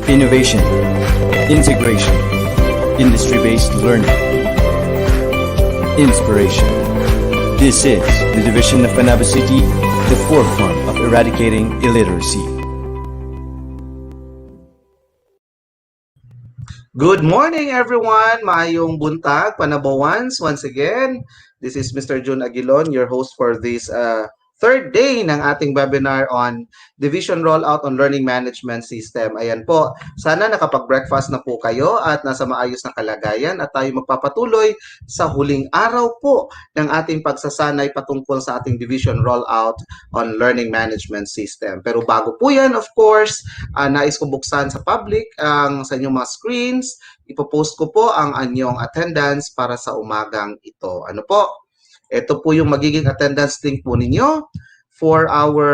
innovation, integration, industry-based learning, inspiration. This is the division of Panabo City, the forefront of eradicating illiteracy. Good morning, everyone! Maayong buntag, Panabawans. Once again, this is Mr. Jun Aguilon, your host for this third day ng ating webinar on Division Rollout on Learning Management System. Ayan po, sana nakapag-breakfast na po kayo at nasa maayos na kalagayan at tayo magpapatuloy sa huling araw po ng ating pagsasanay patungkol sa ating Division Rollout on Learning Management System. Pero bago po yan, of course, nais ko buksan sa public sa inyong mga screens. Ipopost ko po ang anyong attendance para sa umagang ito. Ano po? Ito po yung magiging attendance link po ninyo for our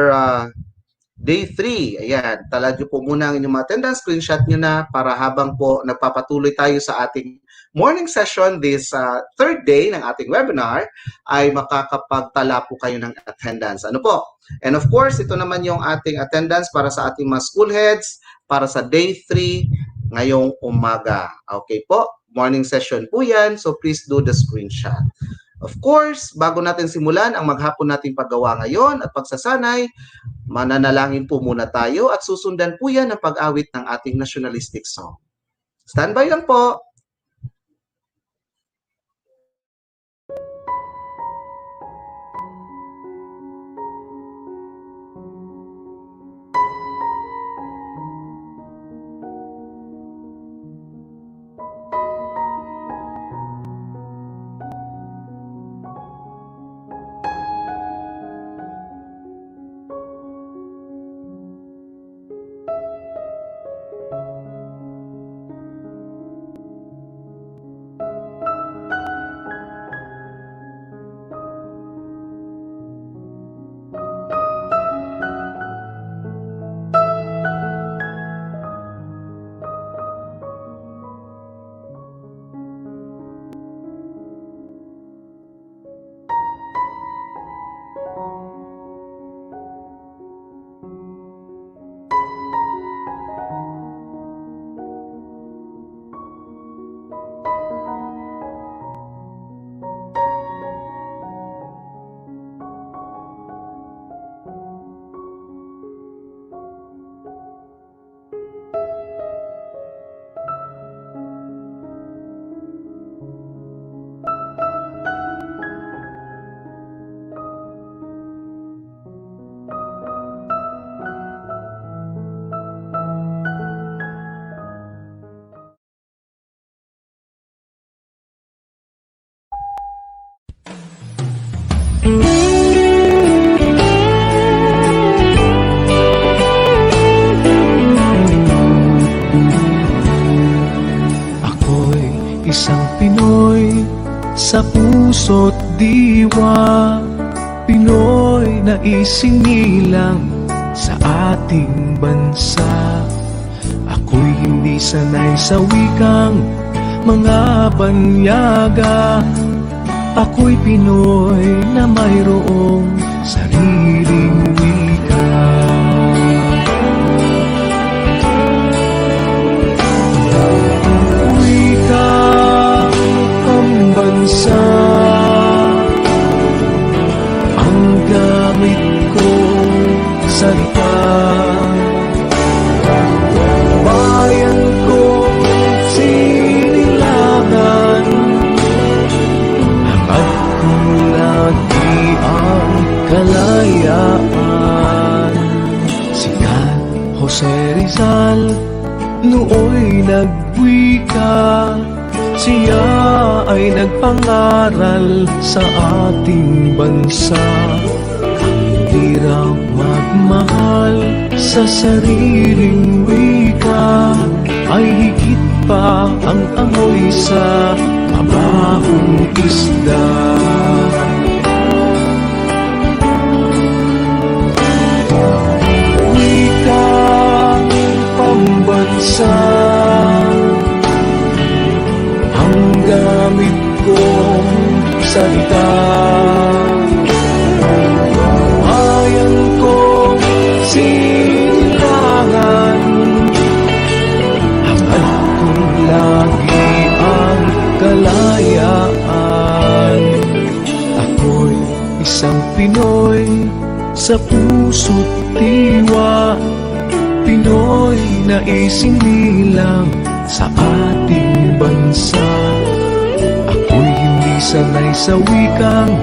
day 3. Ayan, talad nyo po muna ang inyong attendance, screenshot nyo na para habang po nagpapatuloy tayo sa ating morning session this third day ng ating webinar, ay makakapagtala po kayo ng attendance. Ano po? And of course, ito naman yung ating attendance para sa ating mga school heads para sa day 3 ngayong umaga. Okay po? Morning session po yan, so please do the screenshot. Of course, bago natin simulan ang maghapon nating paggawa ngayon at pagsasanay, mananalangin po muna tayo at susundan po yan ng pag-awit ng ating nationalistic song. Standby lang po! Ako'y isang Pinoy sa puso't diwa, Pinoy na isinilang sa ating bansa. Ako'y hindi sanay sa wikang mga banyaga. Ako'y Pinoy na mayroong sariling wika. Wikang pambansa ang gamit kong salita. Bayan kong sinilangan, lagi ang kalayaan. Sina Jose Rizal nooy nagwika, siya ay nagpangaral sa ating bansa. Ang hirap magmahal sa sariling wika ay higit pa ang amoy sa mabahong isda. Wikang pambansa ang gamit kong salita. Bayan kong sinilangan, sa puso't diwa. Pinoy na isinilang sa ating bansa. Ako'y hindi sanay sa wikang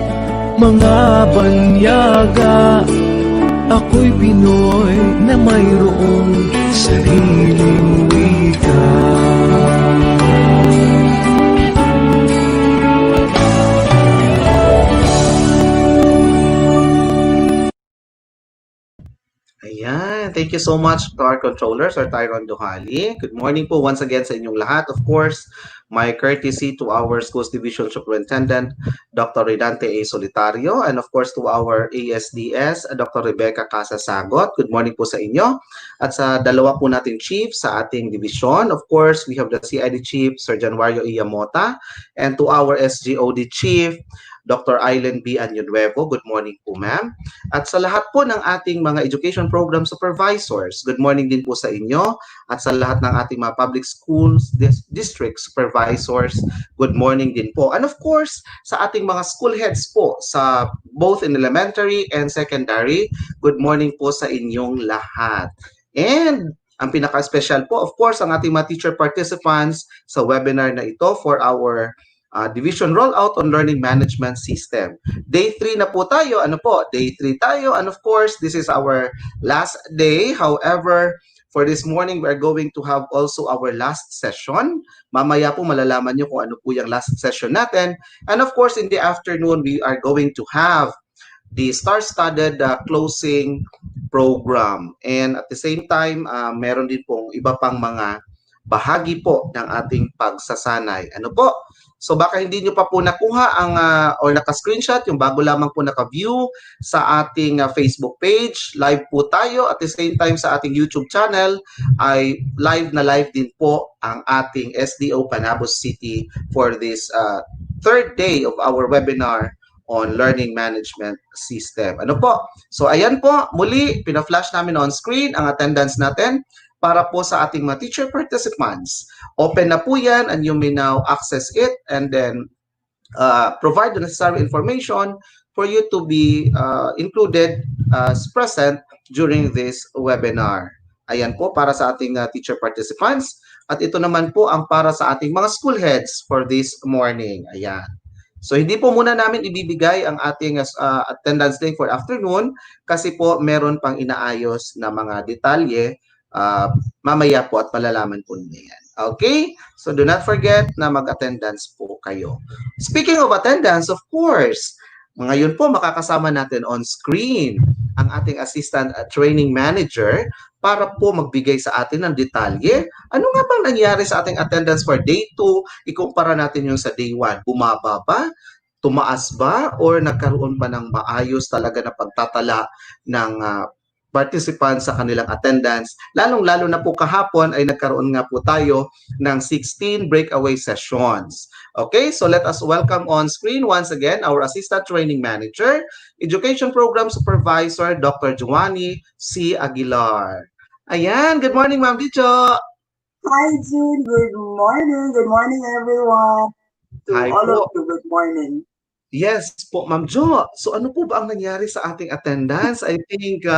mga banyaga. Ako'y Pinoy na mayroong sariling wika. Ayan. Thank you so much to our controllers, our Tyron Duhali. Good morning po once again sa inyong lahat. Of course, my courtesy to our Schools Division Superintendent, Dr. Redante A. Solitario, and of course to our ASDS, Dr. Rebecca Casasagot. Good morning po sa inyo. At sa dalawa po nating chief sa ating division, of course, we have the CID Chief, Sir Januario Iyamota, and to our SGOD Chief, Dr. Aileen B. Añonuevo. Good morning po, ma'am. At sa lahat po ng ating mga education program supervisors, good morning din po sa inyo. At sa lahat ng ating mga public schools, district supervisors, good morning din po. And of course, sa ating mga school heads po, sa both in elementary and secondary, good morning po sa inyong lahat. And ang pinaka-special po, of course, ang ating mga teacher participants sa webinar na ito for our Division Roll-Out on Learning Management System. Day 3 na po tayo. Ano po? Day 3 tayo. And of course, this is our last day. However, for this morning, we are going to have also our last session. Mamaya po malalaman nyo kung ano po yung last session natin. And of course, in the afternoon, we are going to have the star-studded closing program. And at the same time, meron din pong iba pang mga bahagi po ng ating pagsasanay. Ano po? So baka hindi nyo pa po nakuha ang or naka-screenshot, yung bago lamang po naka-view sa ating Facebook page. Live po tayo. At the same time sa ating YouTube channel ay live na live din po ang ating SDO Panabo City for this third day of our webinar on Learning Management System. Ano po? So ayan po, muli, pina-flash namin on screen ang attendance natin para po sa ating mga teacher participants. Open na po yan and you may now access it and then provide the necessary information for you to be included as present during this webinar. Ayan po para sa ating teacher participants. At ito naman po ang para sa ating mga school heads for this morning. Ayan. So hindi po muna namin ibibigay ang ating attendance link for afternoon kasi po meron pang inaayos na mga detalye mamaya po at malalaman po ninyo yan. Okay? So do not forget na mag-attendance po kayo. Speaking of attendance, of course, ngayon po makakasama natin on screen ang ating assistant training manager para po magbigay sa atin ng detalye. Ano nga bang nangyari sa ating attendance for day 2? Ikumpara natin yung sa day 1. Bumaba ba? Tumaas ba? Or nagkaroon ba ng maayos talaga na pagtatala ng participants sa kanilang attendance? Lalong-lalo na po kahapon ay nagkaroon nga po tayo ng 16 breakaway sessions. Okay, so let us welcome on screen once again our Assistant Training Manager, Education Program Supervisor, Dr. Joanny C. Aguilar. Ayan, good morning, Ma'am Dicho. Hi, June. Good morning. Good morning, everyone. To Hi all po. of you, good morning. Yes po, Ma'am Jo. So ano po ba ang nangyari sa ating attendance? I think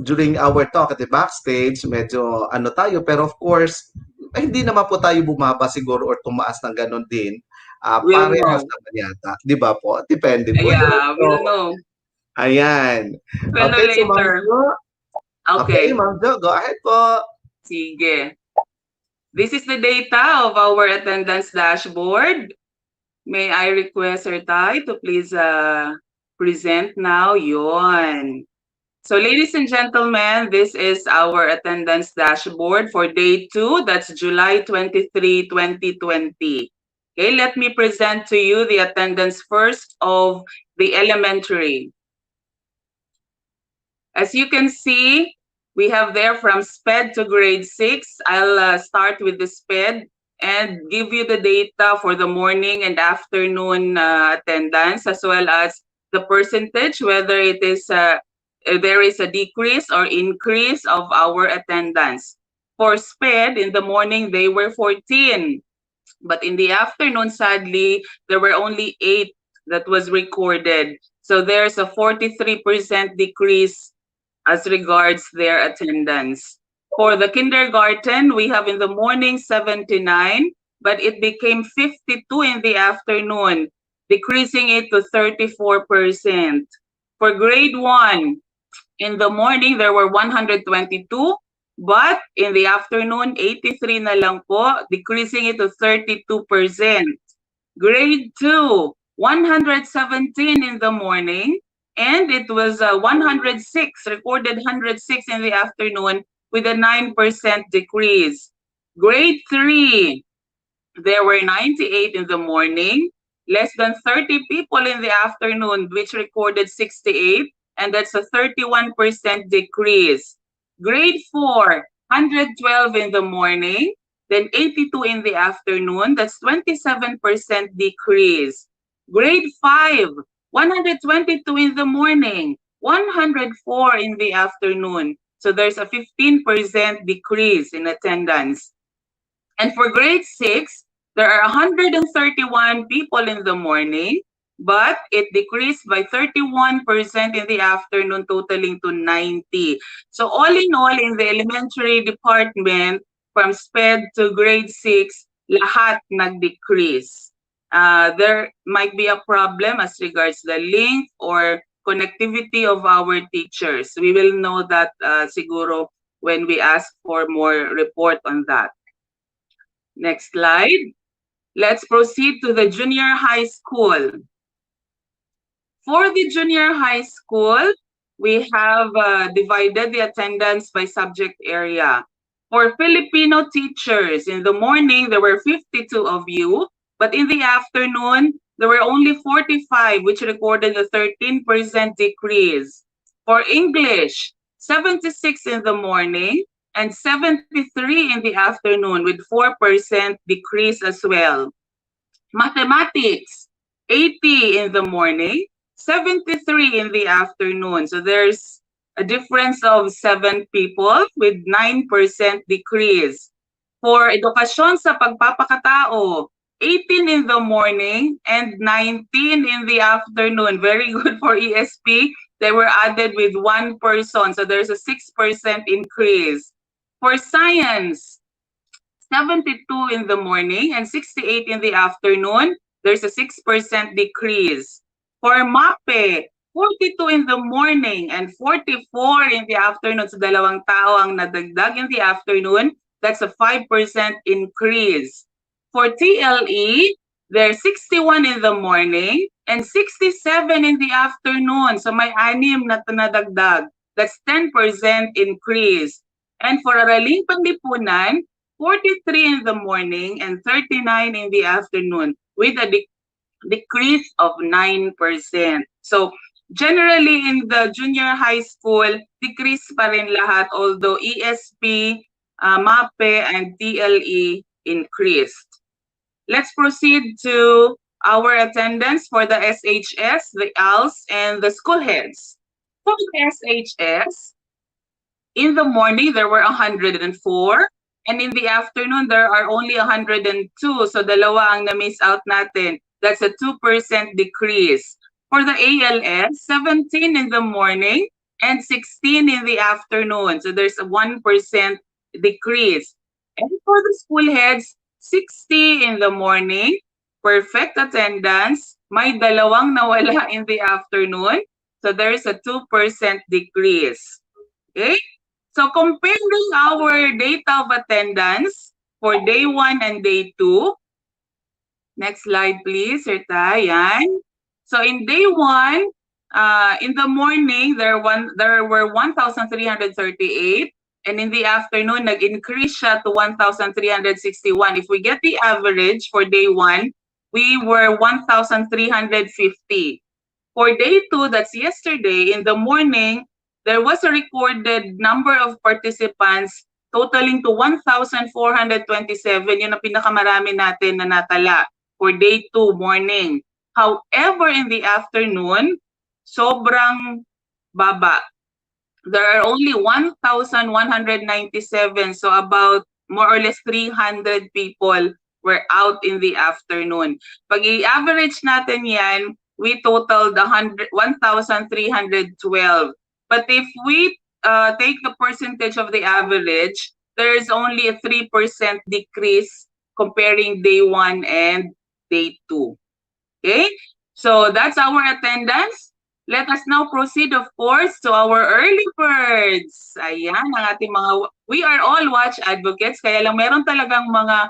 during our talk at the backstage, medyo ano tayo. Pero of course, hindi naman po tayo bumaba siguro or tumaas ng ganon din. We'll Parehas know. naman yata. Di ba po? Depende po. Yeah, So, we'll know. ayan. We'll know Okay, so Ma'am later. Jo. Okay, Okay. Ma'am Jo, go ahead po. Sige. This is the data of our attendance dashboard. May I request Sir Tai to please present now? Yon. So ladies and gentlemen, this is our attendance dashboard for day 2. That's July 23, 2020. Okay, let me present to you the attendance first of the elementary. As you can see, we have there from SPED to grade 6. I'll start with the SPED and give you the data for the morning and afternoon attendance, as well as the percentage, whether it is there is a decrease or increase of our attendance. For SPED, in the morning, they were 14. But in the afternoon, sadly, there were only 8 that was recorded. So there's a 43% decrease as regards their attendance. For the kindergarten, we have in the morning 79, but it became 52 in the afternoon, decreasing it to 34%. For grade 1, in the morning, there were 122, but in the afternoon, 83 na lang po, decreasing it to 32%. Grade 2, 117 in the morning, and it was 106, recorded 106 in the afternoon with a 9% decrease. Grade 3, there were 98 in the morning, less than 30 people in the afternoon, which recorded 68, and that's a 31% decrease. Grade 4, 112 in the morning, then 82 in the afternoon, that's 27% decrease. Grade 5, 122 in the morning, 104 in the afternoon. So there's a 15% decrease in attendance. And for grade 6, there are 131 people in the morning, but it decreased by 31% in the afternoon, totaling to 90. So all in all, in the elementary department, from SPED to grade 6, lahat nag-decrease. There might be a problem as regards the link or connectivity of our teachers. We will know that siguro when we ask for more report on that. Next slide. Let's proceed to the junior high school. For the junior high school, we have divided the attendance by subject area. For Filipino teachers, in the morning, there were 52 of you, but in the afternoon, there were only 45, which recorded a 13% decrease. For English, 76 in the morning, and 73 in the afternoon with 4% decrease as well. Mathematics, 80 in the morning, 73 in the afternoon. So there's a difference of 7 people with 9% decrease. For edukasyon sa pagpapakatao, 18 in the morning and 19 in the afternoon. Very good for ESP. They were added with 1 person. So there's a 6% increase. For science, 72 in the morning and 68 in the afternoon. There's a 6% decrease. For MAPE, 42 in the morning and 44 in the afternoon. So dalawang tao ang nadagdag in the afternoon. That's a 5% increase. For TLE, there's 61 in the morning and 67 in the afternoon. So may 6 na nadagdag. That's 10% increase. And for Araling Panlipunan, 43 in the morning and 39 in the afternoon with a decrease of 9%. So generally in the junior high school, decrease pa rin lahat, although ESP, MAPE, and TLE increased. Let's proceed to our attendance for the SHS, the ALS, and the school heads. For the SHS, in the morning, there were 104. And in the afternoon, there are only 102. So dalawa ang na-miss out natin. That's a 2% decrease. For the ALS, 17 in the morning and 16 in the afternoon. So there's a 1% decrease. And for the school heads, 60 in the morning, perfect attendance. May dalawang nawala in the afternoon. So there's a 2% decrease. Okay? So comparing our data of attendance for day 1 and day 2. Next slide, please, Sir Tay. Yan. So in day 1, in the morning, there were 1,338. And in the afternoon, nag-increase siya to 1,361. If we get the average for day 1, we were 1,350. For day 2, that's yesterday, in the morning, there was a recorded number of participants totaling to 1,427. Yun ang pinakamarami natin na natala for day 2 morning. However, in the afternoon, sobrang baba. There are only 1,197. So about more or less 300 people were out in the afternoon. Pag i-average natin yan, we totaled 1,312. But if we take the percentage of the average, there is only a 3% decrease comparing day 1 and day 2. Okay? So that's our attendance. Let us now proceed, of course, to our early birds. Ayan, ang ating we are all watch advocates, kaya lang meron talagang mga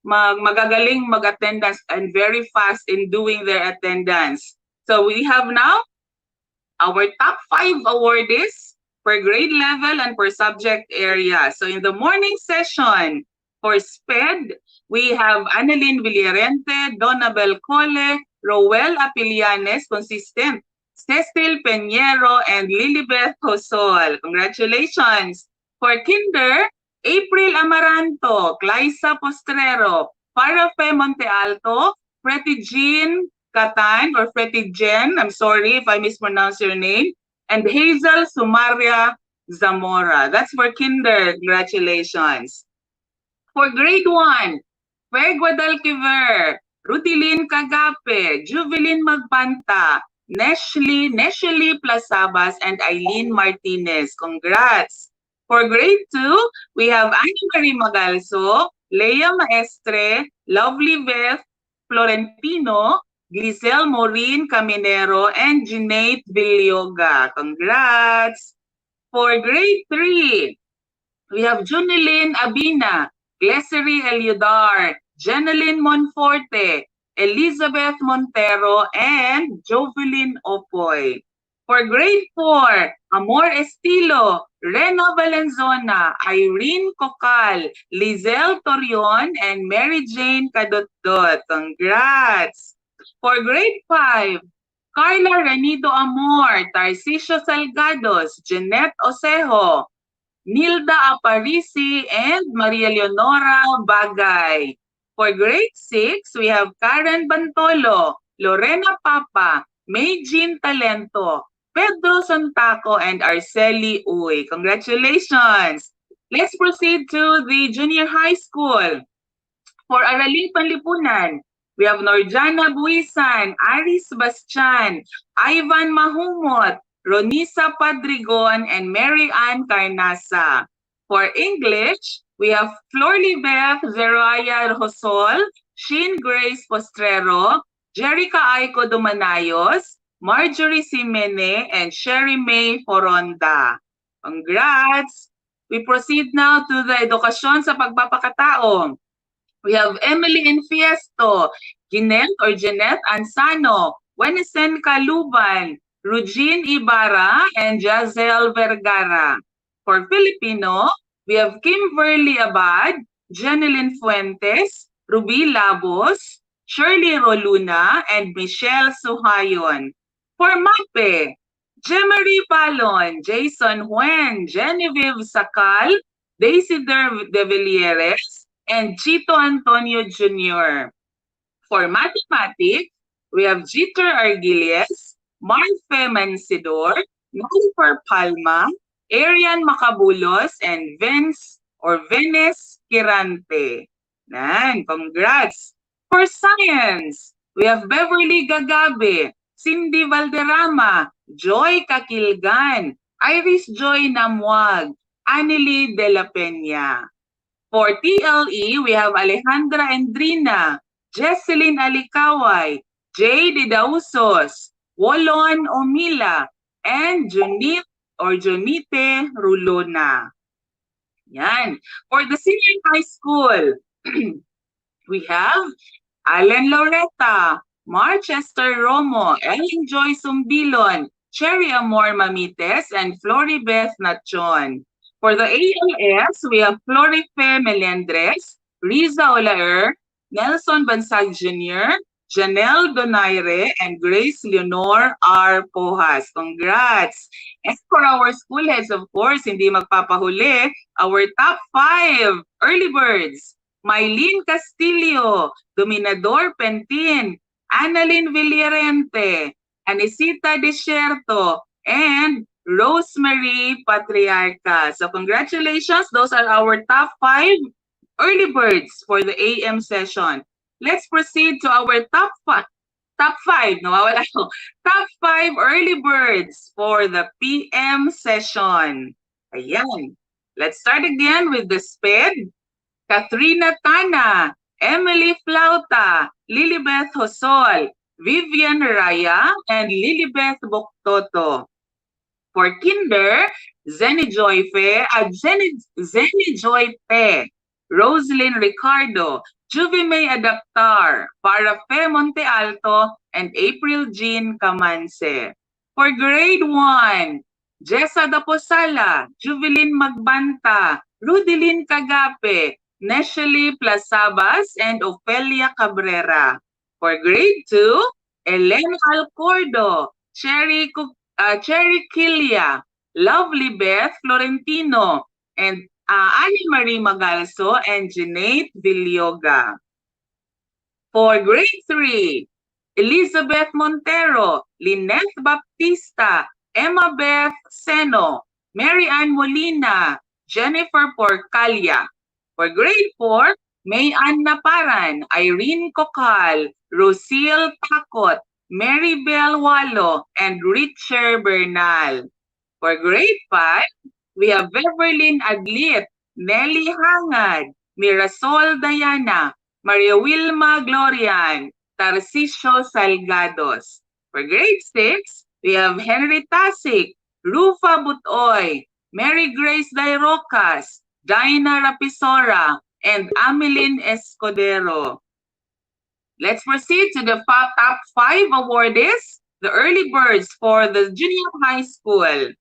magagaling mag-attendance and very fast in doing their attendance. So we have now our top 5 awardees per grade level and per subject area. So in the morning session, for SPED, we have Annalyn Villarente, Donabel Cole, Roel Apilianes, consistent, Cecil Peñero, and Lilibeth Hosol. Congratulations! For Kinder, April Amaranto, Claisa Postrero, Parafe Monte Alto, Pretty Jean Catan or Pretty Jen, I'm sorry if I mispronounce your name, and Hazel Sumaria Zamora. That's for Kinder. Congratulations. For grade 1, Fer Guadalquiver, Rutilin Cagape, Juvelin Magpanta, Neshley Plasabas, and Eileen Martinez. Congrats! For grade 2, we have Annie Marie Magalso, Leia Maestre, Lovely Beth Florentino, Glisel Morin Caminero, and Jeanette Villoga. Congrats! For grade 3, we have Junilyn Abina, Glesery Eliodar, Jeneline Monforte, Elizabeth Montero, and Jovelyn Opoy. For grade 4, Amor Estilo, Rena Valenzona, Irene Cocal, Lizelle Torion, and Mary Jane Cadotdot. Congrats! For grade 5, Carla Renido Amor, Tarcisio Salgados, Jeanette Osejo, Nilda Aparisi, and Maria Leonora Bagay. For grade 6, we have Karen Bantolo, Lorena Papa, May Jean Talento, Pedro Santaco, and Arceli Uy. Congratulations! Let's proceed to the junior high school. For Araling Panlipunan, we have Norjana Buisan, Aris Bastian, Ivan Mahumot, Ronisa Padrigon, and Mary Ann Carnasa. For English, we have Florlibeth Zeraya Rosol, Sheen Grace Postrero, Jerica Aiko Dumanayos, Marjorie Simene, and Sherry May Foronda. Congrats! We proceed now to the edukasyon sa pagpapakatao. We have Emily Infiesto, Jeanette Ansano, Wenesen Kaluban, Rugine Ibarra, and Jazel Vergara. For Filipino, we have Kimberly Abad, Jeneline Fuentes, Ruby Labos, Shirley Roluna, and Michelle Suhayon. For MAPE, Jemery Palon, Jason Huen, Genevieve Sakal, Daisy De Villieres, and Chito Antonio Jr. For Mathematics, we have Jeter Argilies, Marfe Mansidor, Nalifer Palma, Arian Macabulos, and Venus Kirante. Nan, congrats! For Science, we have Beverly Gagabe, Cindy Valderrama, Joy Kakilgan, Iris Joy Namuag, Anneli De La Peña. For TLE, we have Alejandra Endrina, Jesseline Alikaway, Jay Dausos, Wolon Omila, and Junite Rulona. Yan. For the senior high school, we have Allen Loretta, Marchester Romo, Ellen Joy Sumbilon, Cherry Amor Mamites, and Floribeth Nachon. For the ALS, we have Florife Melendres, Riza Olaer, Nelson Bansag Jr., Janelle Donaire, and Grace Leonor R. Pohas. Congrats! And for our school heads, of course, hindi magpapahuli, our top 5 early birds. Mylene Castillo, Dominador Pentin, Annalyn Villarente, Anisita Desierto, and Rosemary Patriarca. So congratulations, those are our top 5 early birds for the AM session. Let's proceed to our top 5 top 5, nawawala ako. Top 5 early birds for the PM session. Ayan. Let's start again with the SPED. Katrina Tana, Emily Flauta, Lilibeth Hosol, Vivian Raya, and Lilibeth Boktoto. For kinder, Zenny Joy Pe, Roslyn Ricardo, Juvime Adaptar, Parafe Monte Alto, and April Jean Camanse. For grade 1, Jessa Daposala, Juvelin Magbanta, Rudilin Kagape, Neshley Plasabas, and Ofelia Cabrera. For grade 2, Elena Alcordo, Cherry Kilia, Lovely Beth Florentino, and Annie Marie Magalso and Jeanette Villoga. For grade 3, Elizabeth Montero, Lynette Baptista, Emma Beth Seno, Mary Ann Molina, Jennifer Porcalia. For grade 4, May Ann Naparan, Irene Cocal, Rosil Takot, Mary Bell Walo, and Richard Bernal. For grade 5, we have Beverlyn Aglit, Nelly Hangad, Mirasol Diana, Maria Wilma Glorian, Tarcisio Salgados. For grade 6, we have Henry Tasik, Rufa Butoy, Mary Grace Dairocas, Dinah Rapisora, and Ameline Escudero. Let's proceed to the top 5 awardees, the early birds for the junior high school.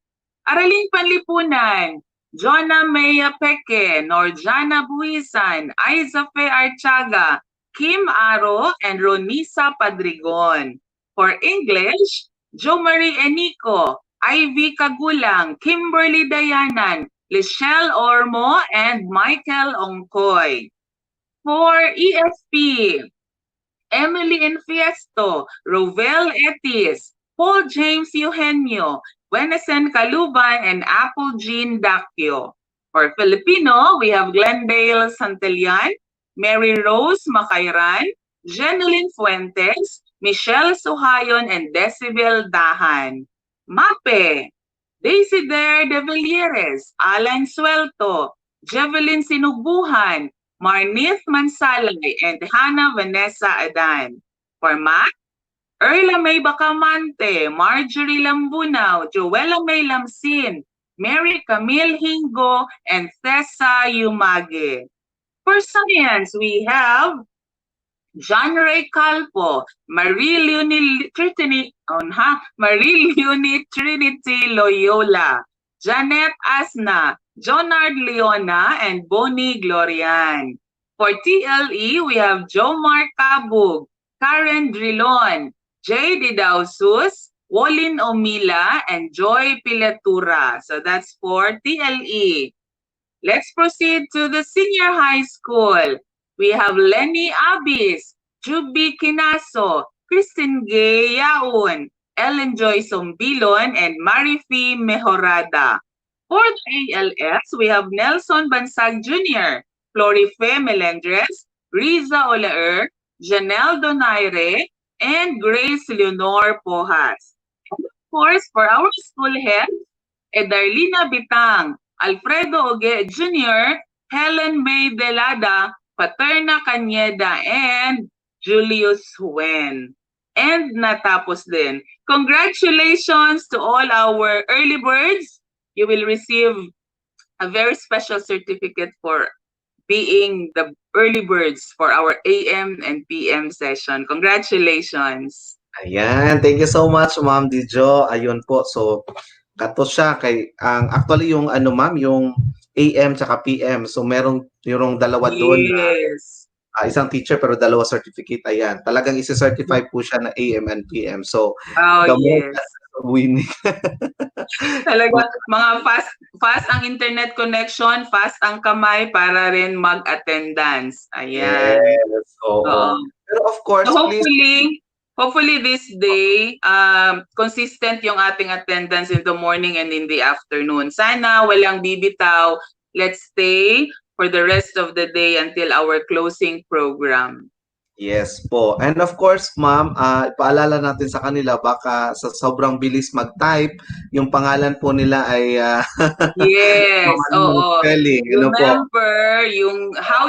Araling Panlipunan, Jonah Maya Peke, Norjana Buisan, Aiza Fe Archaga, Kim Aro, and Ronisa Padrigon. For English, Jo Marie Enico, Ivy Kagulang, Kimberly Dayanan, Lichelle Ormo, and Michael Ongkoy. For ESP, Emily Enfiesto, Rovel Etis, Paul James Eugenio, Wenesen Caluban, and Apple Jean Dacchio. For Filipino, we have Glendale Santillan, Mary Rose Macayran, Jeneline Fuentes, Michelle Suhayon, and Decibel Dahan. MAPE, Desider de Villieres, Alan Suelto, Jevelyn Sinubuhan, Marnith Mansalay, and Hannah Vanessa Adan. For Math, Erla May Bacamante, Marjorie Lambunao, Joella May Lamsin, Mary Camille Hingo, and Tessa Yumage. For Science, we have John Ray Calpo, Marie Leonie Trinity Loyola, Janet Asna, Jonard Leona, and Bonnie Glorian. For TLE, we have Jo Mark Cabug, Karen Drilon, Jay Didausus, Wolin Omila, and Joy Pilatura. So that's for TLE. Let's proceed to the senior high school. We have Lenny Abis, Juby Kinaso, Kristen Gay Yaun, Ellen Joy Sombilon, and Marifi Mejorada. For the ALS, we have Nelson Bansag Jr., Florife Melendres, Riza Olaer, Janelle Donaire, and Grace Leonor Pojas. And of course, for our school heads, Darlina Bitang, Alfredo Oge Jr., Helen May Delada, Paterna Cañeda, and Julius Huen. And natapos din. Congratulations to all our early birds. You will receive a very special certificate for being the early birds for our AM and PM session. Congratulations. Ayan, thank you so much, Ma'am Dijo. Ayun po, so kato siya kay actually yung ano ma'am, yung AM tsaka PM. So merong yung dalawa doon na Yes. isang teacher pero dalawa certificate. Ayan, talagang isi-certify po siya na AM and PM. So Oh, the more yes. chances of winning. Talaga, mga fast ang internet connection, fast ang kamay para rin mag-attendance. Ayan. Yes, oo. Oo. Pero of course, So please. hopefully this day, consistent yung ating attendance in the morning and in the afternoon. Sana walang bibitaw. Let's stay for the rest of the day until our closing program. Yes po. And of course, ma'am, ipaalala natin sa kanila baka sa sobrang bilis mag-type, yung pangalan po nila ay Yes, mali yung oo. spelling. Ano po? Remember yung how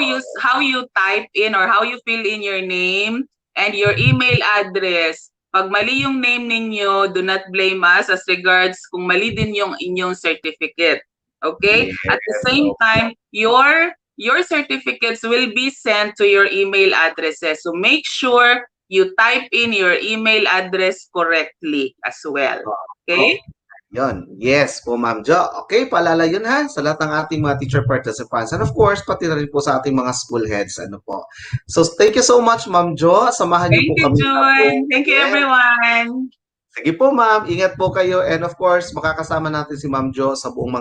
you type in or how you fill in your name and your email address. Pag mali yung name ninyo, do not blame us as regards kung mali din yung inyong certificate. Okay? At the Yes. same time, your certificates will be sent to your email addresses. So make sure you type in your email address correctly as well. Okay? Yon. Yes po, Ma'am Jo. Okay, paalala yun ha sa lahat ng ating mga teacher participants. And of course, pati na rin po sa ating mga school heads. Ano po. So, thank you so much, Ma'am Jo. Samahan niyo Thank po you, kami sa buong June. Thank you, yes. everyone. Sige po, Ma'am. Ingat po kayo. And of course, makakasama natin si Ma'am Jo sa buong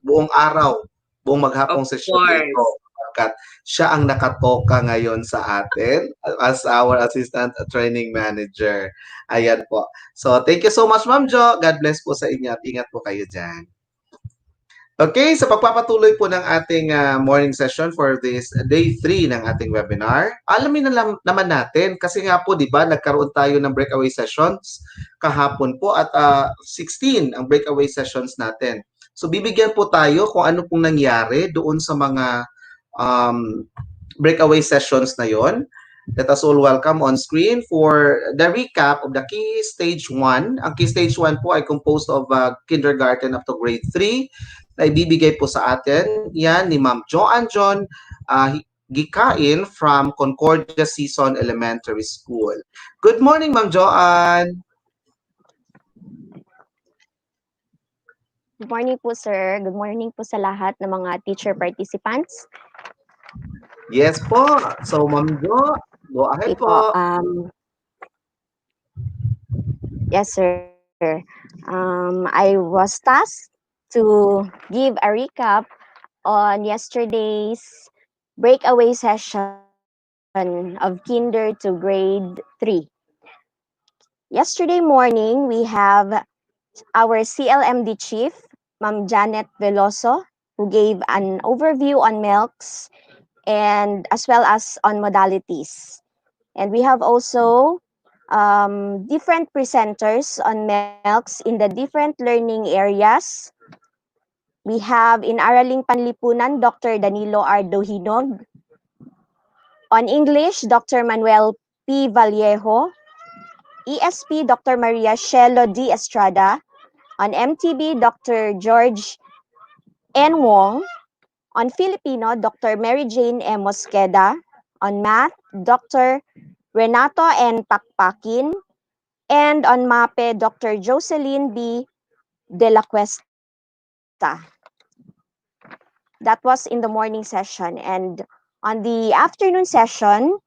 buong araw, buong Of maghapong session nito. course. Sapagkat siya ang nakatoka ngayon sa atin as our assistant training manager. Ayan po. So, thank you so much, Ma'am Jo. God bless po sa inyo at ingat po kayo dyan. Okay, sa pagpapatuloy po ng ating morning session for this day 3 ng ating webinar, alamin na naman natin kasi nga po 'di ba nagkaroon tayo ng breakaway sessions kahapon po at 16 ang breakaway sessions natin. So bibigyan po tayo kung ano pong nangyari doon sa mga breakaway sessions na 'yon. Let us all welcome on screen for the recap of the Key Stage 1. Ang Key Stage 1 po ay composed of kindergarten up to grade 3 na ibibigay po sa atin. Yan ni Ma'am Joanne John Gikain from Concordia Season Elementary School. Good morning, Ma'am Joanne. Good morning po, sir. Good morning po sa lahat ng mga teacher participants. Yes po. So, Ma'am Jo, go ahead Okay po. Yes, sir. I was tasked to give a recap on yesterday's breakaway session of kinder to grade 3. Yesterday morning, we have our CLMD chief, Ma'am Janet Veloso, who gave an overview on milks and as well as on modalities. And we have also different presenters on milks in the different learning areas. We have in Araling Panlipunan, Dr. Danilo Ardo Hinog. On English, Dr. Manuel P. Vallejo. ESP, Dr. Maria Shelo D. Estrada. On MTB, Dr. George N. Wong. On Filipino, Dr. Mary Jane M. Mosqueda. On Math, Dr. Renato N. Pakpakin. And on MAPE, Dr. Jocelyn B. De La Cuesta. That was in the morning session. And on the afternoon session,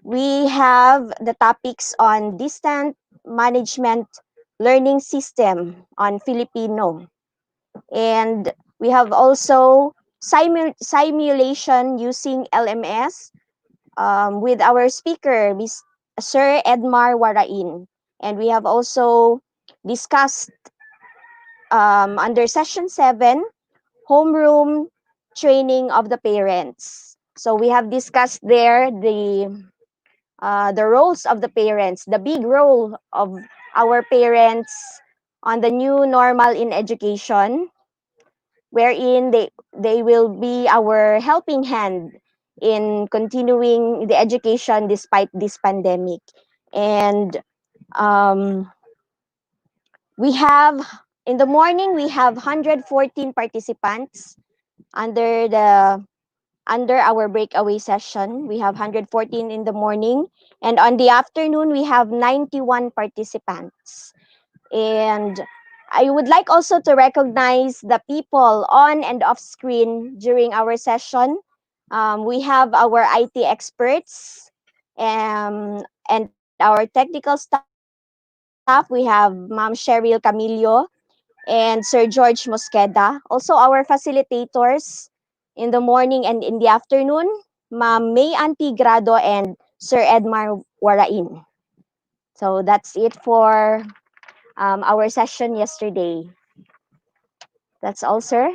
we have the topics on distant management learning system on Filipino. And we have also simulation using LMS with our speaker, Sir Edmar Warain. And we have also discussed under session 7, homeroom training of the parents. So we have discussed there the roles of the parents, the big role of our parents on the new normal in education, wherein they will be our helping hand in continuing the education despite this pandemic. And we have, in the morning, we have 114 participants under our breakaway session. We have 114 in the morning. And on the afternoon, we have 91 participants. And I would like also to recognize the people on and off screen during our session. We have our IT experts and our technical staff. We have Ma'am Cheryl Camillo and Sir George Mosqueda. Also our facilitators in the morning and in the afternoon, Ma'am May Antigrado and Sir Edmar Warain. So that's it for our session yesterday. That's all, sir.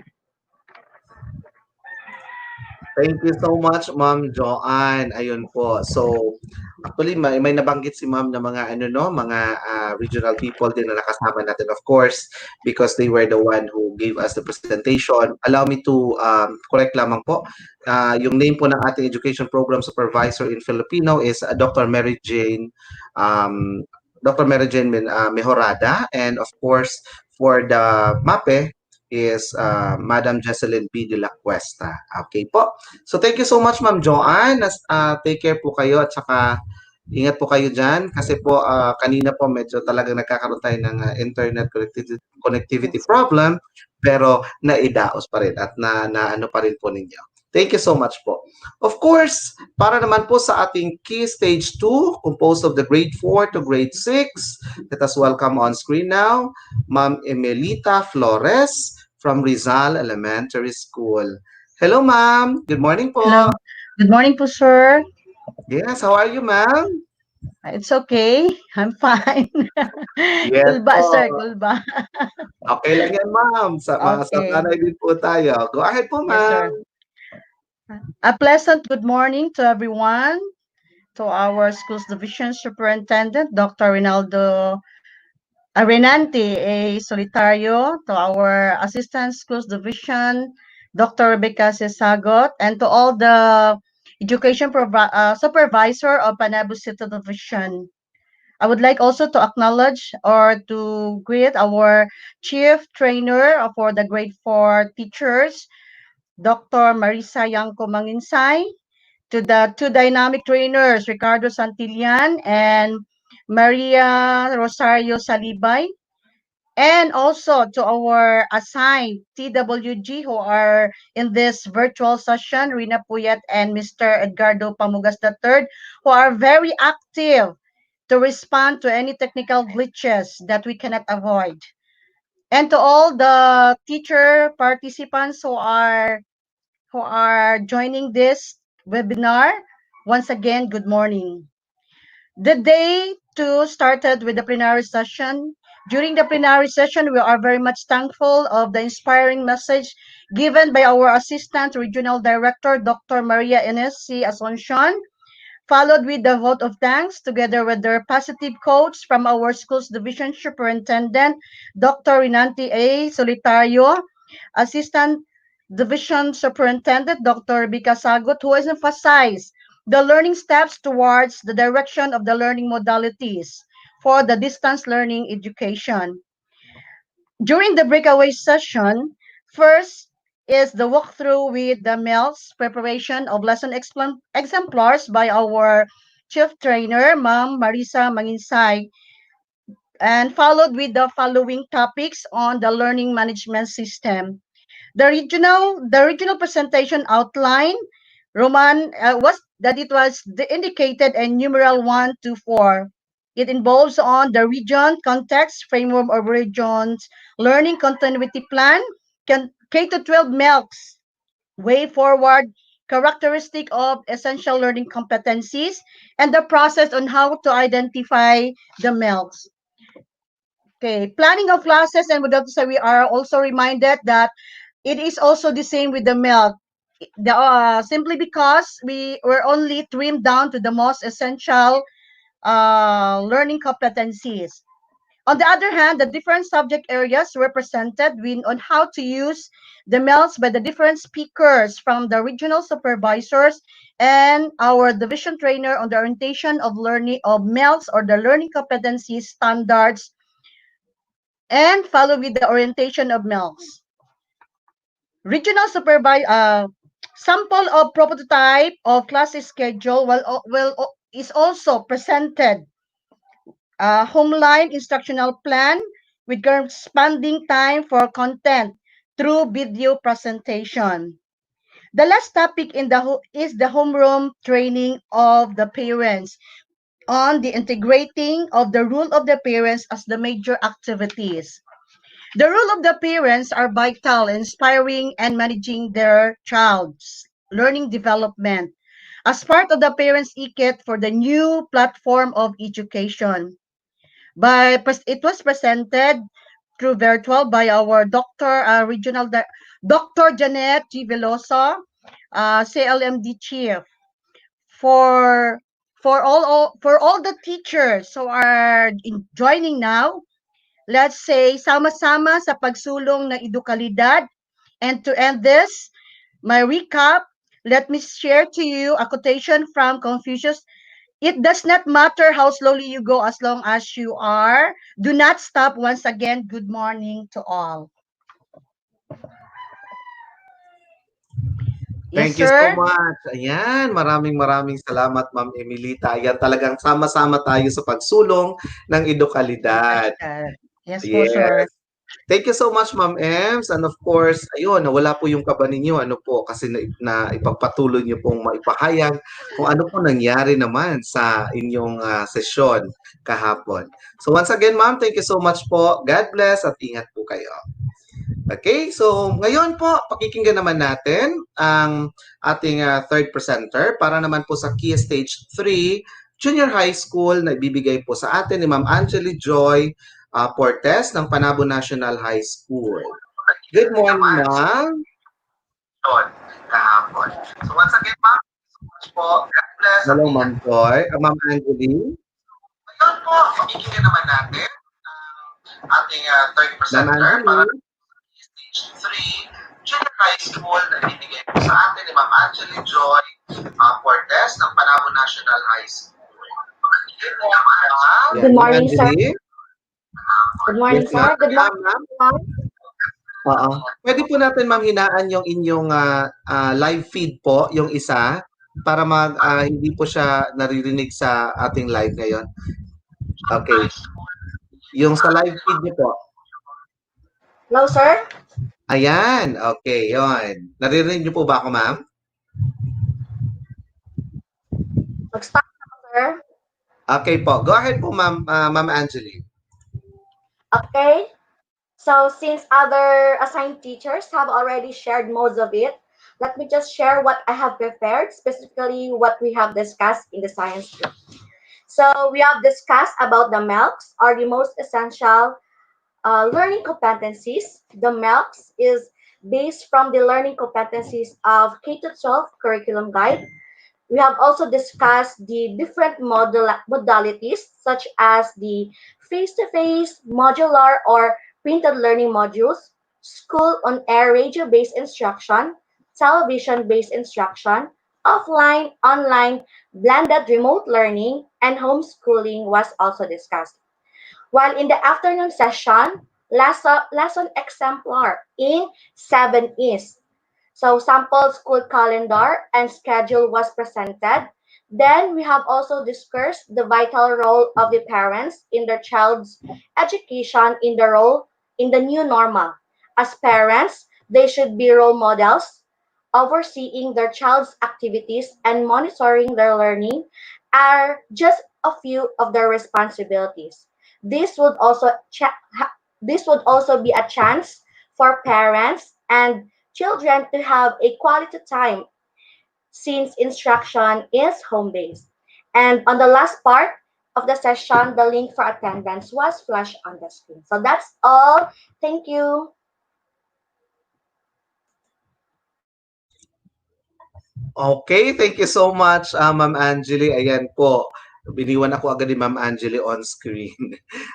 Thank you so much, Ma'am Joanne. Ayun po. So, actually, may nabanggit si Ma'am na mga ano no, mga regional people din na nakasama natin, of course, because they were the one who gave us the presentation. Allow me to correct lamang po. Yung name po ng ating education program supervisor in Filipino is Dr. Mary Jane Dr. Mary Jane Mejorada, and of course, for the MAPE is Madam Jesselyn B. de la Cuesta. Okay po. So thank you so much, Ma'am Joanne. Take care po kayo at saka ingat po kayo dyan kasi po kanina po medyo talagang nagkakaroon tayo ng internet connectivity problem pero naidaos pa rin at na ano pa rin po ninyo. Thank you so much po. Of course, para naman po sa ating Key Stage 2, composed of the grade 4 to grade 6, let us welcome on screen now, Ma'am Emelita Flores from Rizal Elementary School. Hello, ma'am. Good morning Hello. po. Good morning po, sir. Yes, how are you, ma'am? It's okay. I'm fine. Yes Gulba, po. sir. Gulba. Okay lang yan, ma'am. Okay. Masasanay din po tayo. Go ahead po, Yes, ma'am. sir. A pleasant good morning to everyone, to our school's division superintendent, Dr. Rinaldo Renante A. Solitario, to our assistant schools division, Dr. Rebecca Cesagot, and to all the education supervisor of Panabo City Division. I would like also to acknowledge or to greet our chief trainer for the grade 4 teachers, Dr. Marisa Yanko Manginsay, to the two dynamic trainers, Ricardo Santillan and Maria Rosario Salibay, and also to our assigned TWG who are in this virtual session, Rina Puyat and Mr. Edgardo Pamugas III, who are very active to respond to any technical glitches that we cannot avoid. And to all the teacher participants who are joining this webinar, once again, good morning. The day two started with the plenary session. During the plenary session, we are very much thankful of the inspiring message given by our Assistant Regional Director, Dr. Maria Ines C. Asuncion, followed with the vote of thanks together with their positive quotes from our school's division superintendent, Dr. Rinanti A. Solitario, assistant division superintendent, Dr. Bika Sagot, who has emphasized the learning steps towards the direction of the learning modalities for the distance learning education. During the breakaway session, first is the walkthrough with the MELS preparation of lesson exemplars by our chief trainer, Ma'am Marisa Manginsay, and followed with the following topics on the learning management system. The regional presentation outline Roman was that it was indicated in numeral 1 to 4. It involves on the region context framework of regions learning continuity plan, K to 12 MELCs way forward, characteristic of essential learning competencies, and the process on how to identify the MELCs. Okay, planning of classes, and we are also reminded that it is also the same with the milk. Simply because we were only trimmed down to the most essential learning competencies. On the other hand, the different subject areas were presented on how to use the MELs by the different speakers from the regional supervisors and our division trainer on the orientation of learning of MELs or the learning competency standards, and follow with the orientation of MELs. Regional sample of prototype of class schedule is also presented. Homeline instructional plan with corresponding time for content through video presentation. The last topic is the homeroom training of the parents on the integrating of the role of the parents as the major activities. The role of the parents are vital, inspiring, and managing their child's learning development as part of the parents' e-kit for the new platform of education. It was presented through virtual by our Dr. Dr. Janet G. Veloso, CLMD chief, for for all the teachers who are joining now. Let's say sama-sama sa pagsulong ng edukalidad. And to end this, my recap, let me share to you a quotation from Confucius. It does not matter how slowly you go as long as you are. Do not stop. Once again, good morning to all. Yes, Thank you so sir. much. Ayan, maraming salamat, Ma'am Emilita. Ayan, talagang sama-sama tayo sa pagsulong ng edukalidad. Yes po, sir. Yes. Thank you so much, Ma'am Ems. And of course, ayun, nawala po yung kaba ninyo. Ano po, kasi na ipagpatuloy niyo pong maipahayag kung ano po nangyari naman sa inyong sesyon kahapon. So once again, Ma'am, thank you so much po. God bless at ingat po kayo. Okay, so ngayon po, pakikinggan naman natin ang ating third presenter para naman po sa Key Stage 3 Junior High School na ibibigay po sa atin ni Ma'am Angeli Joy Portes ng Panabo National High School. Good morning, Ma'am. Kahapon. So once again, Ma'am, po, God bless. Hello, Ma'am Joy. Ma'am Angeli. Ngayon po, pakikinggan naman natin ang ating third presenter para Stage 3 Junior High School na ibigay po sa atin ni Ma'am Angeli Joy Portes ng Panabo National High School. Good morning, sir. Angeli? Good morning, Yes, sir. ma'am. Good morning, Ma'am. ma'am. Oo. Pwede po natin, ma'am, hinaan yung inyong live feed po, yung isa, para hindi po siya naririnig sa ating live ngayon. Okay. Yung sa live feed niyo po. Hello, sir. Ayan. Okay, yon. Naririnig niyo po ba ako, ma'am? Mag-start ako, sir. Okay po. Go ahead po, ma'am, Ma'am Angeli. Okay. So since other assigned teachers have already shared most of it, let me just share what I have prepared, specifically what we have discussed in the science group. So we have discussed about the MELCs, are the most essential learning competencies. The MELCs is based from the learning competencies of K-12 curriculum guide. We have also discussed the different modalities such as the face-to-face, modular, or printed learning modules, school on-air radio-based instruction, television-based instruction, offline, online, blended remote learning, and homeschooling was also discussed. While in the afternoon session, lesson exemplar in 7 is. So sample school calendar and schedule was presented. Then we have also discussed the vital role of the parents in their child's education in the new normal. As parents, they should be role models, overseeing their child's activities and monitoring their learning are just a few of their responsibilities. This would also this would also be a chance for parents and children to have a quality time since instruction is home-based. And on the last part of the session, the link for attendance was flashed on the screen. So that's all. Thank you. Okay, thank you so much, Ma'am Angeli. Ayan po. Biniwan ako agad ni Ma'am Angeli on screen.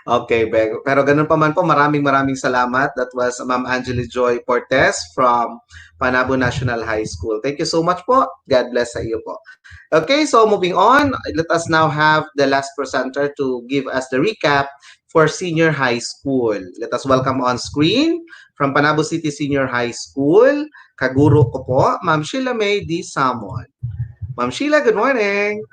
Okay, pero ganun pa man po, maraming salamat. That was Ma'am Angeli Joy Portes from Panabo National High School. Thank you so much po. God bless sa iyo po. Okay, so moving on, let us now have the last presenter to give us the recap for senior high school. Let us welcome on screen from Panabo City Senior High School, kaguro ko po, Ma'am Sheila May D. Samon. Ma'am Sheila, good morning.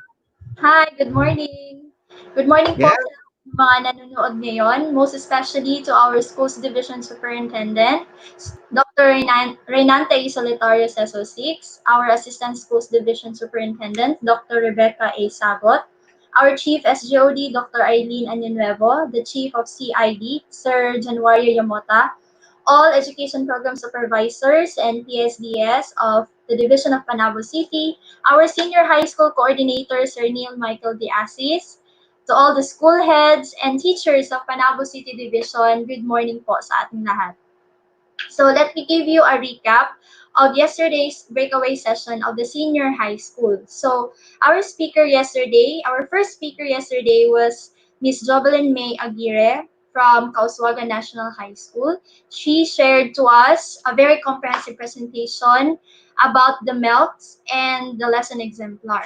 Hi, good morning. Good morning po Yes. sa mga nanonood ngayon, most especially to our Schools Division Superintendent, Dr. Reynante Solitario SO6, our Assistant Schools Division Superintendent, Dr. Rebecca A. Sabot, our Chief SGOD, Dr. Eileen Añonuevo, the Chief of CID, Sir Januario Yamota, all education program supervisors and PSDS of the Division of Panabo City, our senior high school coordinator, Sir Neil Michael De Assis, to all the school heads and teachers of Panabo City Division, good morning po sa ating lahat. So let me give you a recap of yesterday's breakaway session of the senior high school. So our first speaker yesterday was Miss Jovelyn May Aguirre from Kauswaga National High School. She shared to us a very comprehensive presentation about the MELCs and the lesson exemplar.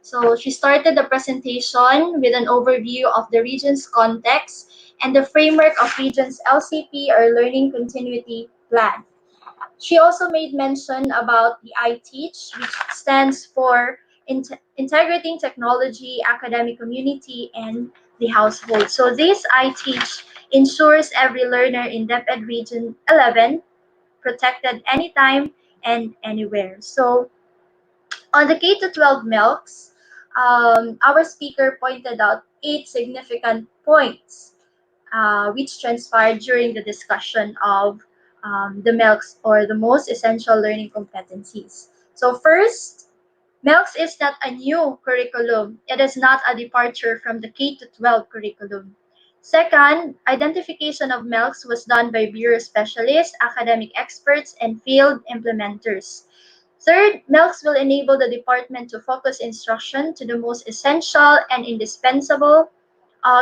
So she started the presentation with an overview of the region's context and the framework of region's LCP or Learning Continuity Plan. She also made mention about the I-Teach, which stands for Integrating Technology, Academic Community, and the Household. So this I-Teach ensures every learner in DepEd Region 11 protected anytime and anywhere. So on the K to 12 milks, our speaker pointed out 8 significant points which transpired during the discussion of the milks or the most essential learning competencies. So first, milks is not a new curriculum. It is not a departure from the K to 12 curriculum. Second, identification of milks was done by bureau specialists, academic experts, and field implementers. Third, milks will enable the department to focus instruction to the most essential and indispensable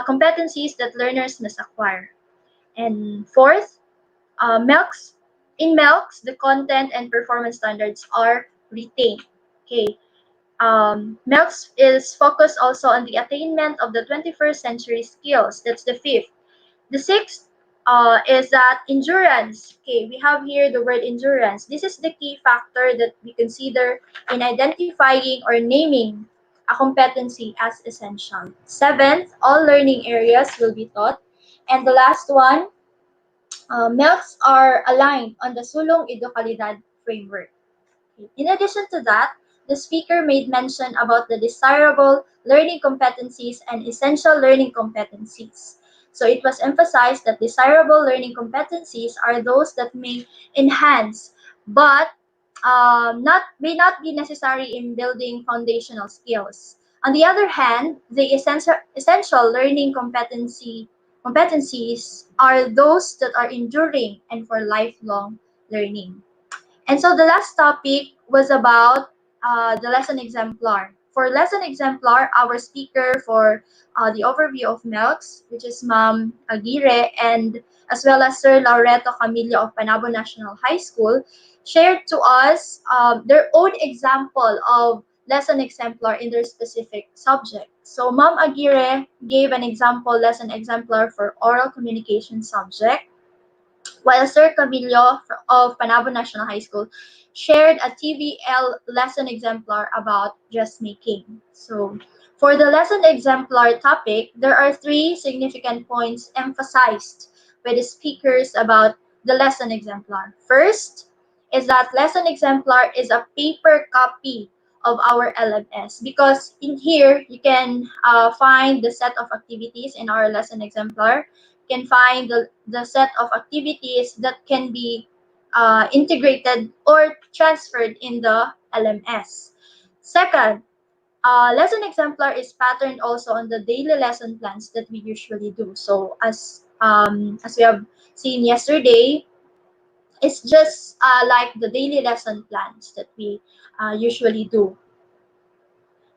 competencies that learners must acquire. And fourth, milks in milks, the content and performance standards are retained. Okay. Milks is focused also on the attainment of the 21st century skills. That's the fifth. The sixth is that endurance. Okay, we have here the word endurance. This is the key factor that we consider in identifying or naming a competency as essential. Seventh, all learning areas will be taught. And the last one, MELCs are aligned on the Sulong Educalidad framework. In addition to that, the speaker made mention about the desirable learning competencies and essential learning competencies. So it was emphasized that desirable learning competencies are those that may enhance, but not may not be necessary in building foundational skills. On the other hand, the essential learning competencies are those that are enduring and for lifelong learning. And so the last topic was about the lesson exemplar. For lesson exemplar, our speaker for the overview of MELCs, which is Ma'am Aguirre, and as well as Sir Laureto Camillo of Panabo National High School, shared to us their own example of lesson exemplar in their specific subject. So Ma'am Aguirre gave an example lesson exemplar for oral communication subject, while Sir Camillo of Panabo National High School shared a TVL lesson exemplar about dressmaking. So, for the lesson exemplar topic, there are 3 significant points emphasized by the speakers about the lesson exemplar. First is that lesson exemplar is a paper copy of our LMS, because in here you can find the set of activities in our lesson exemplar, can find the set of activities that can be integrated or transferred in the LMS. Second, lesson exemplar is patterned also on the daily lesson plans that we usually do. So as we have seen yesterday, it's just like the daily lesson plans that we usually do.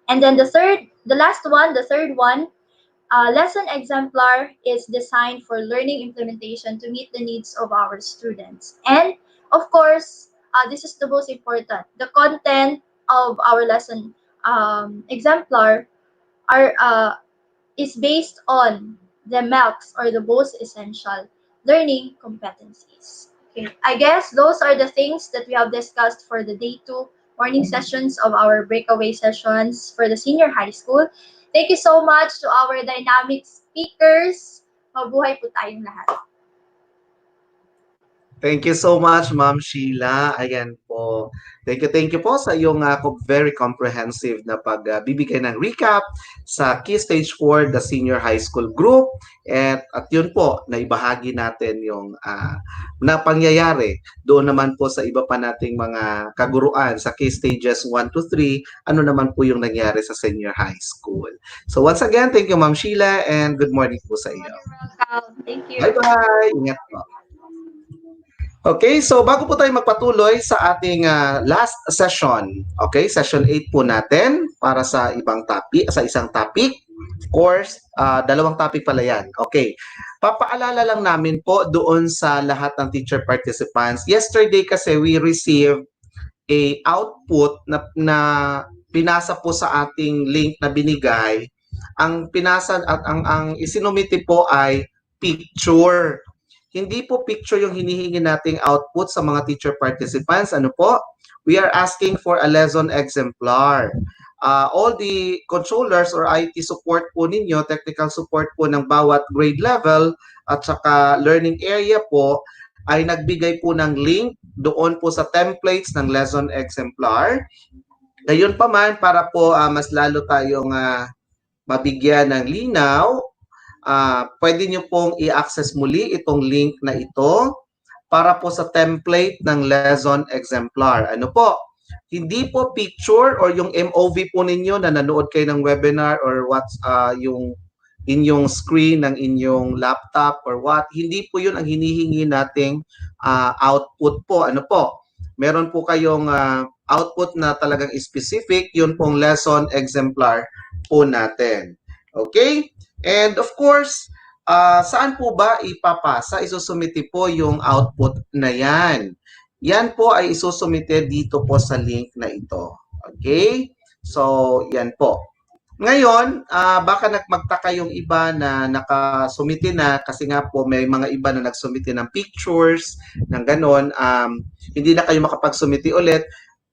And then the third one, lesson exemplar is designed for learning implementation to meet the needs of our students. And of course, this is the most important. The content of our lesson exemplar are is based on the MELCs or the most essential learning competencies. Okay, I guess those are the things that we have discussed for the day 2 morning sessions of our breakaway sessions for the senior high school. Thank you so much to our dynamic speakers. Mabuhay po tayong lahat. Thank you so much, Ma'am Sheila. Ayan po. Thank you po sa iyong very comprehensive na pagbibigay ng recap sa Key Stage 4, the Senior High School Group. At yun po, naibahagi natin yung na pangyayari. Doon naman po sa iba pa nating mga kaguruan sa Key Stages 1 to 3, ano naman po yung nangyari sa Senior High School. So once again, thank you, Ma'am Sheila, and good morning po sa iyo. You're welcome. Thank you. Bye-bye! Ingat po. Okay, so bago po tayo magpatuloy sa ating last session, okay, session 8 po natin para sa ibang topic, sa isang topic. Of course, dalawang topic pala yan. Okay, papaalala lang namin po doon sa lahat ng teacher participants. Yesterday kasi we received a output na pinasa po sa ating link na binigay. Ang pinasa at ang isinumiti po ay picture. Hindi po picture yung hinihingi nating output sa mga teacher participants. Ano po? We are asking for a lesson exemplar. All the controllers or IT support po ninyo, technical support po ng bawat grade level at saka learning area po ay nagbigay po ng link doon po sa templates ng lesson exemplar. Gayon pa man, para po mas lalo tayong mabigyan ng linaw, pwede nyo pong i-access muli itong link na ito para po sa template ng lesson exemplar. Ano po? Hindi po picture or yung MOV po ninyo na nanood kayo ng webinar or what's yung inyong screen ng inyong laptop or what. Hindi po yun ang hinihingi nating output po. Ano po? Meron po kayong output na talagang specific, yun pong lesson exemplar po natin. Okay? And of course, saan po ba ipapasa? Isusumite po yung output na yan. Yan po ay isusumite dito po sa link na ito. Okay? So, yan po. Ngayon, baka magtaka yung iba na nakasumite na kasi nga po may mga iba na nagsumite ng pictures, ng ganon. Hindi na kayo makapagsumite ulit.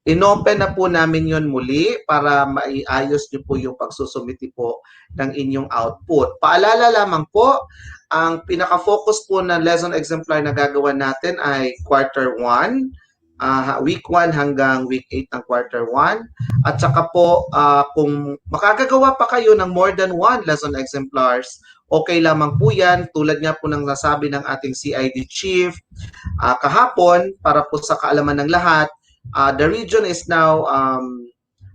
Inopen na po namin yon muli para maiayos nyo po yung pagsusumiti po ng inyong output. Paalala lamang po, ang pinaka-focus po ng lesson exemplar na gagawa natin ay quarter 1, week 1 hanggang week 8 ng quarter 1. At saka po, kung makagagawa pa kayo ng more than one lesson exemplars, okay lamang po yan. Tulad nga po ng nasabi ng ating CID Chief kahapon, para po sa kaalaman ng lahat, the region is now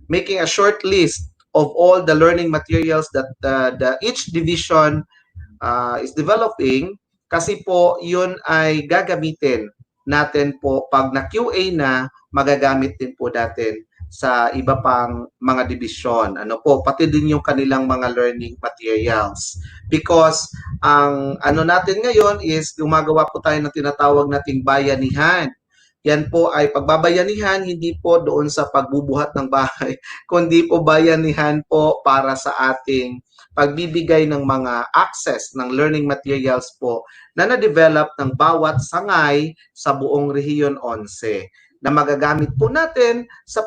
making a short list of all the learning materials that each division is developing, kasi po yun ay gagamitin natin po pag na-QA na, magagamit din po natin sa iba pang mga division. Ano po, pati din yung kanilang mga learning materials. Because ang ano natin ngayon is gumagawa po tayo ng tinatawag nating bayanihan. Yan po ay pagbabayanihan, hindi po doon sa pagbubuhat ng bahay, kundi po bayanihan po para sa ating pagbibigay ng mga access ng learning materials po na na-develop ng bawat sangay sa buong Rehiyon 11 na magagamit po natin sa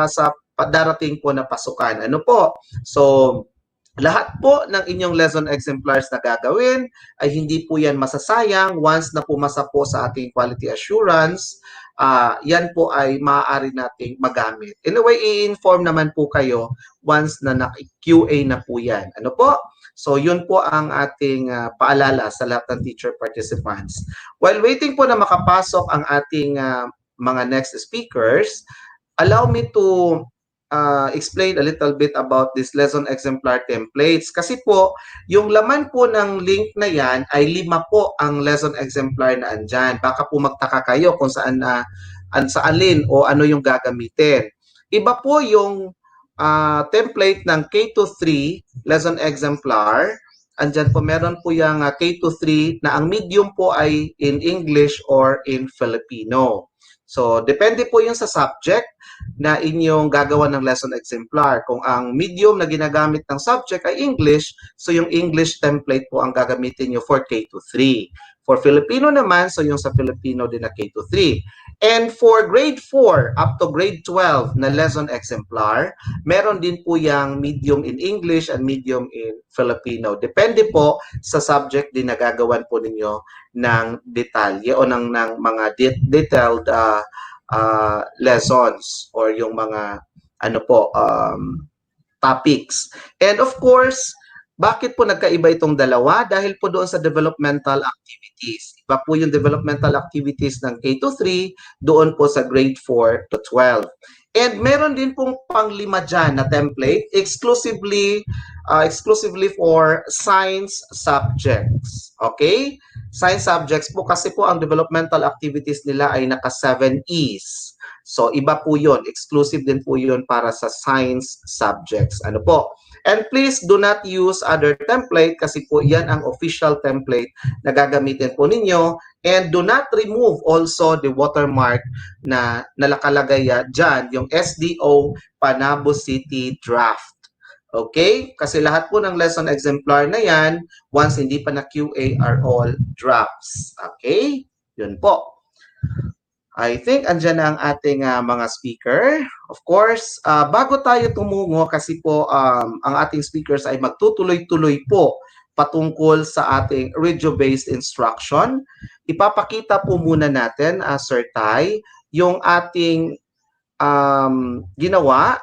sa darating po na pasukan. Ano po? So, lahat po ng inyong lesson exemplars na gagawin ay hindi po yan masasayang once na pumasa po sa ating quality assurance. Yan po ay maaari nating magamit. Anyway, i-inform naman po kayo once na na-QA na po yan. Ano po? So, yun po ang ating paalala sa lahat ng teacher participants. While waiting po na makapasok ang ating mga next speakers, allow me to explain a little bit about this lesson exemplar templates. Kasi po, yung laman po ng link na yan ay 5 po ang lesson exemplar na andyan. Baka po magtaka kayo kung saan sa alin o ano yung gagamitin. Iba po yung template ng K-3 lesson exemplar. Andyan po, meron po yung K-3 na ang medium po ay in English or in Filipino. So, depende po yung sa subject na inyong gagawa ng lesson exemplar. Kung ang medium na ginagamit ng subject ay English, so yung English template po ang gagamitin nyo for K-3. For Filipino naman, so yung sa Filipino din na K-3. And for grade 4 up to grade 12 na lesson exemplar, meron din po yung medium in English and medium in Filipino. Depende po sa subject din na gagawan po ninyo ng detalye o ng mga detailed lessons or yung mga ano po topics. And of course, bakit po nagkaiba itong dalawa? Dahil po doon sa developmental activities. Iba po yung developmental activities ng K-3 doon po sa grade 4 to 12. And meron din pong panglima dyan na template exclusively for science subjects. Okay? Science subjects po kasi po ang developmental activities nila ay naka 7 E's. So iba po 'yon, exclusive din po 'yon para sa science subjects. Ano po? And please do not use other template kasi po 'yan ang official template na gagamitin po ninyo, and do not remove also the watermark na nalakalagay dyan, yung SDO Panabo City Draft. Okay? Kasi lahat po ng lesson exemplar na yan, once hindi pa na QA, are all drafts. Okay? Yun po. I think andyan na ang ating mga speaker. Of course, bago tayo tumungo kasi po ang ating speakers ay magtutuloy-tuloy po patungkol sa ating radio-based instruction. Ipapakita po muna natin, Sir Tai, yung ating ginawa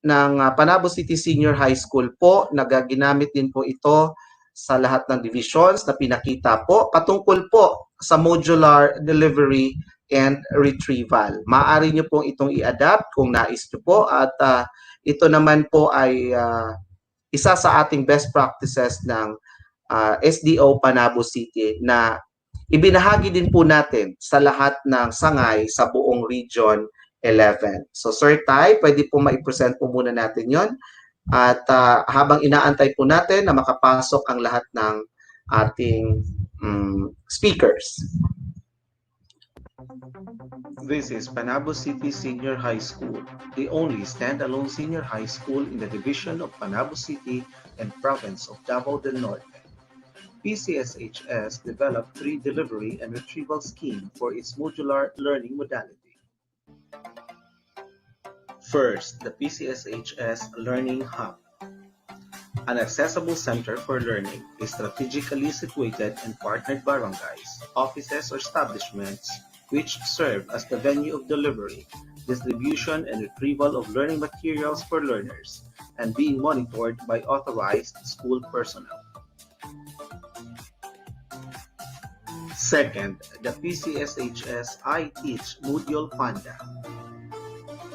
ng Panabo City Senior High School po. Ginamit din po ito sa lahat ng divisions na pinakita po patungkol po sa modular delivery and retrieval. Maaari nyo pong itong i-adapt kung nais nyo po, at ito naman po ay isa sa ating best practices ng SDO Panabo City na ibinahagi din po natin sa lahat ng sangay sa buong Region 11. So Sir Tai, pwede po ma-present po muna natin yon, at habang inaantay po natin na makapasok ang lahat ng ating speakers. This is Panabo City Senior High School, the only standalone senior high school in the division of Panabo City and province of Davao del Norte. PCSHS developed 3 delivery and retrieval scheme for its modular learning modality. First, the PCSHS Learning Hub. An accessible center for learning is strategically situated in partnered barangays, offices, or establishments which serve as the venue of delivery, distribution, and retrieval of learning materials for learners, and being monitored by authorized school personnel. Second, the PCSHS I Teach Module Panda,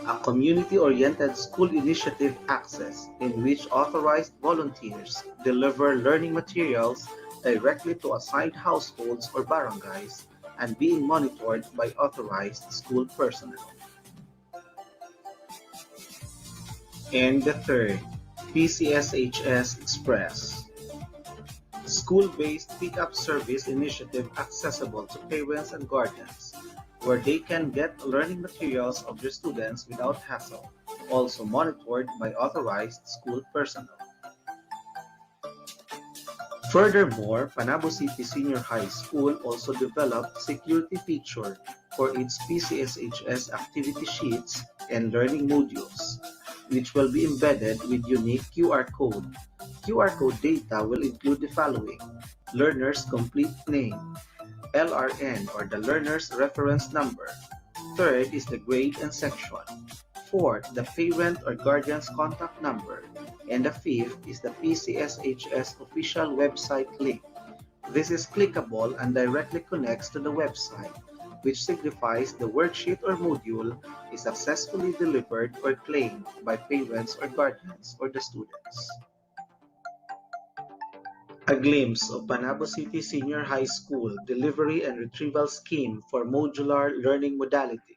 a community-oriented school initiative access in which authorized volunteers deliver learning materials directly to assigned households or barangays and being monitored by authorized school personnel. And the third, PCSHS Express, school-based pickup service initiative accessible to parents and guardians, where they can get learning materials of their students without hassle, also monitored by authorized school personnel. Furthermore, Panabo City Senior High School also developed security feature for its PCSHS activity sheets and learning modules, which will be embedded with unique QR code. QR code data will include the following: learner's complete name, LRN or the learner's reference number. Third is the grade and section. Fourth, the parent or guardian's contact number. And the fifth is the PCSHS official website link. This is clickable and directly connects to the website, which signifies the worksheet or module is successfully delivered or claimed by parents or guardians or the students. A glimpse of Panabo City Senior High School delivery and retrieval scheme for modular learning modality.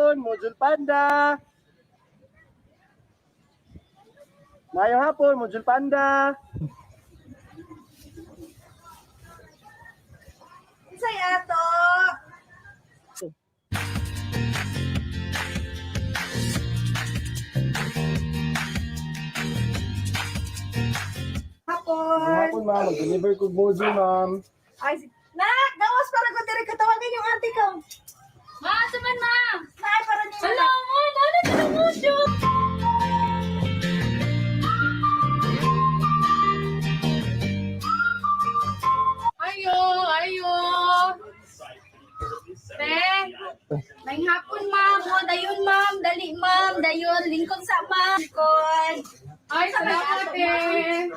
hapon, Module Panda. Maayong hapon, Module Panda. Say ato. Maayong hapon, ma'am. Mag-deliver ko module, ma'am. Ay, nak, gawas para ko diri katawagan yung auntie ko. Ma, saman ma. Nay, para niyo. Hello, ma. Dali ka ng musyo. Ayo. Te, may hapon, ma'am. O, dayon, ma'am. Dali, ma'am. Dayon, lingkod sa ma'am. Lingkod. Ay, salamat eh.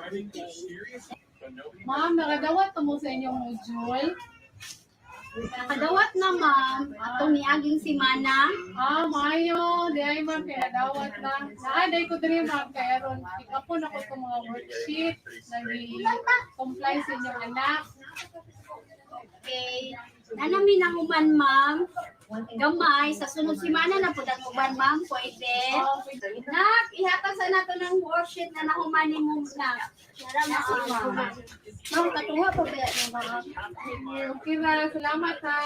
Ma'am, nakadawat na mo sa inyong module. Nakadawat na, ma'am. Itong niaging si Mana. Mayo. Di ay ma'am, kaya dawat na. Naaday ko din ma'am, kaya ron. Ikapon ako itong mga worksheet. Nag-comply sa inyong anak. Okay. Nanami na human, ma'am. Gamay. Sa sunod si Mana na po uban, ma'am. Pwede. Nak, ihatag sa nato ng worksheet na nahumani mo na. Para ma'am. Ma'am, katuha pa ba yan, ma'am? Okay na, salamat ha.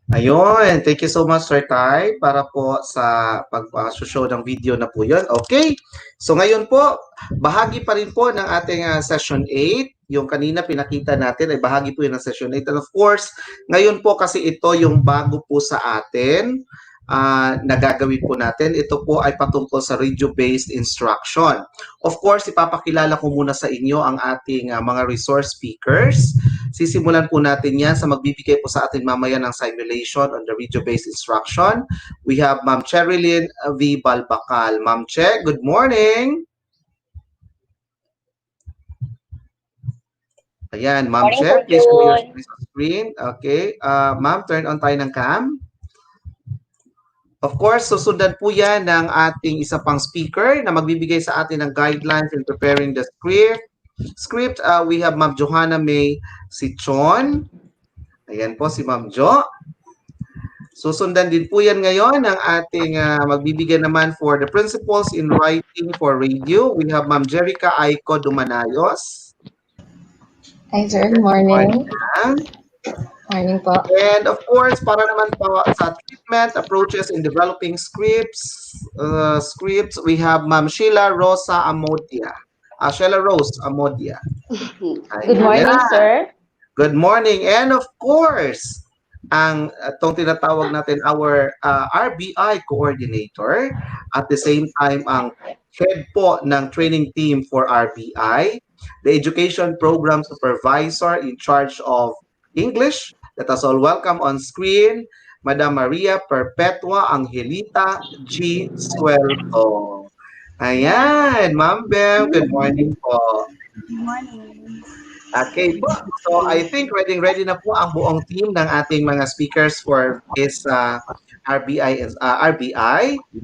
Ayun, thank you so much, Sir Ty, para po sa pag-show ng video na po yun. Okay, so ngayon po, bahagi pa rin po ng ating session 8. Yung kanina pinakita natin ay bahagi po yun ng session 8. And of course, ngayon po kasi ito yung bago po sa atin na gagawin po natin. Ito po ay patungkol sa radio-based instruction. Of course, ipapakilala ko muna sa inyo ang ating mga resource speakers. Sisimulan po natin yan sa magbibigay po sa atin mamaya ng simulation on the radio-based instruction. We have Ma'am Cherilyn V. Balbacal. Ma'am Che, good morning. Ayan, Ma'am Che, please show your screen. Okay, Ma'am, turn on tayo ng cam. Of course, susundan po yan ng ating isa pang speaker na magbibigay sa atin ng guidelines in preparing the script. We have Ma'am Johanna May Sichon. Ayan po si Ma'am Jo. Susundan din po yan ngayon ng ating magbibigay naman for the principles in writing for radio. We have Ma'am Jerica Aiko Dumanayos. Hi sir, good morning. Morning po. And of course, para naman po sa treatment, approaches in developing scripts, we have Ma'am Sheila Rosa Amodia. Sheila Rose Amodia. Good morning, sir. Good morning. And of course, ang itong tinatawag natin our RBI coordinator, at the same time ang head po ng training team for RBI, the education program supervisor in charge of English. Let us all welcome on screen Madam Maria Perpetua Angelita G. Suelto. Ayan, Ma'am Bem, good morning po. Good morning. Okay po. So I think ready na po ang buong team ng ating mga speakers for this RBI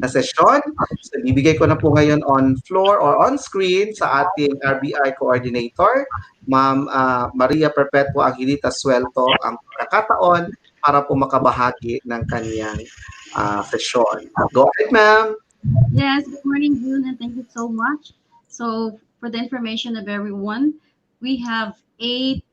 na session. So bibigay ko na po ngayon on floor or on screen sa ating RBI coordinator, Ma'am Maria Perpetua Angelita Suelto, ang pagkakataon para po makabahagi ng kanyang session. Go ahead, ma'am. Yes, good morning, June, and thank you so much. So, for the information of everyone, we have 8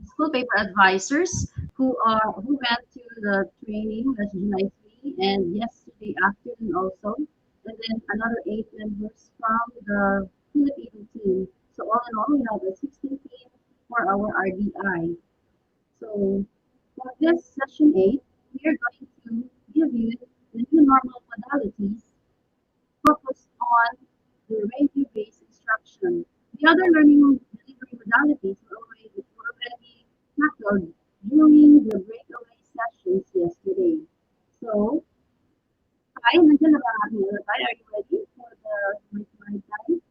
school paper advisors who went to the training last July 3 and yesterday afternoon also, and then another 8 members from the Filipino team. So all in all, we have a 16 team for our RBI. So for this session 8, we are going to give you the new normal modalities focused on the radio-based instruction. The other learning delivery modalities were already tackled during the breakaway sessions yesterday. So, nandiyan na ba ang ating mga tayo? Are you ready for the my time?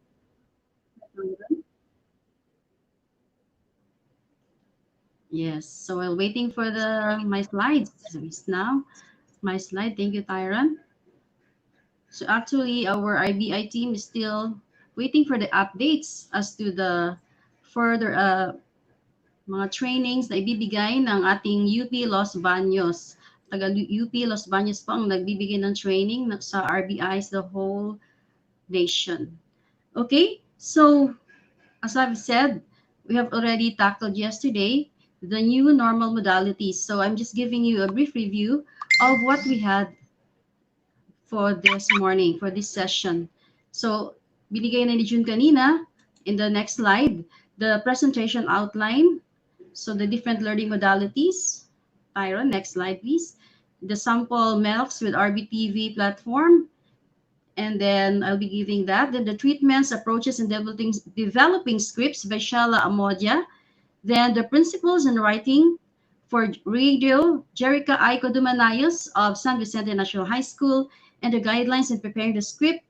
Yes, so while waiting for my slides, so it's now my slide. Thank you, Tyron. So actually, our IBI team is still waiting for the updates as to the further mga trainings na ibibigay ng ating UP Los Baños. Taga UP Los Baños po ang nagbibigay ng training sa RBIs the whole nation. Okay, so as I've said, we have already tackled yesterday the new normal modalities. So I'm just giving you a brief review of what we had for this morning, for this session. So, binigay na ni June kanina, in the next slide, the presentation outline. So, the different learning modalities. Tyron, next slide, please. The sample MELCs with RBTV platform. And then I'll be giving that. Then the treatments, approaches, and developing scripts by Shala Amodia. Then the principles in writing for radio, Jerica Aiko Dumanayos of San Vicente National High School, and the guidelines in preparing the script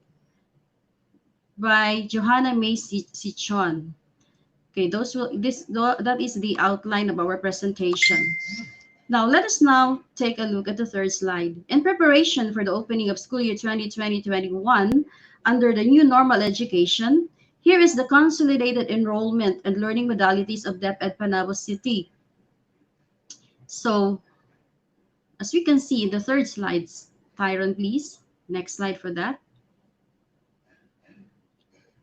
by Johanna May Sichon. Okay, that is the outline of our presentation. Now, let us now take a look at the third slide. In preparation for the opening of school year 2020-21, under the new normal education, here is the consolidated enrollment and learning modalities of DepEd Panabo City. So, as we can see in the third slides, Tyron, please. Next slide for that.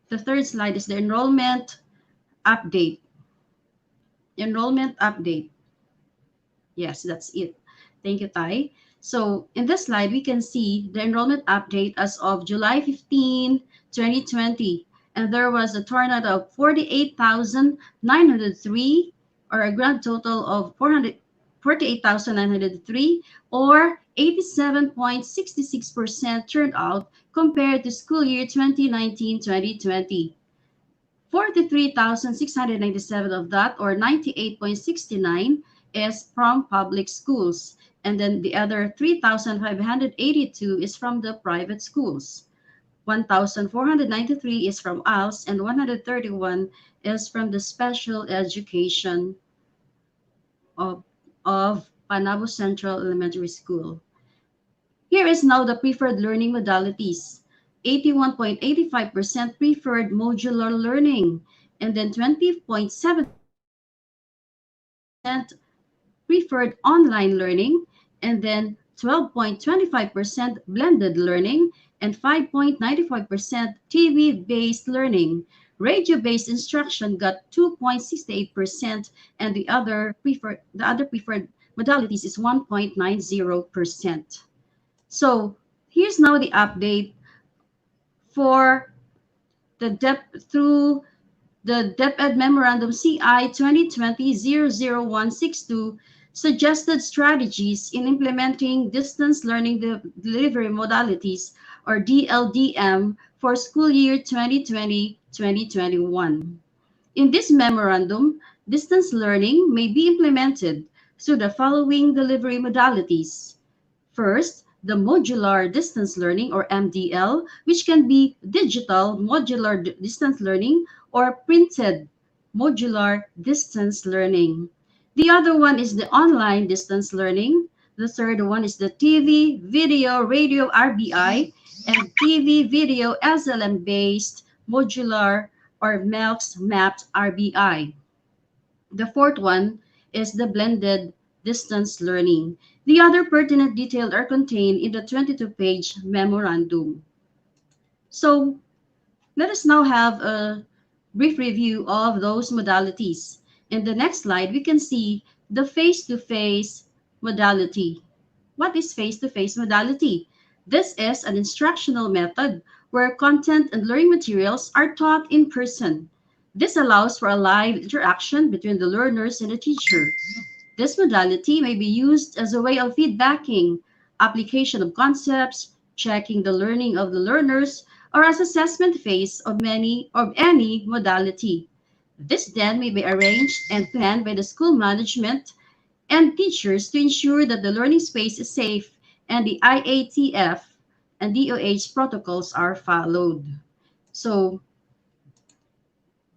The third slide is the enrollment update. Enrollment update. Yes, that's it. Thank you, Ty. So in this slide, we can see the enrollment update as of July 15, 2020. And there was a turnout of 48,903, or a grand total of 48,903, or 87.66% turnout compared to school year 2019-2020. 43,697 of that, or 98.69, is from public schools. And then the other 3,582 is from the private schools. 1,493 is from ALS, and 131 is from the special education of Panabo Central Elementary School. Here is now the preferred learning modalities. 81.85% preferred modular learning, and then 20.7% preferred online learning, and then 12.25% blended learning, and 5.95% TV-based learning. Radio-based instruction got 2.68%, and the other preferred modalities is 1.90%. So here's now the update for the through the DepEd Memorandum CI 2020-00162 suggested strategies in implementing distance learning delivery modalities, or DLDM, for school year 2020-2021. In this memorandum, distance learning may be implemented through the following delivery modalities. First, the modular distance learning, or MDL, which can be digital modular distance learning or printed modular distance learning. The other one is the online distance learning. The third one is the TV, video, radio RBI, and TV, video, SLM based modular or MELCS mapped RBI. The fourth one is the blended distance learning. The other pertinent details are contained in the 22-page memorandum. So let us now have a brief review of those modalities. In the next slide, we can see the face-to-face modality. What is face-to-face modality? This is an instructional method where content and learning materials are taught in person. This allows for a live interaction between the learners and the teacher. This modality may be used as a way of feedbacking, application of concepts, checking the learning of the learners, or as assessment phase of any modality. This then may be arranged and planned by the school management and teachers to ensure that the learning space is safe and the IATF and DOH protocols are followed. So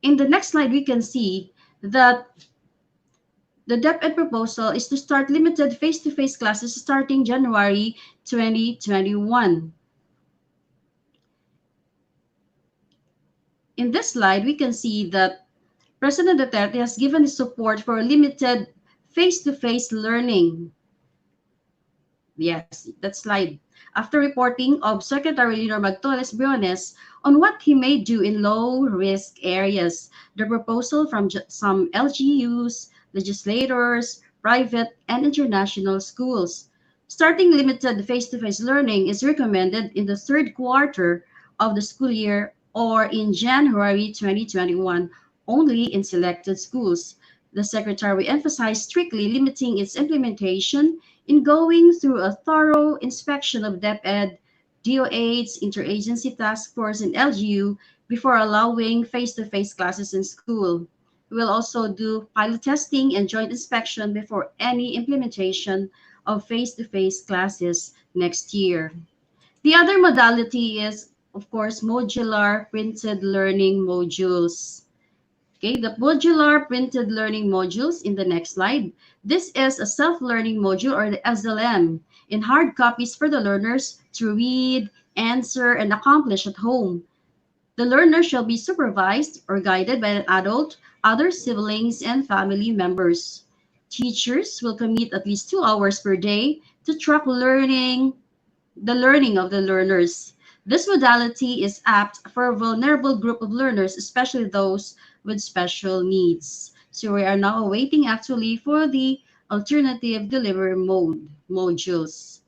in the next slide, we can see that the DepEd proposal is to start limited face-to-face classes starting January 2021. In this slide, we can see that President Duterte has given his support for limited face-to-face learning. Yes, that slide. After reporting of Secretary Leonor Magtones Briones on what he may do in low-risk areas, the proposal from some LGUs, legislators, private and international schools. Starting limited face-to-face learning is recommended in the third quarter of the school year or in January 2021 only in selected schools. The Secretary emphasized strictly limiting its implementation in going through a thorough inspection of DepEd, DOH, Interagency Task Force, and LGU before allowing face-to-face classes in school. We will also do pilot testing and joint inspection before any implementation of face-to-face classes next year. The other modality is, of course, modular printed learning modules. Okay, the modular printed learning modules in the next slide. This is a self-learning module or the SLM in hard copies for the learners to read, answer, and accomplish at home. The learner shall be supervised or guided by an adult, other siblings, and family members. Teachers will commit at least 2 hours per day to track the learning of the learners. This modality is apt for a vulnerable group of learners, especially those with special needs. So we are now waiting actually for the alternative delivery modules.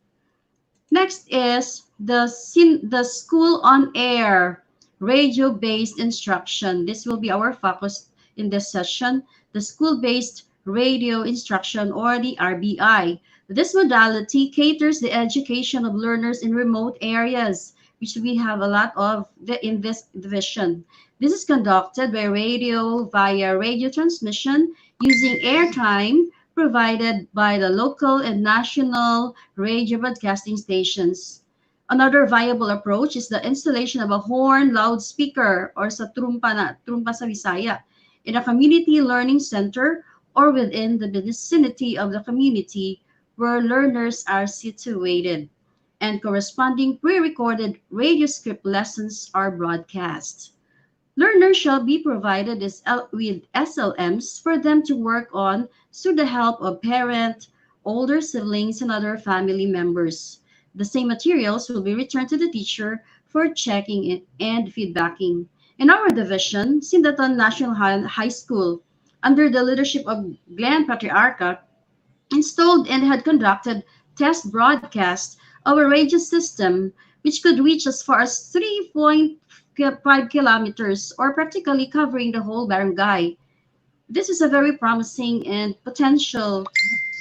Next is the school on air radio-based instruction. This will be our focus in this session, the school-based radio instruction or the RBI. This modality caters the education of learners in remote areas, which we have a lot of in this division. This is conducted by radio via radio transmission using airtime provided by the local and national radio broadcasting stations. Another viable approach is the installation of a horn loudspeaker or sa trumpa sa Bisaya in a community learning center or within the vicinity of the community where learners are situated, and corresponding pre-recorded radio script lessons are broadcast. Learners shall be provided with SLMs for them to work on through the help of parent, older siblings, and other family members. The same materials will be returned to the teacher for checking it and feedbacking. In our division, Sindatan National High School, under the leadership of Glenn Patriarca, installed and had conducted test broadcasts of a radio system which could reach as far as 3.5 kilometers or practically covering the whole barangay. This is a very promising and potential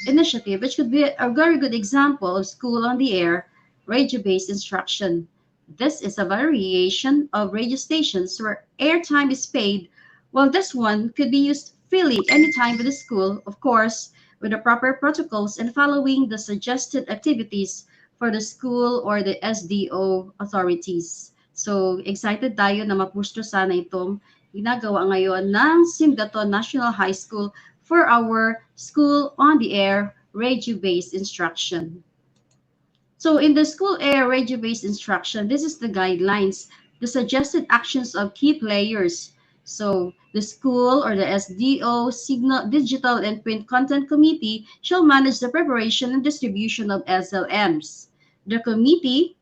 initiative which could be a very good example of school on the air radio-based instruction. This is a variation of radio stations where airtime is paid, while this one could be used freely anytime with the school, of course, with the proper protocols and following the suggested activities for the school or the SDO authorities. So, excited tayo na mapush to sana itong ginagawa ngayon ng Simdaton National High School for our School on the Air radio-based instruction. So in the school air radio-based instruction, this is the guidelines, the suggested actions of key players. So the school or the SDO, Signal, Digital and Print Content Committee shall manage the preparation and distribution of SLMs. The committee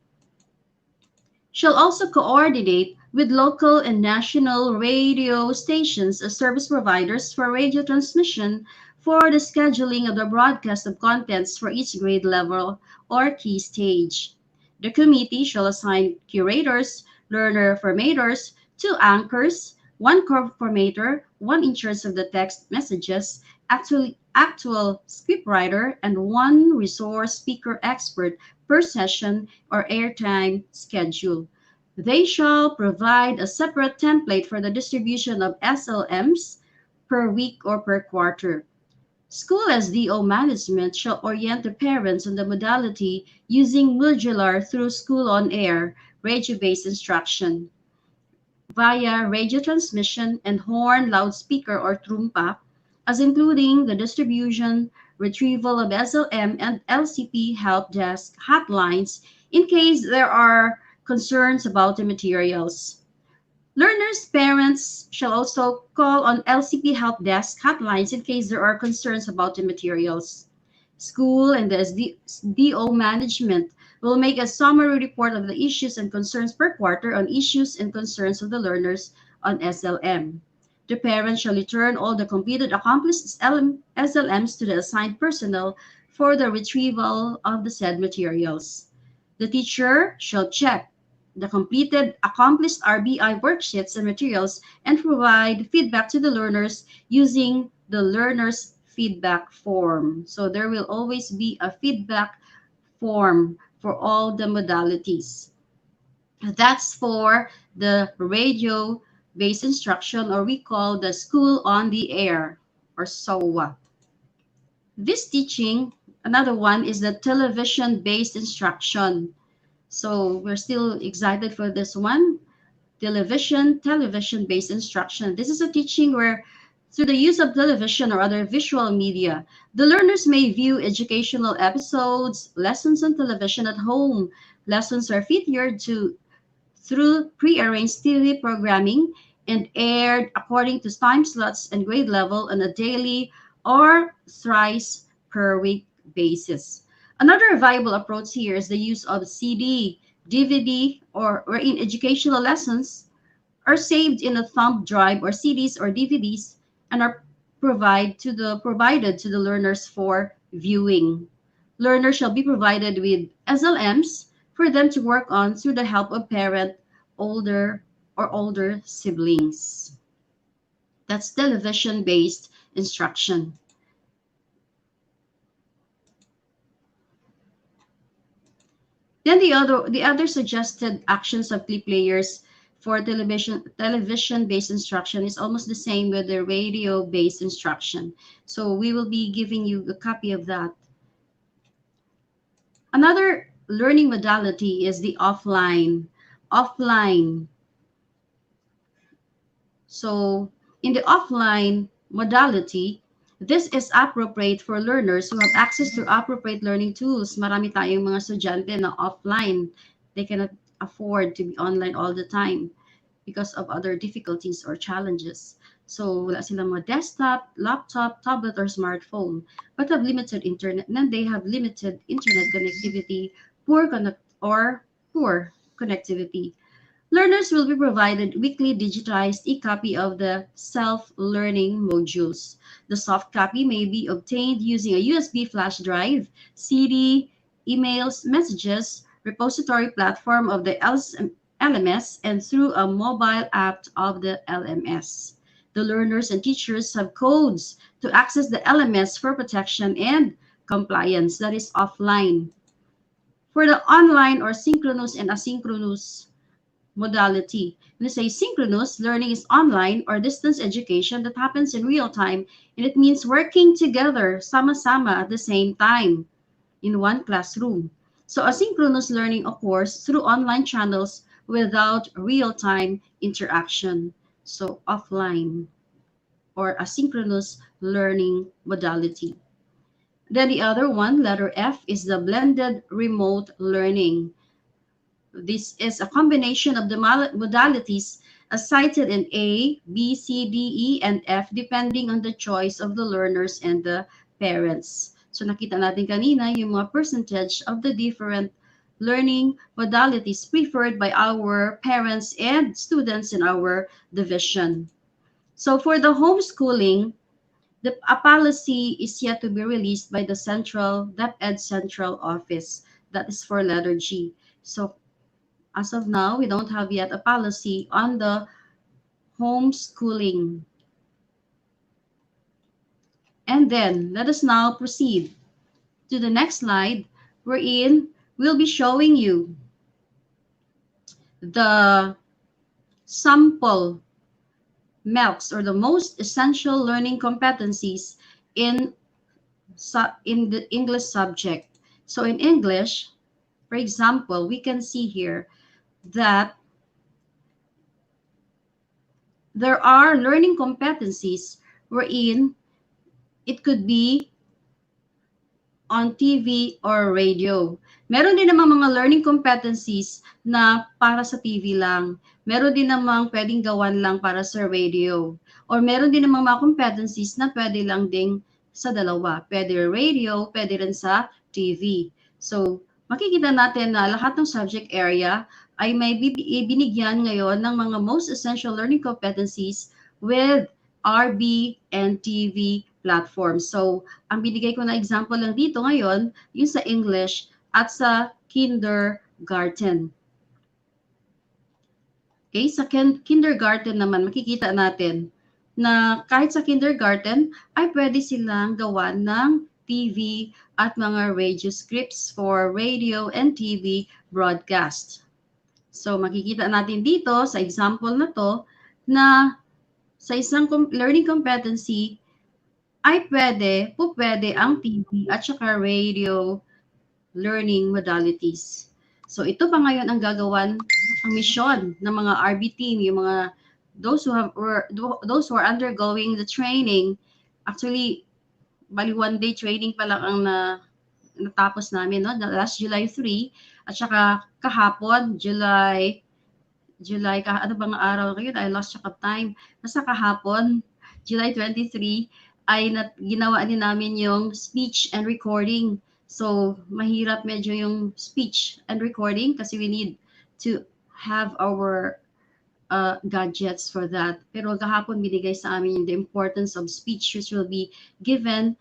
shall also coordinate with local and national radio stations as service providers for radio transmission for the scheduling of the broadcast of contents for each grade level or key stage. The committee shall assign curators, learner formators, two anchors, one core formator, one in charge of the text messages, actual scriptwriter, and one resource speaker expert per session or airtime schedule. They shall provide a separate template for the distribution of SLMs per week or per quarter. School SDO management shall orient the parents on the modality using modular through school on air, radio-based instruction via radio transmission and horn loudspeaker or trumpa, as including the distribution, retrieval of SLM and LCP help desk hotlines in case there are concerns about the materials. Learners' parents shall also call on LCP help desk hotlines in case there are concerns about the materials. School and the SDO management will make a summary report of the issues and concerns per quarter on issues and concerns of the learners on SLM. The parent shall return all the completed accomplished SLMs to the assigned personnel for the retrieval of the said materials. The teacher shall check the completed accomplished RBI worksheets and materials and provide feedback to the learners using the learner's feedback form. So there will always be a feedback form for all the modalities. That's for the radio based instruction, or we call the school on the air, or SOA. This teaching, another one, is the television based instruction. So we're still excited for this one. Television based instruction. This is a teaching where through the use of television or other visual media, the learners may view educational episodes, lessons on television at home. Lessons are featured through pre-arranged TV programming and aired according to time slots and grade level on a daily or thrice per week basis. Another viable approach here is the use of CD, DVD, or wherein educational lessons are saved in a thumb drive or CDs or DVDs and are provided to the learners for viewing. Learners shall be provided with SLMs for them to work on through the help of parent, older siblings. That's television-based instruction. Then the other suggested actions of key players for television-based instruction is almost the same with the radio-based instruction. So we will be giving you a copy of that. Another learning modality is the offline. So in the offline modality, this is appropriate for learners who have access to appropriate learning tools. Marami tayong mga estudyante na offline. They cannot afford to be online all the time because of other difficulties or challenges. So wala silang mga desktop, laptop, tablet, or smartphone, but have limited internet. Then they have limited internet connectivity, poor connectivity. Learners will be provided weekly digitized e-copy of the self-learning modules. The soft copy may be obtained using a USB flash drive, CD, emails, messages, repository platform of the LMS, and through a mobile app of the LMS. The learners and teachers have codes to access the LMS for protection and compliance, that is offline. For the online or synchronous and asynchronous modality. When you say synchronous, learning is online or distance education that happens in real time, and it means working together, sama-sama at the same time in one classroom. So asynchronous learning occurs through online channels without real-time interaction. so offline or asynchronous learning modality. Then the other one, letter F, is the blended remote learning. This is a combination of the modalities as cited in A, B, C, D, E, and F depending on the choice of the learners and the parents. So nakita natin kanina yung mga percentage of the different learning modalities preferred by our parents and students in our division. So for the homeschooling, a policy is yet to be released by the DepEd Central Office. That is for letter G. So as of now, we don't have yet a policy on the homeschooling. And then let us now proceed to the next slide, wherein we'll be showing you the sample MELCs, or the most essential learning competencies in in the English subject. So in English, for example, we can see here that there are learning competencies wherein it could be on TV or radio. Meron din namang mga learning competencies na para sa TV lang. Meron din namang pwedeng gawan lang para sa radio. Or meron din namang mga competencies na pwede lang ding sa dalawa. Pwede radio, pwede rin sa TV. So, makikita natin na lahat ng subject area ay may binigyan ngayon ng mga most essential learning competencies with RB and TV platforms. So, ang binigay ko na example lang dito ngayon, yung sa English at sa kindergarten. Okay, sa kindergarten naman, makikita natin na kahit sa kindergarten ay pwede silang gawan ng TV at mga radio scripts for radio and TV broadcast. So, makikita natin dito sa example na to na sa isang learning competency ay pwede ang TV at saka radio learning modalities. So ito pa ngayon ang gagawan, ang mission ng mga RB team, yung mga those who are undergoing the training. Actually, bali 1-day training pa lang ang natapos namin, no? Last July 3 at saka kahapon July ano bang araw ngayon? I lost track of time. Basta kahapon July 23 ay ginawa din namin yung speech and recording. So, mahirap medyo yung speech and recording kasi we need to have our gadgets for that. Pero kahapon binigay sa amin the importance of speech, which will be given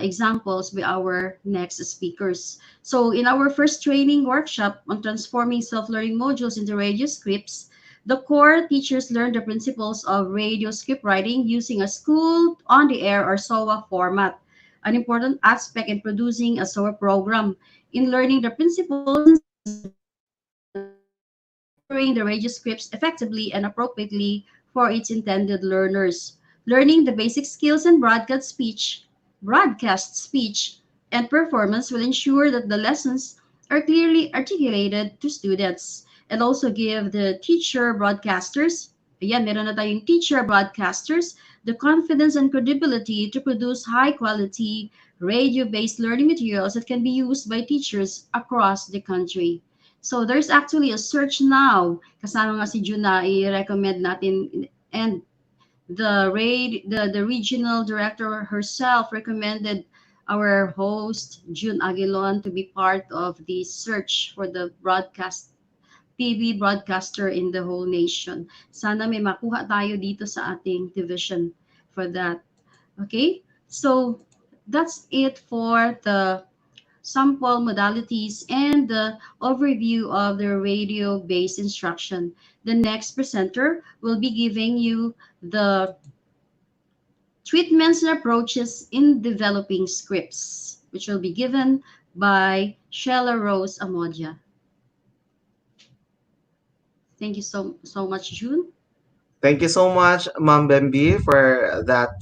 examples by our next speakers. So, in our first training workshop on transforming self-learning modules into radio scripts, the core teachers learned the principles of radio script writing using a school on the air or SOA format, an important aspect in producing a SOA program. In learning the principles delivering the radio scripts effectively and appropriately for its intended learners. Learning the basic skills in broadcast speech, and performance will ensure that the lessons are clearly articulated to students, and also give the teacher broadcasters, ayan, meron na tayong teacher broadcasters, the confidence and credibility to produce high-quality radio-based learning materials that can be used by teachers across the country. So there's actually a search now, kasama nga si Juna, i-recommend natin, and the regional director herself recommended our host, June Aguilon, to be part of the search for the TV broadcaster in the whole nation. Sana may makuha tayo dito sa ating division for that. Okay? So, that's it for the sample modalities and the overview of the radio-based instruction. The next presenter will be giving you the treatments and approaches in developing scripts, which will be given by Sheila Rose Amodia. Thank you so much, June. Thank you so much, Ma'am Bembi, for that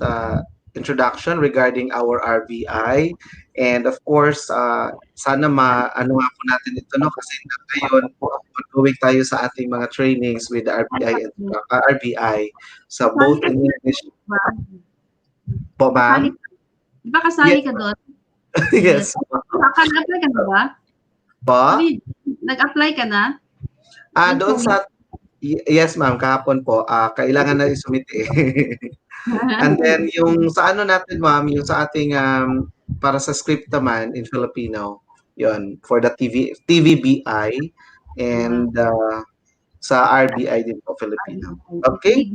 introduction regarding our RBI. And of course, sana ano nga po natin ito, no? Kasi ngayon, ongoing tayo sa ating mga trainings with the RBI and RBI. So Kasali both ka in doon, English ba? po, Kasali, ma'am. di ba kasali Yes, ka doon? yes. Nag-apply ka na ba? Po? Nag-apply ka na? Doon sa yes, ma'am, kahapon po, kailangan na isumite. And then yung sa ano natin, ma'am, yung sa ating para sa script naman in Filipino, yon for the TVBI and sa RBI din po Filipino. Okay?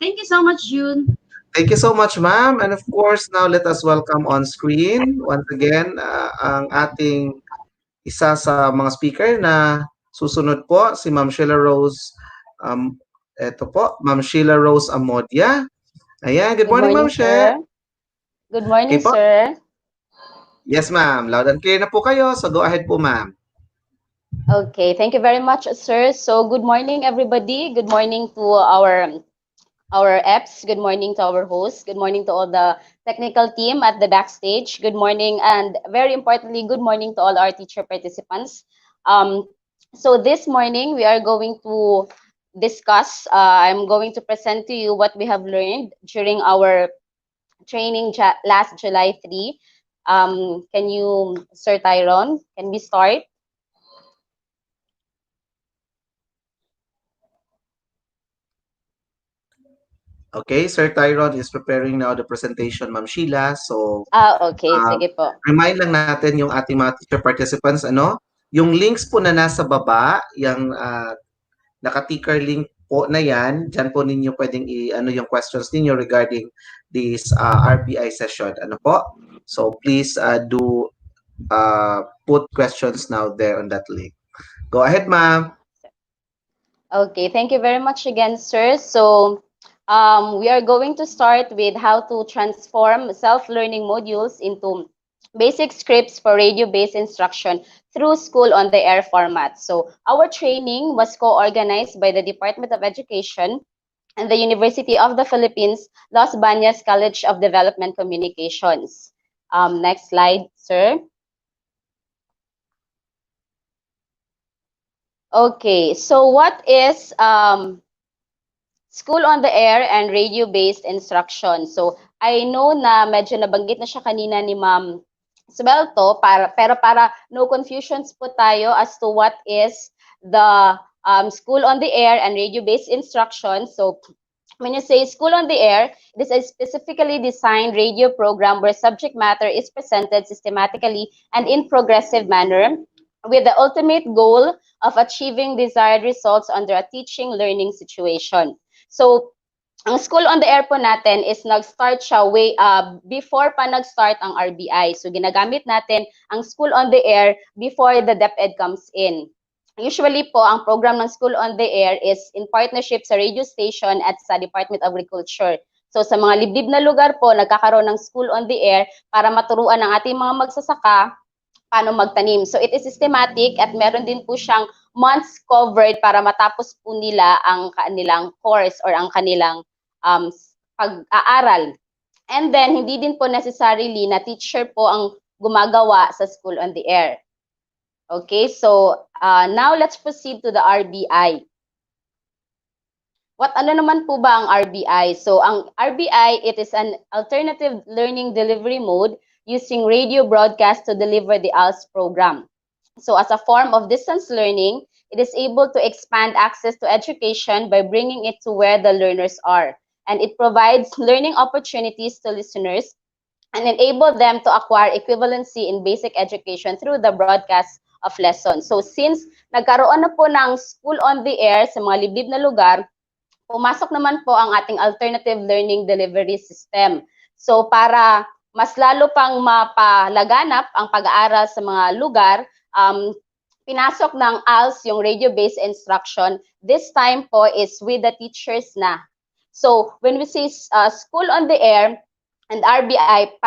Thank you so much, June. Thank you so much, ma'am. And of course, now let us welcome on screen once again ang ating isa sa mga speaker na susunod po, si Ma'am Sheila Rose. Eto po, Ma'am Sheila Rose Amodia. Ayan, good morning, Ma'am She. Good morning, Okay po. sir. Yes, ma'am. Loud and clear na po kayo. So go ahead po, ma'am. Okay, thank you very much, sir. So good morning, everybody. Good morning to our EPs. Good morning to our hosts. Good morning to all the technical team at the backstage. Good morning, and very importantly, good morning to all our teacher participants. So this morning, we are going to discuss, I'm going to present to you what we have learned during our training last July 3. Can you, Sir Tyron, can we start? Okay, Sir Tyron is preparing now the presentation, Ma'am Sheila. So, Okay, sige po. remind lang natin yung ating mga teacher participants, yung links po na nasa baba, yung naka-ticker link po na yan, dyan po ninyo pwedeng yung questions ninyo regarding this RBI session. Ano po? So, please do put questions now there on that link. Go ahead, ma'am. Okay, thank you very much again, sir. So we are going to start with how to transform self-learning modules into basic scripts for radio-based instruction through school on the air format. So our training was co-organized by the Department of Education and the University of the Philippines, Los Bañas College of Development Communications. Next slide, sir. Okay, so what is school on the air and radio-based instruction? So I know na medyo nabanggit na siya kanina ni Ma'am Svelto, pero para no confusions po tayo as to what is the school on the air and radio-based instruction. So when you say school on the air, it is a specifically designed radio program where subject matter is presented systematically and in progressive manner with the ultimate goal of achieving desired results under a teaching learning situation. So, ang school on the air po natin is nag-start siya before pa nag-start ang RBI. So, ginagamit natin ang school on the air before the DepEd comes in. Usually po, ang program ng school on the air is in partnership sa radio station at sa Department of Agriculture. So, sa mga liblib na lugar po, nagkakaroon ng school on the air para maturuan ng ating mga magsasaka paano magtanim. So it is systematic at meron din po siyang months covered para matapos po nila ang kanilang course or ang kanilang pag-aaral. And then, hindi din po necessarily na teacher po ang gumagawa sa school on the air. Okay, so now let's proceed to the RBI. Ano naman po ba ang RBI? So ang RBI, it is an alternative learning delivery mode using radio broadcast to deliver the ALS program. So as a form of distance learning, it is able to expand access to education by bringing it to where the learners are. And it provides learning opportunities to listeners and enable them to acquire equivalency in basic education through the broadcast of lessons. So since nagkaroon na po ng school on the air sa mga liblib na lugar, pumasok naman po ang ating alternative learning delivery system. So para mas lalo pang mapalaganap ang pag-aaral sa mga lugar, pinasok ng ALS yung radio-based instruction. This time po is with the teachers na. So when we say school on the air and RBI,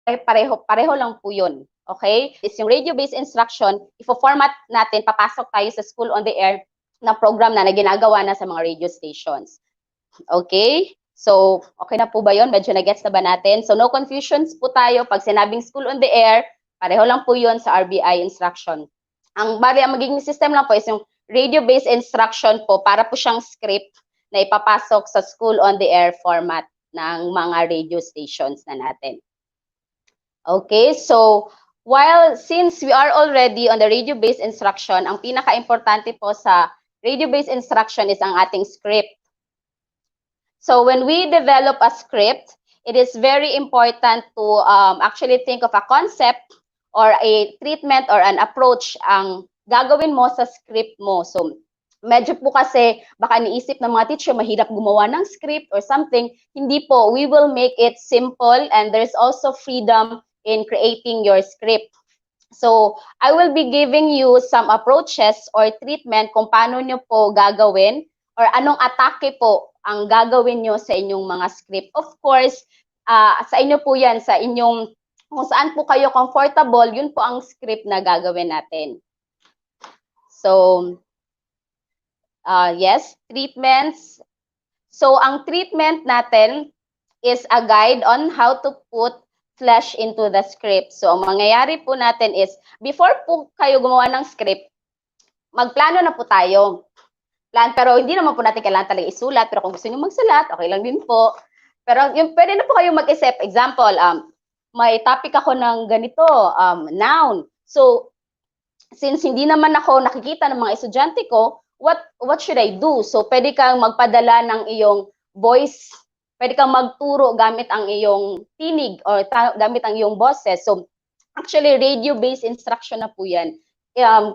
pareho lang po yun. Okay? Is yung radio-based instruction, ifo-format natin, papasok tayo sa school on the air na program na ginagawa na sa mga radio stations. Okay? So, okay na po ba yun? Medyo na-gets na ba natin? So, no confusions po tayo. Pag sinabing school on the air, pareho lang po yun sa RBI instruction. Ang magiging system lang po is yung radio-based instruction po para po siyang script na ipapasok sa school on the air format ng mga radio stations na natin. Okay, so since we are already on the radio-based instruction, ang pinaka-importante po sa radio-based instruction is ang ating script. So when we develop a script, it is very important to actually think of a concept or a treatment or an approach ang gagawin mo sa script mo. So medyo po kasi baka niisip ng mga teacher mahirap gumawa ng script or something. Hindi po, we will make it simple and there's also freedom in creating your script. So I will be giving you some approaches or treatment kung paano nyo po gagawin or anong atake po ang gagawin nyo sa inyong mga script. Of course, sa inyo po yan, sa inyong, kung saan po kayo comfortable, yun po ang script na gagawin natin. So, yes, treatments. So, ang treatment natin is a guide on how to put flesh into the script. So, ang mangyayari po natin is, before po kayo gumawa ng script, magplano na po tayo. Pero hindi naman po natin kailangan talaga isulat. Pero kung gusto niyo magsulat, okay lang din po. Pero yung, pwede na po kayo mag-isip. Example, may topic ako ng ganito, noun. So, since hindi naman ako nakikita ng mga estudyante ko, what should I do? So, pwede kang magpadala ng iyong voice. Pwede kang magturo gamit ang iyong tinig or gamit ang iyong boses. So, actually, radio-based instruction na po yan.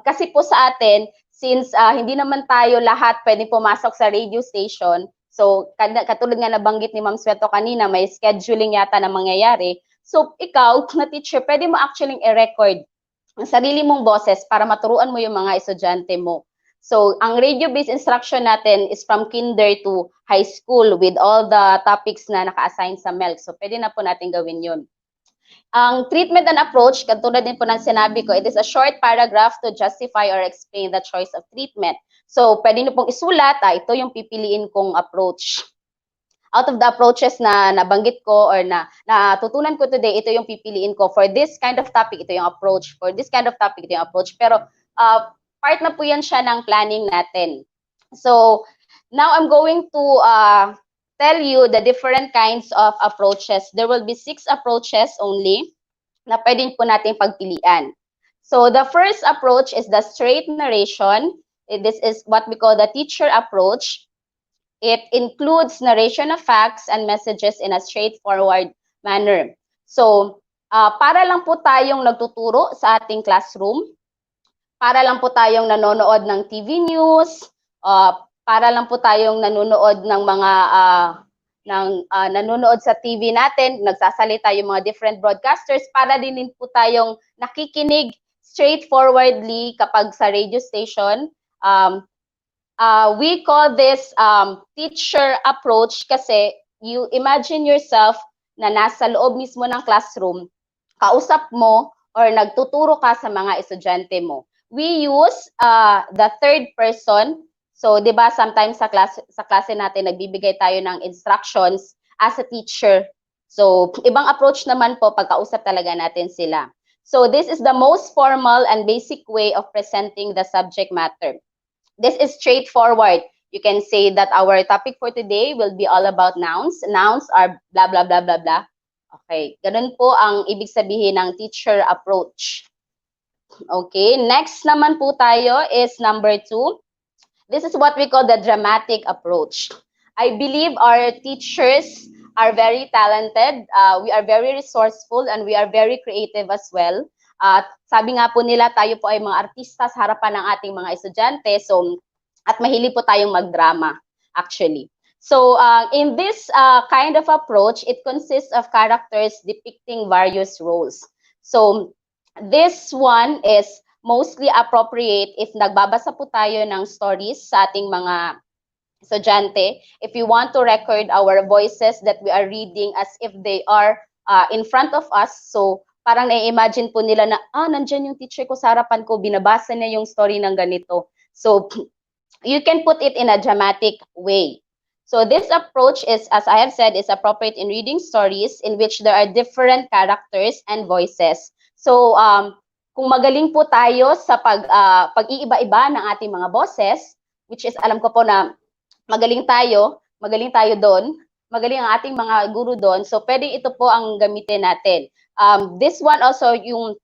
Kasi po sa atin, since hindi naman tayo lahat pwede pumasok sa radio station, so katulad nga nabanggit ni Ma'am Sweto kanina, may scheduling yata na mangyayari. So ikaw, na teacher, pwede mo actually i-record ang sarili mong boses para maturuan mo yung mga estudyante mo. So ang radio-based instruction natin is from kinder to high school with all the topics na naka-assign sa MELC. So pwede na po natin gawin yun. Ang treatment and approach, katulad din po ng sinabi ko, it is a short paragraph to justify or explain the choice of treatment. So, pwede nyo pong isulat, ito yung pipiliin kong approach. Out of the approaches na nabanggit ko or na natutunan ko today, ito yung pipiliin ko. For this kind of topic, ito yung approach. For this kind of topic, ito yung approach. Pero part na po yan siya ng planning natin. So, now I'm going to tell you the different kinds of approaches. There will be 6 approaches only na pwedeng po natin pagpilian. So the first approach is the straight narration. This is what we call the teacher approach. It includes narration of facts and messages in a straightforward manner. So para lang po tayong nagtuturo sa ating classroom, para lang po tayong nanonood ng TV news, para lang po tayong nanonood ng mga nanonood sa TV natin, nagsasalita yung mga different broadcasters, para din po tayong nakikinig straightforwardly kapag sa radio station. We call this teacher approach kasi you imagine yourself na nasa loob mismo ng classroom, kausap mo or nagtuturo ka sa mga estudyante mo. We use the third person. So, 'di ba, sometimes sa klase natin nagbibigay tayo ng instructions as a teacher. So, ibang approach naman po pagkausap talaga natin sila. So, this is the most formal and basic way of presenting the subject matter. This is straightforward. You can say that our topic for today will be all about nouns. Nouns are blah blah blah blah blah. Okay, ganun po ang ibig sabihin ng teacher approach. Okay, next naman po tayo is number 2. This is what we call the dramatic approach. I believe our teachers are very talented. We are very resourceful and we are very creative as well. Sabi nga po nila, tayo po ay mga artista sa harapan ng ating mga estudyante. So, at mahilig po tayong magdrama, actually. So, in this kind of approach, it consists of characters depicting various roles. So, this one is mostly appropriate if nagbabasa po tayo ng stories sa ating mga estudyante. If you want to record our voices that we are reading as if they are in front of us. So, parang na-imagine po nila na, nandyan yung teacher ko sa harapan ko, binabasa niya yung story ng ganito. So, you can put it in a dramatic way. So this approach is, as I have said, is appropriate in reading stories in which there are different characters and voices. So kung magaling po tayo sa pag-iiba-iba ng ating mga boses, which is alam ko po na magaling tayo doon, magaling ang ating mga guru doon. So pwede ito po ang gamitin natin. This one also, yung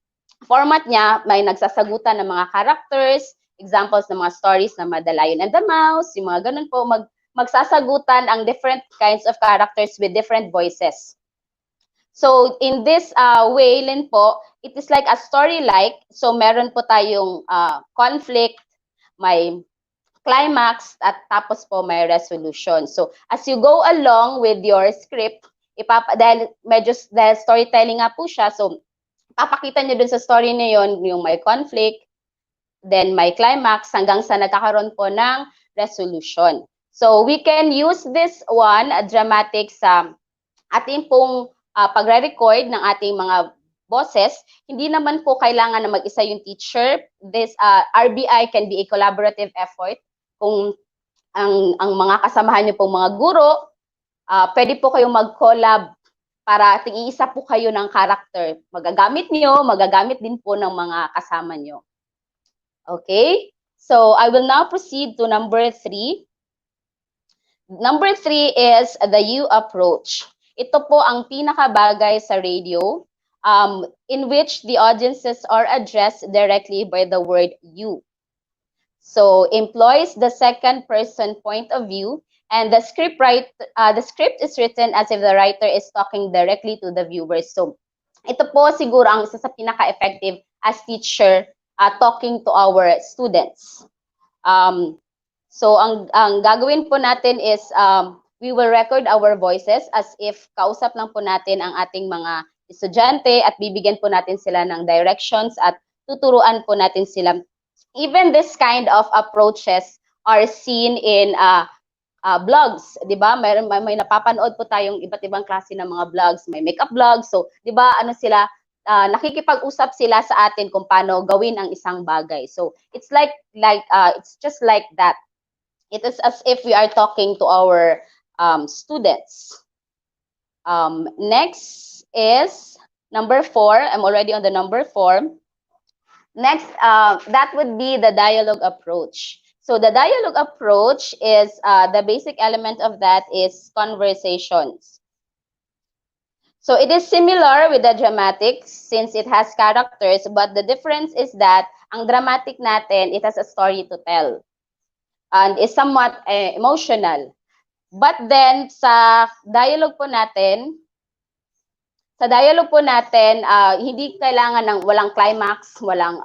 format niya, may nagsasagutan ng mga characters, examples ng mga stories na The Lion and the Mouse, yung mga ganun po, magsasagutan ang different kinds of characters with different voices. So in this way, Lin po, it is like a story-like. So meron po tayong conflict, may climax, at tapos po may resolution. So as you go along with your script, dahil storytelling nga po siya, so papakita nyo dun sa story na yun, yung may conflict, then may climax, hanggang sa nagkakaroon po ng resolution. So we can use this one, dramatic, sa ating pong pagre-record ng ating mga boses. Hindi naman po kailangan na mag-isa yung teacher. This RBI can be a collaborative effort. Kung ang mga kasamahan niyo pong mga guro, pwede po kayong mag-collab para iisa po kayo ng character. Magagamit din po ng mga kasama nyo. Okay? So I will now proceed to number 3. Number 3 is the you approach. Ito po ang pinakabagay sa radio, in which the audiences are addressed directly by the word you. So employs the second person point of view, and the script is written as if the writer is talking directly to the viewers. So ito po siguro ang isa sa pinaka-effective as teacher talking to our students. So ang gagawin po natin is we will record our voices as if kausap lang po natin ang ating mga estudyante at bibigyan po natin sila ng directions at tuturuan po natin sila. Even this kind of approaches are seen in vlogs, 'di ba? May napapanood po tayong iba't ibang klase ng mga vlogs, may makeup vlogs. So, 'di ba, sila nakikipag-usap sila sa atin kung paano gawin ang isang bagay. So, it's it's just like that. It is as if we are talking to our students. Next is number 4. I'm already on the number 4. Next, that would be the dialogue approach. So the dialogue approach is the basic element of that is conversations. So it is similar with the dramatics since it has characters, but the difference is that ang dramatic natin, it has a story to tell and is somewhat emotional. But then sa dialogue po natin, hindi kailangan ng walang climax, walang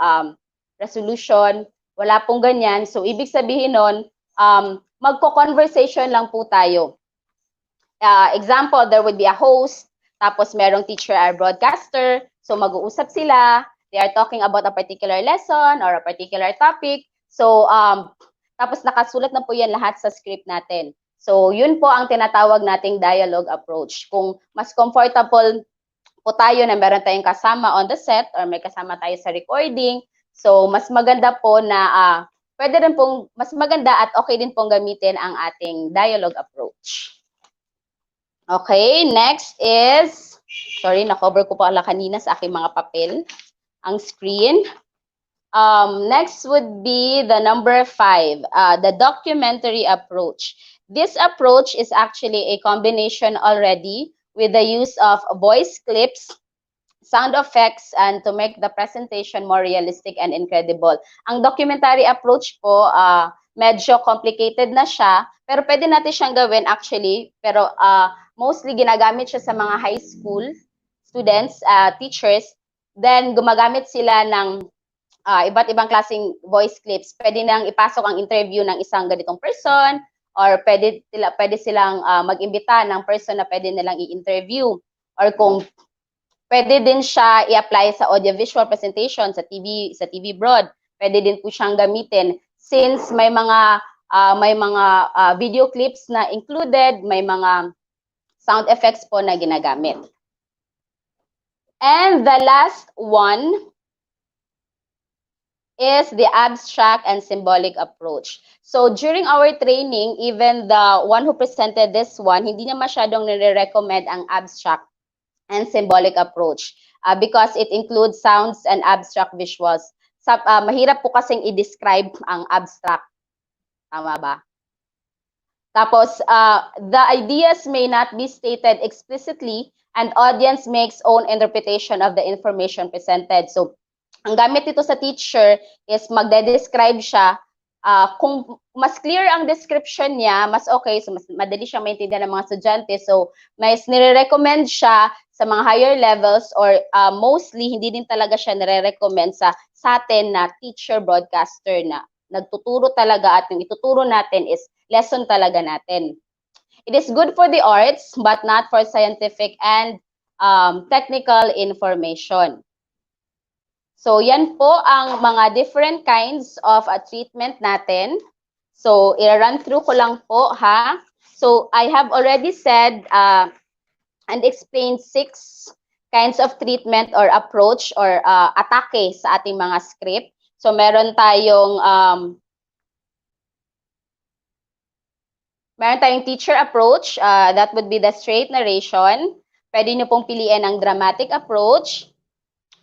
resolution, wala pong ganyan. So, ibig sabihin nun, magko-conversation lang po tayo. Example, there would be a host, tapos merong teacher or broadcaster, so mag-uusap sila, they are talking about a particular lesson or a particular topic. So, tapos nakasulat na po yan lahat sa script natin. So, yun po ang tinatawag nating dialogue approach. Kung mas comfortable po tayo na meron tayong kasama on the set or may kasama tayo sa recording, so mas maganda po na mas maganda at okay din pong gamitin ang ating dialogue approach. Okay, next is, sorry, na-cover ko pala kanina sa aking mga papel, ang screen. Next would be the number 5, the documentary approach. This approach is actually a combination already with the use of voice clips, sound effects, and to make the presentation more realistic and incredible. Ang documentary approach po, medyo complicated na siya, pero pwede natin siyang gawin actually, pero mostly ginagamit siya sa mga high school students, teachers, then gumagamit sila ng iba't ibang klaseng voice clips. Pwede nang ipasok ang interview ng isang ganitong person, or pwede silang mag-imbita ng person na pwede nilang i-interview. Or kung pwede din siya i-apply sa audiovisual presentation, sa TV broad, pwede din po siyang gamitin. Since may mga video clips na included, may mga sound effects po na ginagamit. And the last one is the abstract and symbolic approach. So during our training, even the one who presented this one, hindi na masyadong nire-recommend ang abstract and symbolic approach because it includes sounds and abstract visuals. Mahirap po kasing i-describe ang abstract. Tama ba? Tapos, the ideas may not be stated explicitly and audience makes own interpretation of the information presented. So, ang gamit dito sa teacher is magde-describe siya. Kung mas clear ang description niya, mas okay. So, mas madali siya maintindihan ng mga estudyante. So, mas nire-recommend siya sa mga higher levels or mostly, hindi din talaga siya nire-recommend sa atin na teacher broadcaster na nagtuturo talaga at yung ituturo natin is lesson talaga natin. It is good for the arts but not for scientific and technical information. So yan po ang mga different kinds of treatment natin. So i-run through ko lang po ha. So I have already said and explained 6 kinds of treatment or approach or atake sa ating mga script. So meron tayong teacher approach, that would be the straight narration. Pwede nyo pong piliin ang dramatic approach.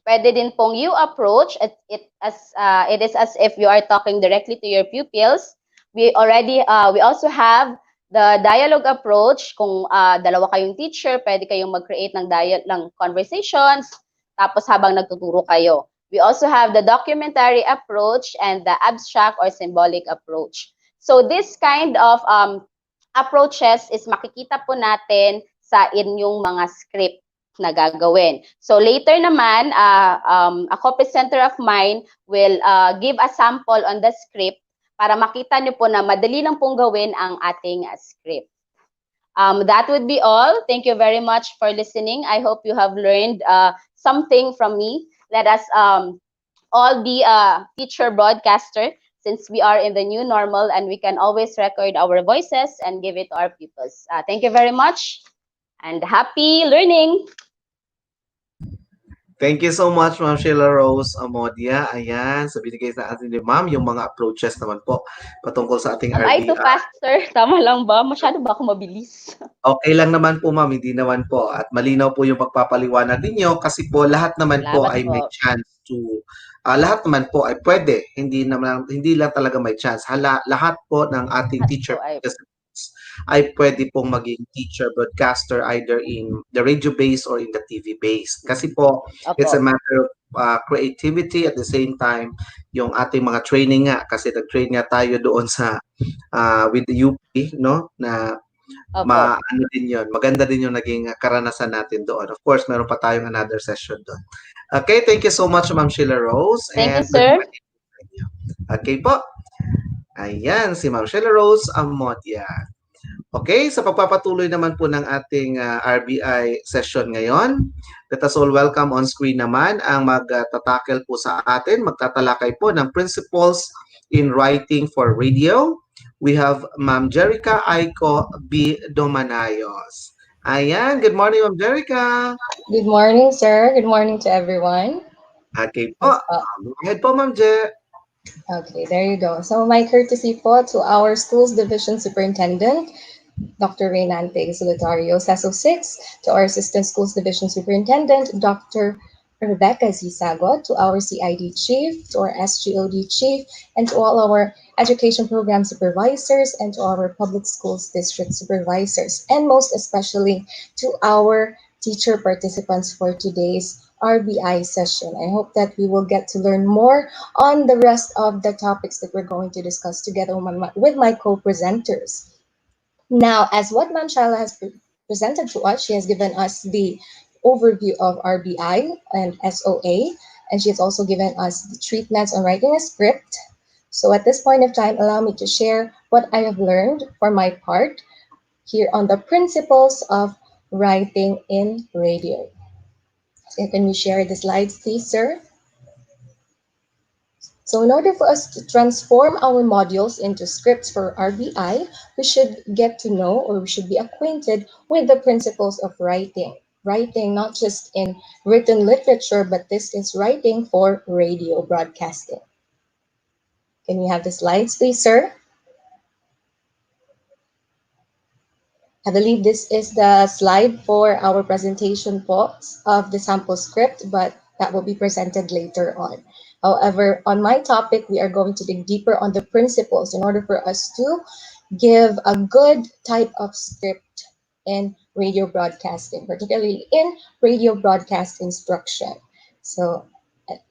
Pwede din pong you approach. It is as if you are talking directly to your pupils. We also have the dialogue approach. Kung dalawa kayong teacher, pwede kayong mag-create ng conversations. Tapos habang nagtuturo kayo. We also have the documentary approach and the abstract or symbolic approach. So this kind of approaches is makikita po natin sa inyong mga script na gagawin. So later naman, a co-presenter of mine will give a sample on the script para makita nyo po na madali lang pong gawin ang ating script. That would be all. Thank you very much for listening. I hope you have learned something from me. Let us all be a teacher broadcaster since we are in the new normal and we can always record our voices and give it to our pupils. Thank you very much and happy learning! Thank you so much, Ma'am Sheila Rose Amodia. Ayan, sabi ni sa atin ni Ma'am, yung mga approaches naman po patungkol sa ating Am I too RBI. fast, sir? Tama lang ba? Masyado ba ako mabilis? Okay lang naman po, Ma'am, hindi naman po. At malinaw po yung pagpapaliwanag ninyo kasi po lahat naman po Salamat ay may po. chance to lahat naman po ay pwede. Hindi lang talaga may chance. Lahat po ng ating Lahat teacher po ay- ay pwede pong maging teacher broadcaster either in the radio base or in the TV base. Kasi po, it's a Opo. matter of creativity at the same time yung ating mga training nga kasi nag-train nga tayo doon sa with the UP no na Opo. ano din yun. Maganda din yung naging karanasan natin doon. Of course, meron pa tayong another session doon. Okay, thank you so much, Ma'am Sheila Rose. Thank you, And sir. good morning sa inyo. Okay po. Ayan, si Ma'am Sheila Rose Amodia. Okay, sa pagpapatuloy naman po ng ating RBI session ngayon, let us all welcome on screen naman ang magtatakel po sa atin, magtatalakay po ng principles in writing for radio. We have Ma'am Jerica Aiko B. Domanayos. Ayan, good morning, Ma'am Jerica. Good morning, sir. Good morning to everyone. Okay po. Go ahead po, Ma'am Je. Okay, there you go. So my courtesy po to our Schools Division Superintendent, Dr. Reynante Solitario, SESO 6, to our Assistant Schools Division Superintendent, Dr. Rebecca Zisago, to our CID Chief, to our SGOD Chief, and to all our Education Program Supervisors, and to our Public Schools District Supervisors, and most especially to our teacher participants for today's RBI session. I hope that we will get to learn more on the rest of the topics that we're going to discuss together with my co-presenters. Now, as what Ma'am Shala has presented to us, she has given us the overview of RBI and SOA, and she has also given us the treatments on writing a script. So at this point of time, allow me to share what I have learned for my part here on the principles of writing in radio. So can you share the slides, please, sir? So in order for us to transform our modules into scripts for RBI, we should get to know or we should be acquainted with the principles of writing. Writing not just in written literature, but this is writing for radio broadcasting. Can we have the slides, please, sir? I believe this is the slide for our presentation po of the sample script, but that will be presented later on. However, on my topic, we are going to dig deeper on the principles in order for us to give a good type of script in radio broadcasting, particularly in radio broadcast instruction. So,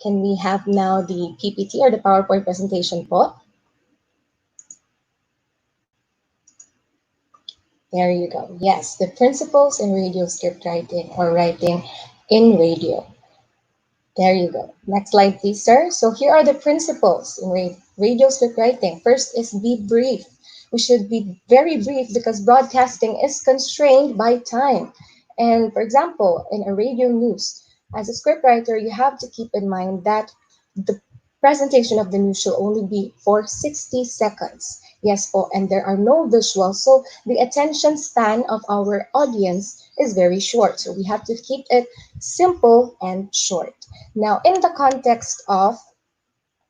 can we have now the PPT or the PowerPoint presentation po? There you go. Yes, the principles in radio script writing or writing in radio. There you go. Next slide, please, sir. So here are the principles in radio script writing. First is be brief. We should be very brief because broadcasting is constrained by time. And for example, in a radio news, as a scriptwriter, you have to keep in mind that the presentation of the news should only be for 60 seconds. Yes po, and there are no visuals, so the attention span of our audience is very short. So we have to keep it simple and short. Now, in the context of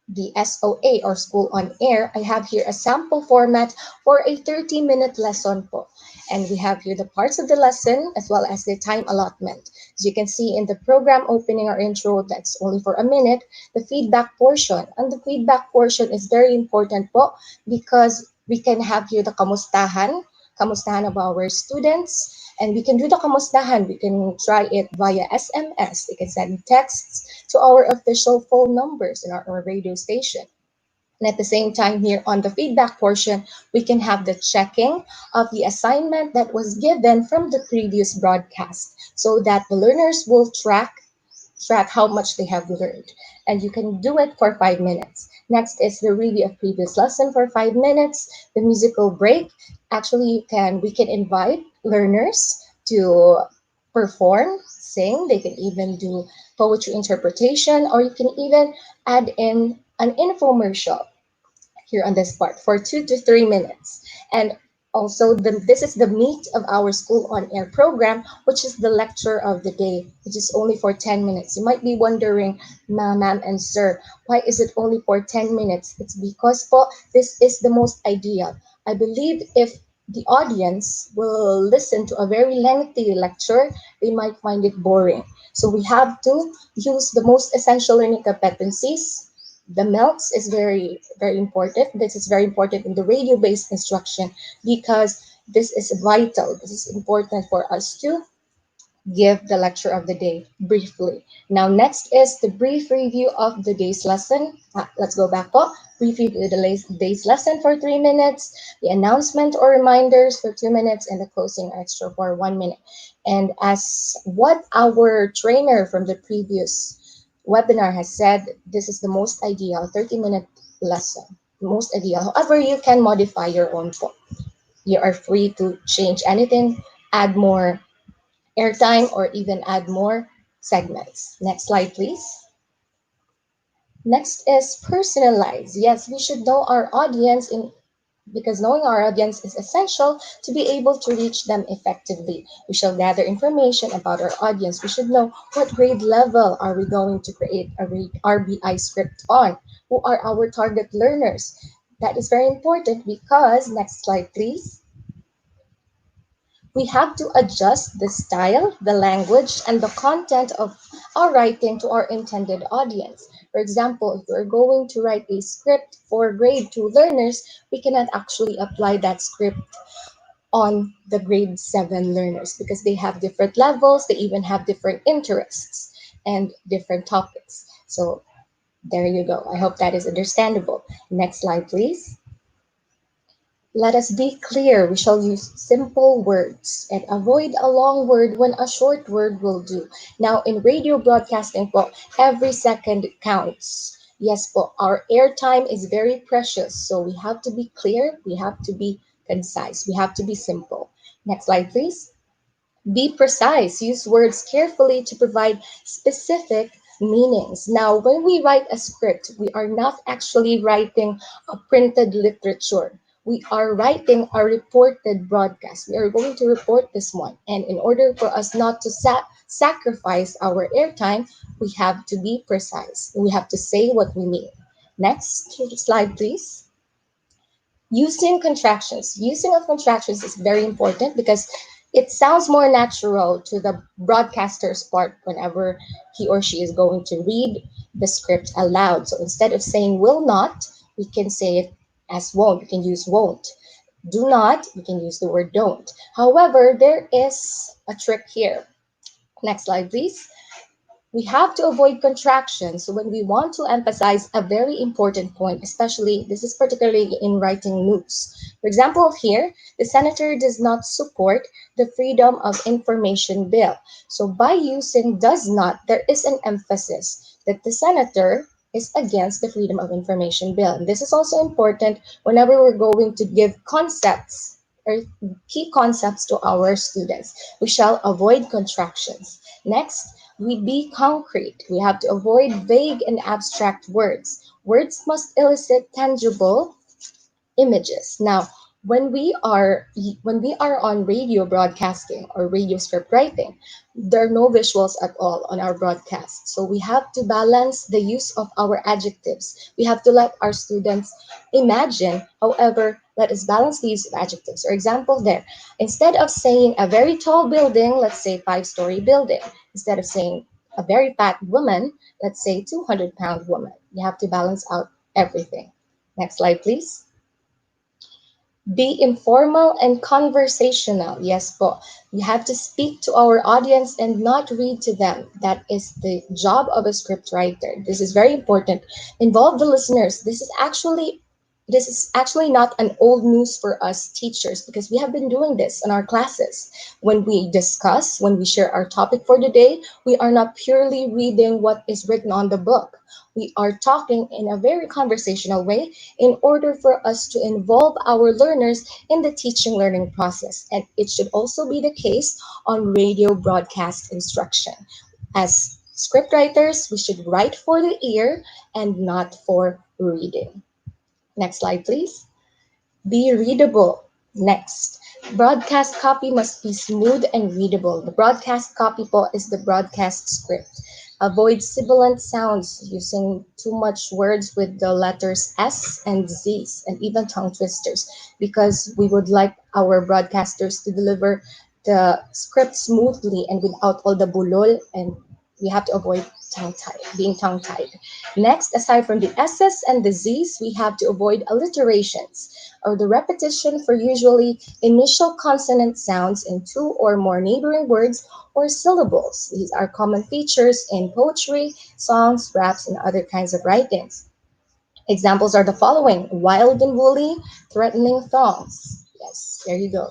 the SOA or School on Air, I have here a sample format for a 30-minute lesson po. And we have here the parts of the lesson as well as the time allotment. As you can see in the program opening or intro, that's only for a minute, the feedback portion. And the feedback portion is very important po because we can have here the kamustahan of our students, and we can do the kamustahan. We can try it via SMS. We can send texts to our official phone numbers in our radio station. And at the same time, here on the feedback portion, we can have the checking of the assignment that was given from the previous broadcast so that the learners will track how much they have learned. And you can do it for 5 minutes. Next is the review of previous lesson for 5 minutes. The musical break. Actually, we can invite learners to perform, sing. They can even do poetry interpretation, or you can even add in an infomercial here on this part for 2 to 3 minutes. And also, this is the meat of our School on Air program, which is the lecture of the day, which is only for 10 minutes. You might be wondering, ma'am and sir, why is it only for 10 minutes? It's because po, this is the most ideal. I believe if the audience will listen to a very lengthy lecture, they might find it boring. So we have to use the most essential learning competencies. The melts is very, very important. This is very important in the radio-based instruction because this is vital. This is important for us to give the lecture of the day briefly. Now, next is the brief review of the day's lesson. Let's go back po. Brief review of the day's lesson for 3 minutes, the announcement or reminders for 2 minutes, and the closing extra for 1 minute. And as what our trainer from the previous webinar has said, this is the most ideal 30-minute lesson. Most ideal. However, you can modify your own po. You are free to change anything, add more airtime, or even add more segments. Next slide, please. Next is personalize. Yes, we should know our audience because knowing our audience is essential to be able to reach them effectively. We shall gather information about our audience. We should know what grade level are we going to create a RBI script on. Who are our target learners? That is very important because, next slide please, we have to adjust the style, the language, and the content of our writing to our intended audience. For example, if we're going to write a script for grade 2 learners, we cannot actually apply that script on the grade 7 learners because they have different levels, they even have different interests and different topics. So there you go. I hope that is understandable. Next slide, please. Let us be clear. We shall use simple words and avoid a long word when a short word will do. Now, in radio broadcasting po, every second counts. Yes po, our airtime is very precious. So we have to be clear. We have to be concise. We have to be simple. Next slide, please. Be precise. Use words carefully to provide specific meanings. Now, when we write a script, we are not actually writing a printed literature. We are writing a reported broadcast. We are going to report this one. And in order for us not to sacrifice our airtime, we have to be precise. We have to say what we mean. Next slide, please. Using contractions. Using of contractions is very important because it sounds more natural to the broadcaster's part whenever he or she is going to read the script aloud. So instead of saying will not, we can say it as won't. We can use won't. Do not, we can use the word don't. However, there is a trick here. Next slide, please. We have to avoid contractions. So when we want to emphasize a very important point, especially this is particularly in writing news. For example, here, the senator does not support the Freedom of Information Bill. So by using does not, there is an emphasis that the senator is against the Freedom of Information Bill. And this is also important whenever we're going to give concepts or key concepts to our students. We shall avoid contractions. Next, we be concrete. We have to avoid vague and abstract words. Words must elicit tangible images. Now, when we are on radio broadcasting or radio script writing, there are no visuals at all on our broadcast. So we have to balance the use of our adjectives. We have to let our students imagine. However, let us balance the use of adjectives. For example, there, instead of saying a very tall building, let's say five-story building. Instead of saying a very fat woman, let's say 200-pound woman. You have to balance out everything. Next slide, please. Be informal and conversational. Yes po. We have to speak to our audience and not read to them. That is the job of a script writer. This is very important. Involve the listeners. This is actually not an old news for us teachers because we have been doing this in our classes. When we discuss, when we share our topic for the day, we are not purely reading what is written on the book. We are talking in a very conversational way in order for us to involve our learners in the teaching learning process. And it should also be the case on radio broadcast instruction. As scriptwriters, we should write for the ear and not for reading. Next slide, please. Be readable. Next. Broadcast copy must be smooth and readable. The broadcast copy po is the broadcast script. Avoid sibilant sounds using too much words with the letters S and Z's and even tongue twisters because we would like our broadcasters to deliver the script smoothly and without all the bulol, and we have to avoid being tongue tied. Next, aside from the S's and the Z's, we have to avoid alliterations or the repetition for usually initial consonant sounds in two or more neighboring words or syllables. These are common features in poetry, songs, raps, and other kinds of writings. Examples are the following: wild and woolly, threatening thongs. Yes, there you go.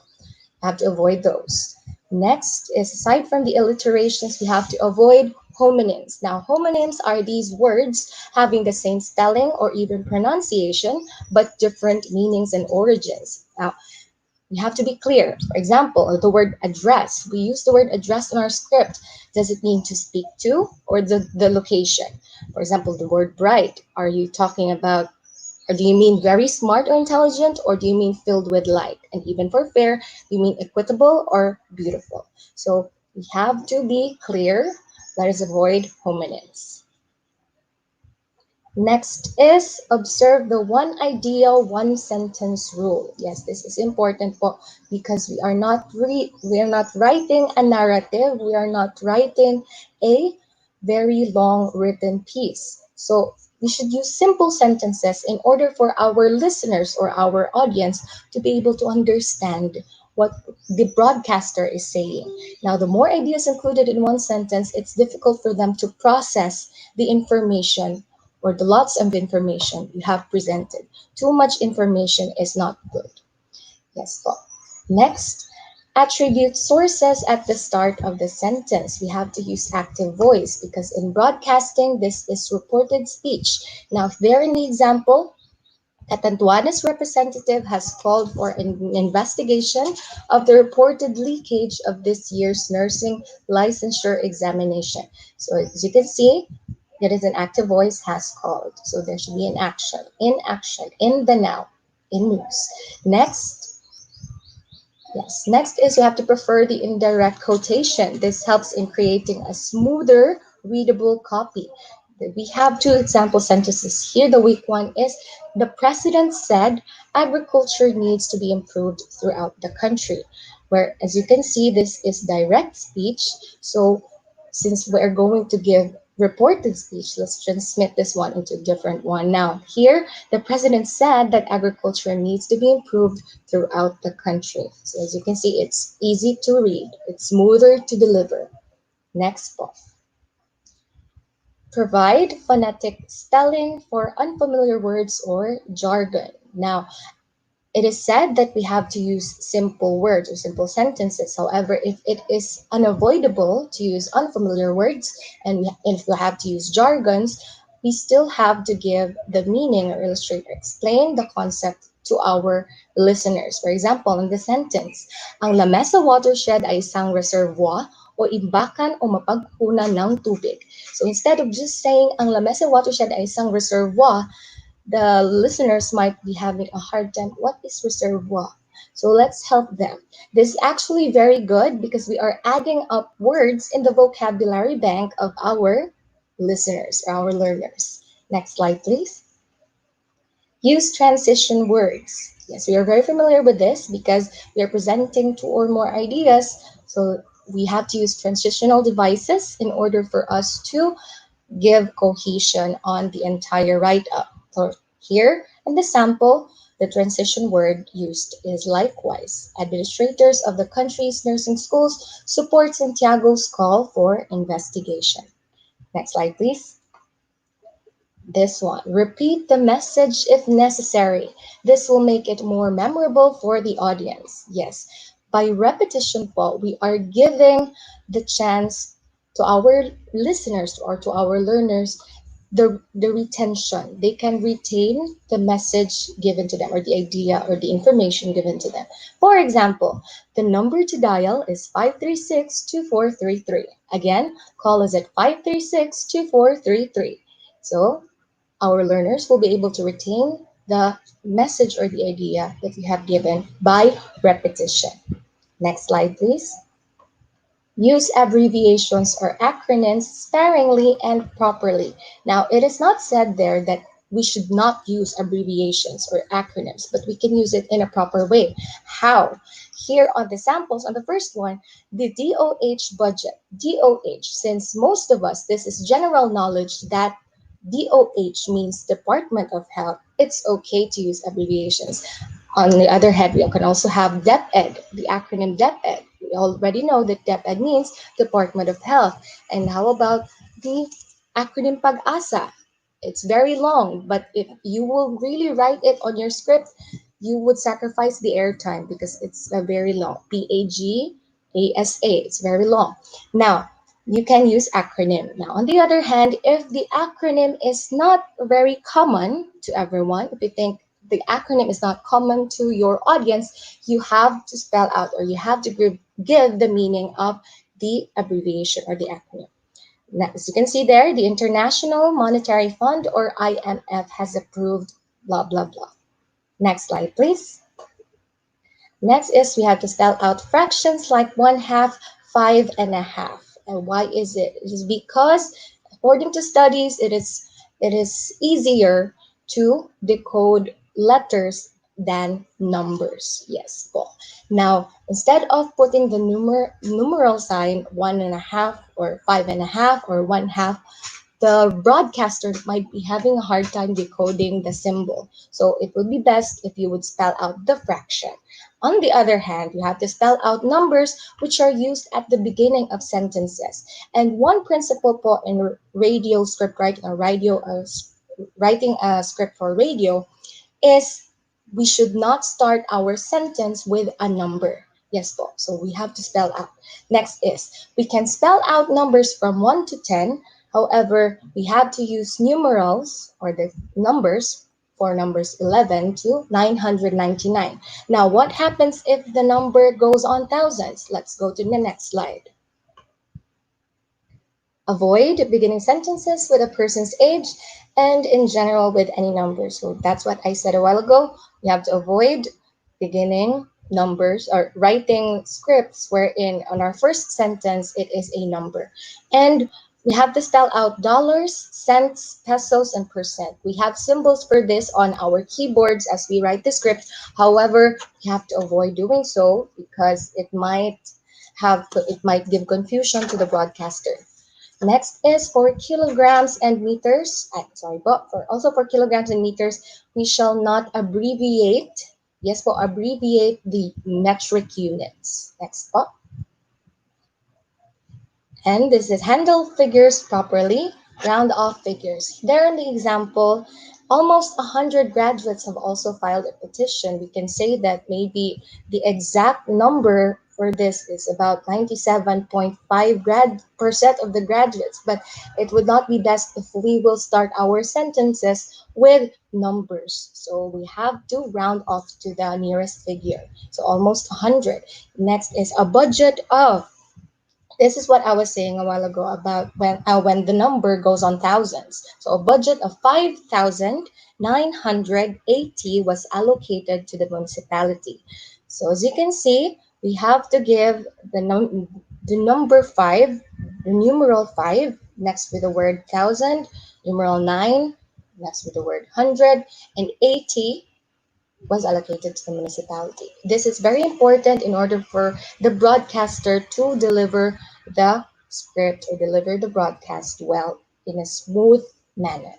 Have to avoid those. Next is, aside from the alliterations, we have to avoid homonyms. Now, homonyms are these words having the same spelling or even pronunciation, but different meanings and origins. Now, we have to be clear. For example, the word address. We use the word address in our script. Does it mean to speak to or the location? For example, the word bright. Are you talking about, or do you mean very smart or intelligent, or do you mean filled with light? And even for fair, do you mean equitable or beautiful? So we have to be clear. Let us avoid homonyms. Next is observe the one idea, one sentence rule. Yes, this is important po because we are not writing a narrative. We are not writing a very long written piece. So we should use simple sentences in order for our listeners or our audience to be able to understand what the broadcaster is saying. Now, the more ideas included in one sentence, it's difficult for them to process the information or the lots of information you have presented. Too much information is not good. Yes, Paul. Next, attribute sources at the start of the sentence. We have to use active voice because in broadcasting, this is reported speech. Now, if there in the example, Catanduanes representative has called for an investigation of the reported leakage of this year's nursing licensure examination. So as you can see, there is an active voice has called. So there should be an action, in the now, in news. Next, yes, next is you have to prefer the indirect quotation. This helps in creating a smoother, readable copy. We have two example sentences here. The weak one is the president said agriculture needs to be improved throughout the country. Where, as you can see, this is direct speech. So, since we're going to give reported speech, let's transmit this one into a different one. Now, here, the president said that agriculture needs to be improved throughout the country. So, as you can see, it's easy to read, it's smoother to deliver. Next part. Provide phonetic spelling for unfamiliar words or jargon. Now, it is said that we have to use simple words or simple sentences. However, if it is unavoidable to use unfamiliar words and if we have to use jargons, we still have to give the meaning or illustrate or explain the concept to our listeners. For example, in the sentence, ang Lamesa watershed ay isang reservoir o imbakan o mapagkunan ng tubig. So instead of just saying ang Lamesa watershed ay isang reservoir, the listeners might be having a hard time. What is reservoir? So let's help them. This is actually very good because we are adding up words in the vocabulary bank of our listeners, our learners. Next slide, please. Use transition words. Yes, we are very familiar with this because we are presenting two or more ideas. So we have to use transitional devices in order for us to give cohesion on the entire write-up. So here in the sample, the transition word used is likewise. Administrators of the country's nursing schools support Santiago's call for investigation. Next slide, please. This one. Repeat the message if necessary. This will make it more memorable for the audience. Yes. By repetition po, we are giving the chance to our listeners or to our learners the retention. They can retain the message given to them or the idea or the information given to them. For example, the number to dial is 536-2433. Again, call us at 536-2433. So our learners will be able to retain the message or the idea that you have given by repetition. Next slide, please. Use abbreviations or acronyms sparingly and properly. Now, it is not said there that we should not use abbreviations or acronyms, but we can use it in a proper way. How? Here on the samples, on the first one, the DOH budget. DOH, since most of us, this is general knowledge that DOH means Department of Health, it's okay to use abbreviations. On the other hand, we can also have DepEd, the acronym DepEd. We already know that DepEd means Department of Health. And how about the acronym PAG-ASA? It's very long, but if you will really write it on your script, you would sacrifice the airtime because it's a very long. PAGASA, it's very long. Now, you can use acronym. Now, on the other hand, if the acronym is not very common to everyone, if you think the acronym is not common to your audience, you have to spell out or you have to give the meaning of the abbreviation or the acronym. Now, as you can see there, the International Monetary Fund or IMF has approved blah, blah, blah. Next slide, please. Next is we have to spell out fractions like 1/2, 5 1/2. And why is it? It is because according to studies, it is easier to decode letters than numbers. Yes, Paul. Now, instead of putting the numeral sign 1/2 or 5 1/2 or 1/2, the broadcaster might be having a hard time decoding the symbol. So it would be best if you would spell out the fraction. On the other hand, you have to spell out numbers which are used at the beginning of sentences. And one principle po in radio script writing or writing a script for radio is we should not start our sentence with a number. Yes po. So we have to spell out. Next is we can spell out numbers from 1 to 10. However, we have to use numerals or the numbers for numbers 11 to 999. Now, what happens if the number goes on thousands? Let's go to the next slide. Avoid beginning sentences with a person's age and in general with any number. So that's what I said a while ago. We have to avoid beginning numbers or writing scripts wherein on our first sentence it is a number. And We have to spell out dollars, cents, pesos, and percent. We have symbols for this on our keyboards as we write the script. However, we have to avoid doing so because it might give confusion to the broadcaster. Next is for kilograms and meters. Sorry, but for kilograms and meters, we shall not abbreviate. Yes, po, abbreviate the metric units. Next po. And this is handle figures properly, round off figures. There in the example, almost 100 graduates have also filed a petition. We can say that maybe the exact number for this is about 97.5 percent of the graduates, but it would not be best if we will start our sentences with numbers. So we have to round off to the nearest figure. So almost 100. Next is a budget of, this is what I was saying a while ago about when the number goes on thousands. So a budget of 5,980 was allocated to the municipality. So as you can see, we have to give the number 5, the numeral 5 next with the word thousand, numeral 9 next with the word hundred, and 80 was allocated to the municipality. This is very important in order for the broadcaster to deliver the script or deliver the broadcast well in a smooth manner.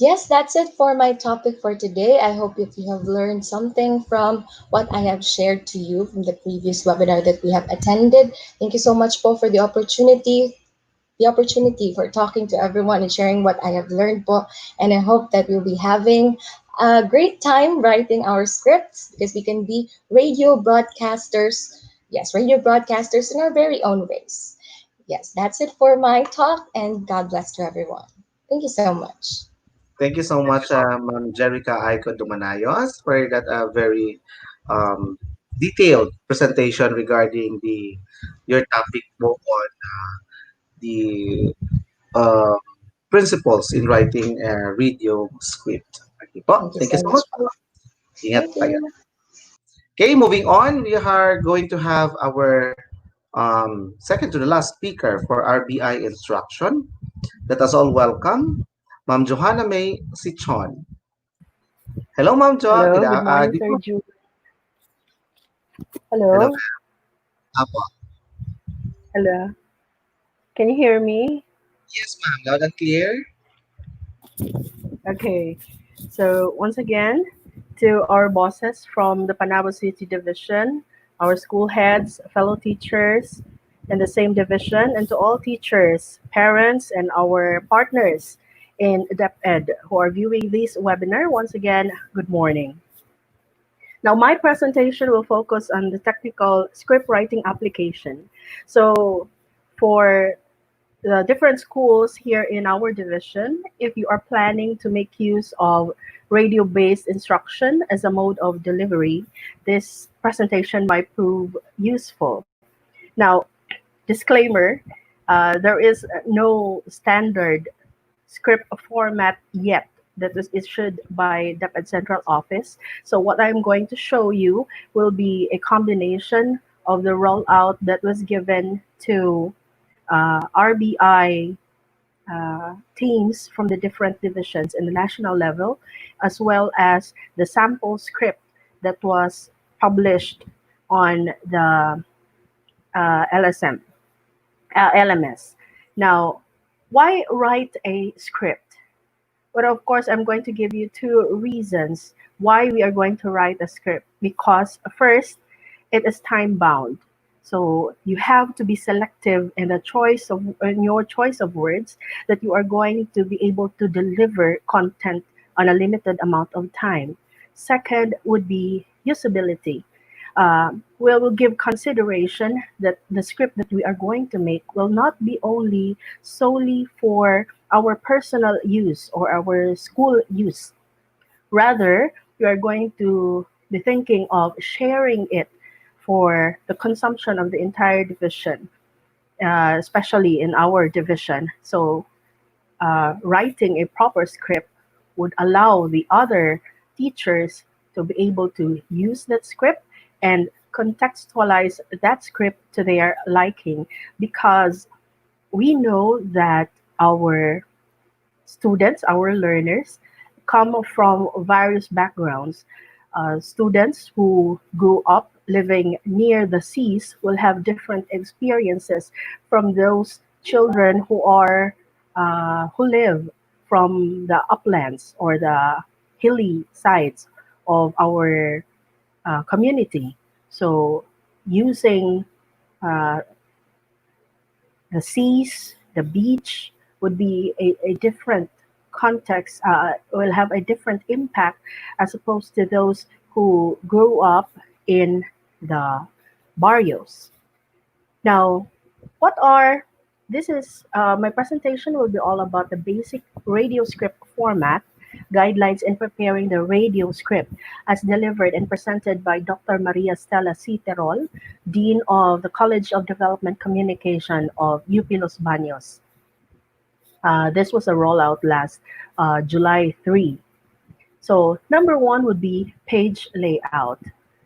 Yes, that's it for my topic for today. I hope if you have learned something from what I have shared to you from the previous webinar that we have attended. Thank you so much, Paul, for the opportunity for talking to everyone and sharing what I have learned po. And I hope that we'll be having a great time writing our scripts because we can be radio broadcasters. Yes, radio broadcasters in our very own ways. Yes, that's it for my talk and God bless to everyone. Thank you so much. Thank you so much, Ma'am Jerica Aiko Dumanayos, for that very um, detailed presentation regarding the your topic po on the uh, principles in writing a radio script. Okay po. Thank you Thank you so so much. much po. Ingat Thank po kayo. you. Okay, moving on, we are going to have our second to the last speaker for RBI instruction. Let us all welcome Ma'am Johanna May Sichon. Hello, Ma'am Jo. Hello, good morning, Di Sir po. Jude. Hello, Hello, ma'am. Apo. hello. Can you hear me? Yes, ma'am. Loud and clear. Okay. So once again, to our bosses from the Panabo City Division, our school heads, fellow teachers in the same division, and to all teachers, parents, and our partners in DepEd who are viewing this webinar, once again, good morning. Now, my presentation will focus on the technical script writing application. So for the different schools here in our division, if you are planning to make use of radio-based instruction as a mode of delivery, this presentation might prove useful. Now, disclaimer, there is no standard script format yet that was issued by DepEd Central Office. So what I'm going to show you will be a combination of the rollout that was given to RBI teams from the different divisions in the national level, as well as the sample script that was published on the LMS. Now, why write a script? But of course, I'm going to give you two reasons why we are going to write a script. Because first, it is time bound. So you have to be selective in your choice of words that you are going to be able to deliver content on a limited amount of time. Second would be usability. We will give consideration that the script that we are going to make will not be only solely for our personal use or our school use. Rather, we are going to be thinking of sharing it for the consumption of the entire division, especially in our division. So writing a proper script would allow the other teachers to be able to use that script and contextualize that script to their liking, because we know that our students, our learners, come from various backgrounds. Students who grew up living near the seas will have different experiences from those children who live from the uplands or the hilly sides of our community. So, using uh, the seas, the beach would be a different context, will have a different impact as opposed to those who grew up in the barrios. Now, what are this is my presentation will be all about the basic radio script format, guidelines in preparing the radio script as delivered and presented by Dr. Maria Stella C. Terol, Dean of the College of Development Communication of UP Los Baños. This was a rollout last July 3. So number one would be page layout.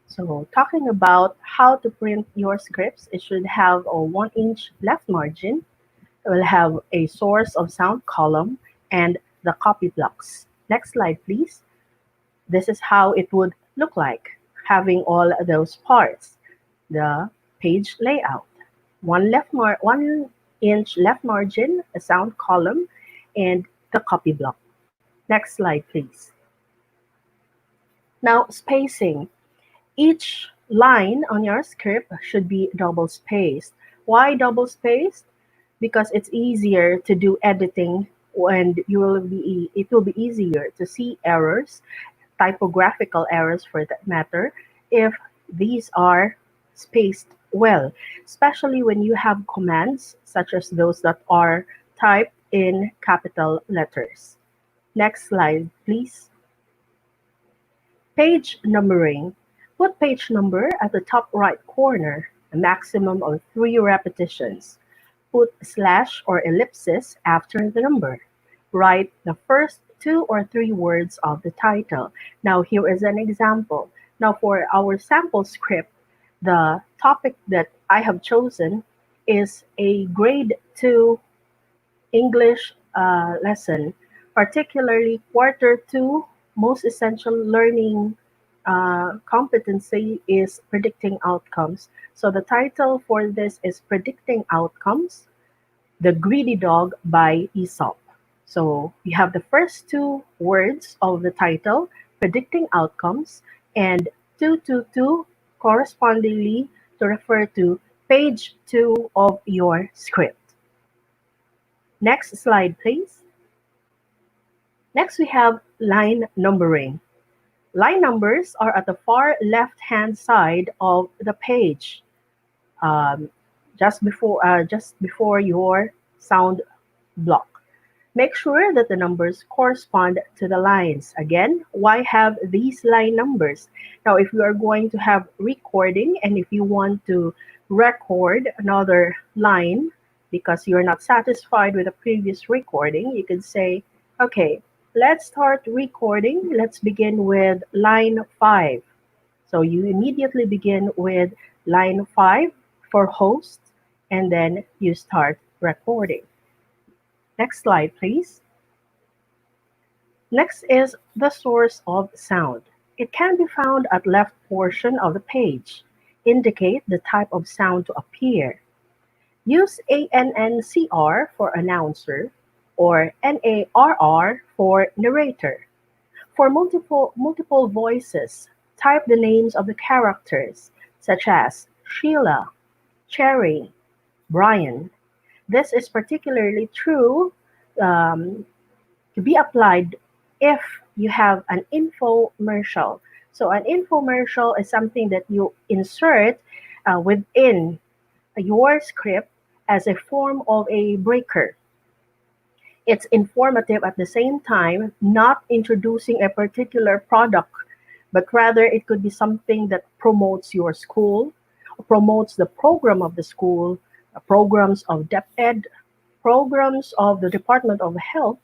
So talking about how to print your scripts, it should have a 1-inch left margin. It will have a source of sound column and the copy blocks. Next slide, please. This is how it would look like, having all those parts. The page layout. 1-inch left margin, a sound column, and the copy block. Next slide, please. Now, spacing. Each line on your script should be double spaced. Why double spaced? Because it's easier to do editing and it will be easier to see errors, typographical errors for that matter, if these are spaced well, especially when you have commands such as those that are typed in capital letters. Next slide, please. Page numbering. Put page number at the top right corner, a maximum of 3 repetitions. Put slash or ellipsis after the number. Write the first 2 or 3 words of the title. Now here is an example. Now for our sample script, the topic that I have chosen is a grade 2 English lesson, particularly quarter 2, most essential learning competency is predicting outcomes. So the title for this is Predicting Outcomes, The Greedy Dog by Aesop. So you have the first 2 words of the title, Predicting Outcomes, and 222 correspondingly to refer to page 2 of your script. Next slide, please. Next, we have line numbering. Line numbers are at the far left-hand side of the page, um, just before your sound block. Make sure that the numbers correspond to the lines. Again, why have these line numbers? Now, if you are going to have recording and if you want to record another line because you're not satisfied with the previous recording, you could say, okay, let's start recording. Let's begin with line 5. So you immediately begin with line 5 for host, and then you start recording. Next slide, please. Next is the source of sound. It can be found at left portion of the page. Indicate the type of sound to appear. Use ANNCR for announcer or NARR for narrator. For multiple voices, type the names of the characters, such as Sheila, Cherry, Brian. This is particularly true to be applied if you have an infomercial. So an infomercial is something that you insert within your script as a form of a breaker. It's informative at the same time, not introducing a particular product, but rather it could be something that promotes your school, promotes the program of the school, programs of DepEd, programs of the Department of Health,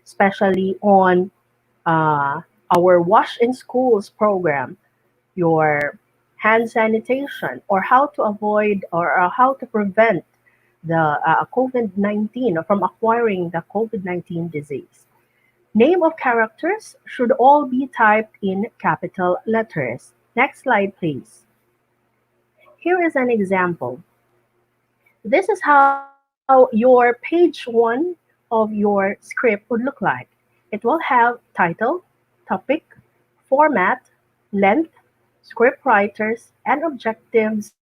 especially on our Wash in Schools program, your hand sanitation, or how to avoid or how to prevent the COVID-19 or from acquiring the COVID-19 disease. Name of characters should all be typed in capital letters. Next slide, please. Here is an example. This is how your page 1 of your script would look like. It will have title, topic, format, length, script writers, and objectives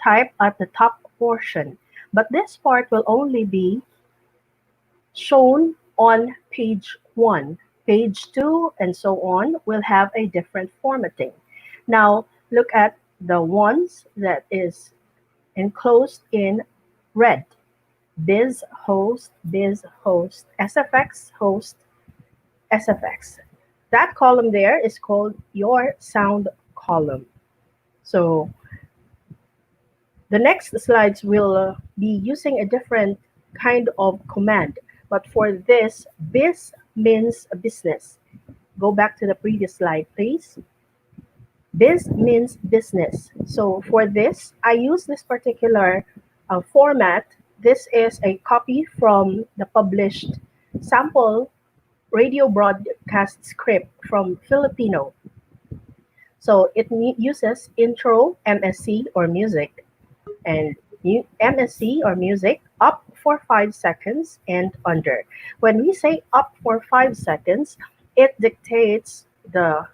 typed at the top portion. But this part will only be shown on page 1. Page 2 and so on will have a different formatting. Now look at the ones that is enclosed in red. Biz host, SFX host, SFX. That column there is called your sound column. So the next slides will be using a different kind of command. But for this, biz means business. Go back to the previous slide, please. Biz means business. So for this, I use this particular format. This is a copy from the published sample radio broadcast script from Filipino. So it uses intro, MSC, or music, and MSC or music up for 5 seconds and under. When we say up for 5 seconds, it dictates the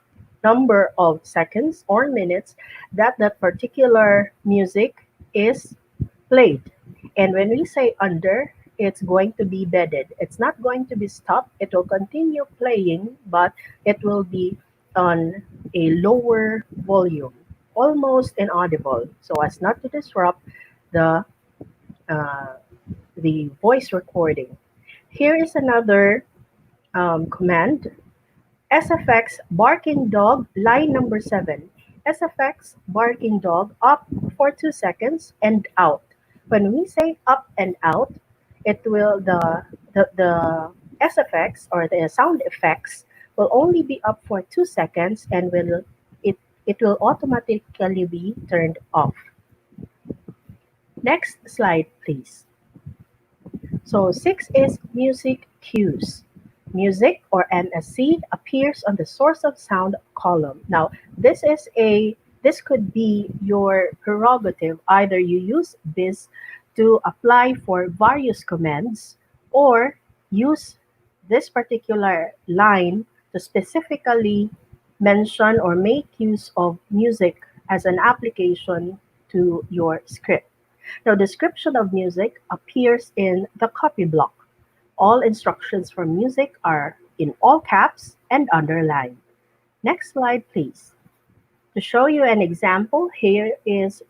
number of seconds or minutes that that particular music is played. And when we say under, it's going to be bedded. It's not going to be stopped. It will continue playing, but it will be on a lower volume, almost inaudible, so as not to disrupt the uh, the voice recording. Here is another command. SFX barking dog line number 7. SFX barking dog up for 2 seconds and out. When we say up and out, it will the SFX or the sound effects will only be up for 2 seconds and it will automatically be turned off. Next slide, please. So 6 is music cues. Music or MSC appears on the source of sound column. Now, this could be your prerogative. Either you use this to apply for various commands or use this particular line to specifically mention or make use of music as an application to your script. Now, description of music appears in the copy block. All instructions for music are in all caps and underlined. Next slide, please. To show you an example, here is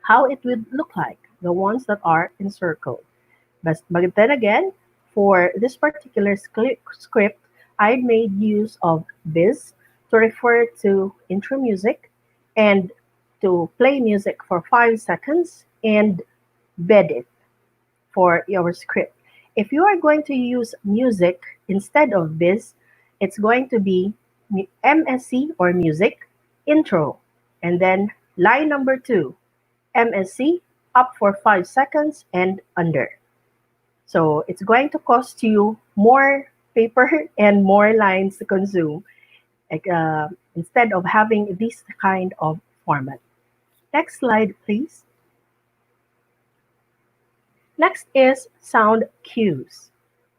how it would look like, the ones that are encircled. But then again, for this particular script, I made use of biz to refer to intro music and to play music for 5 seconds and bed it for your script. If you are going to use music instead of biz, it's going to be MSC or music intro, and then line number 2, MSC up for 5 seconds and under. So it's going to cost you more paper and more lines to consume instead of having this kind of format. Next slide, please. Next is sound cues.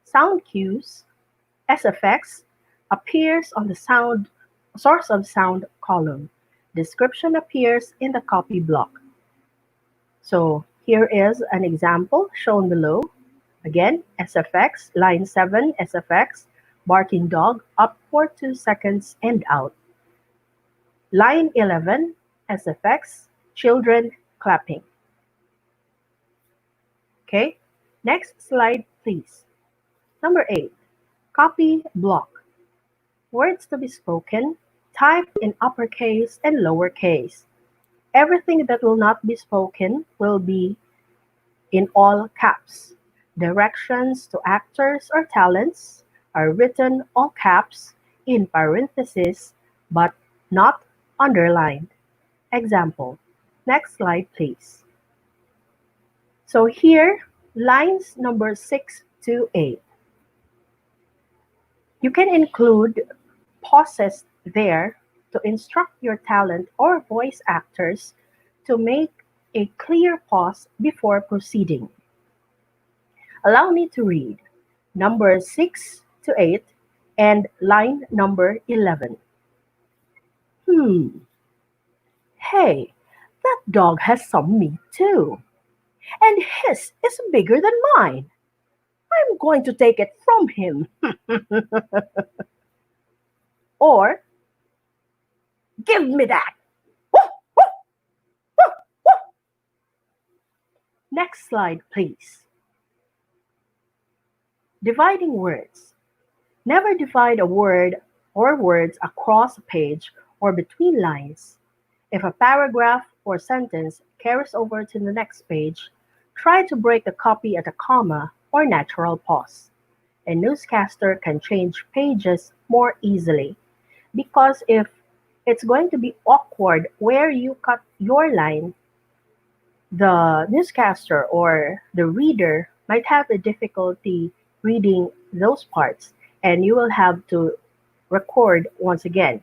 Sound cues, SFX, appears on the source of sound column. Description appears in the copy block. So here is an example shown below. Again, SFX, line 7, SFX, barking dog, up for 2 seconds and out. Line 11, SFX, children clapping. Okay, next slide, please. Number 8, copy block. Words to be spoken, typed in uppercase and lowercase. Everything that will not be spoken will be in all caps. Directions to actors or talents are written all caps in parentheses but not underlined. Example. Next slide, please. So here, lines number 6 to 8. You can include pauses there to instruct your talent or voice actors to make a clear pause before proceeding. Allow me to read number 6 to 8 and line number 11. Hmm, hey, that dog has some meat too, and his is bigger than mine. I'm going to take it from him. Or, give me that. Next slide, please. Dividing words. Never divide a word or words across a page or between lines. If a paragraph or sentence carries over to the next page, try to break the copy at a comma or natural pause. A newscaster can change pages more easily because if it's going to be awkward where you cut your line, the newscaster or the reader might have a difficulty reading those parts and you will have to record once again.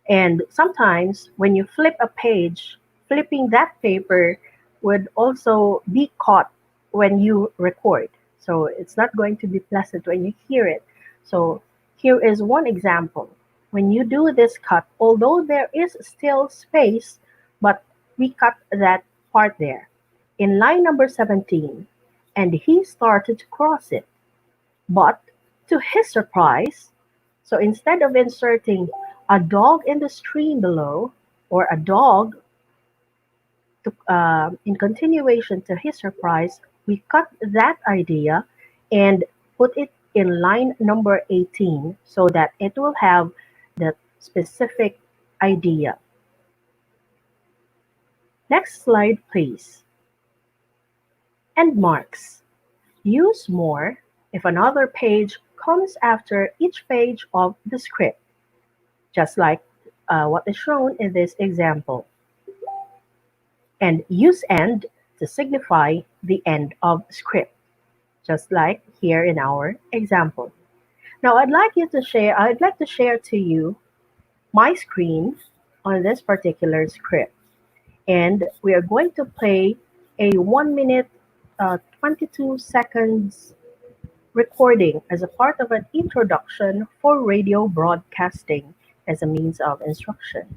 And sometimes when you flip a page, flipping that paper would also be caught when you record. So it's not going to be pleasant when you hear it. So here is one example. When you do this cut, although there is still space, but we cut that part there. In line number 17, and he started to cross it. But to his surprise, so instead of inserting a dog in the stream below or a dog in continuation to his surprise, we cut that idea and put it in line number 18 so that it will have the specific idea. Next slide, please. And marks. Use more if another page comes after each page of the script, just like what is shown in this example. And use end to signify the end of script, just like here in our example. Now I'd like to share to you my screen on this particular script. And we are going to play a 1 minute 22 seconds recording as a part of an introduction for radio broadcasting as a means of instruction.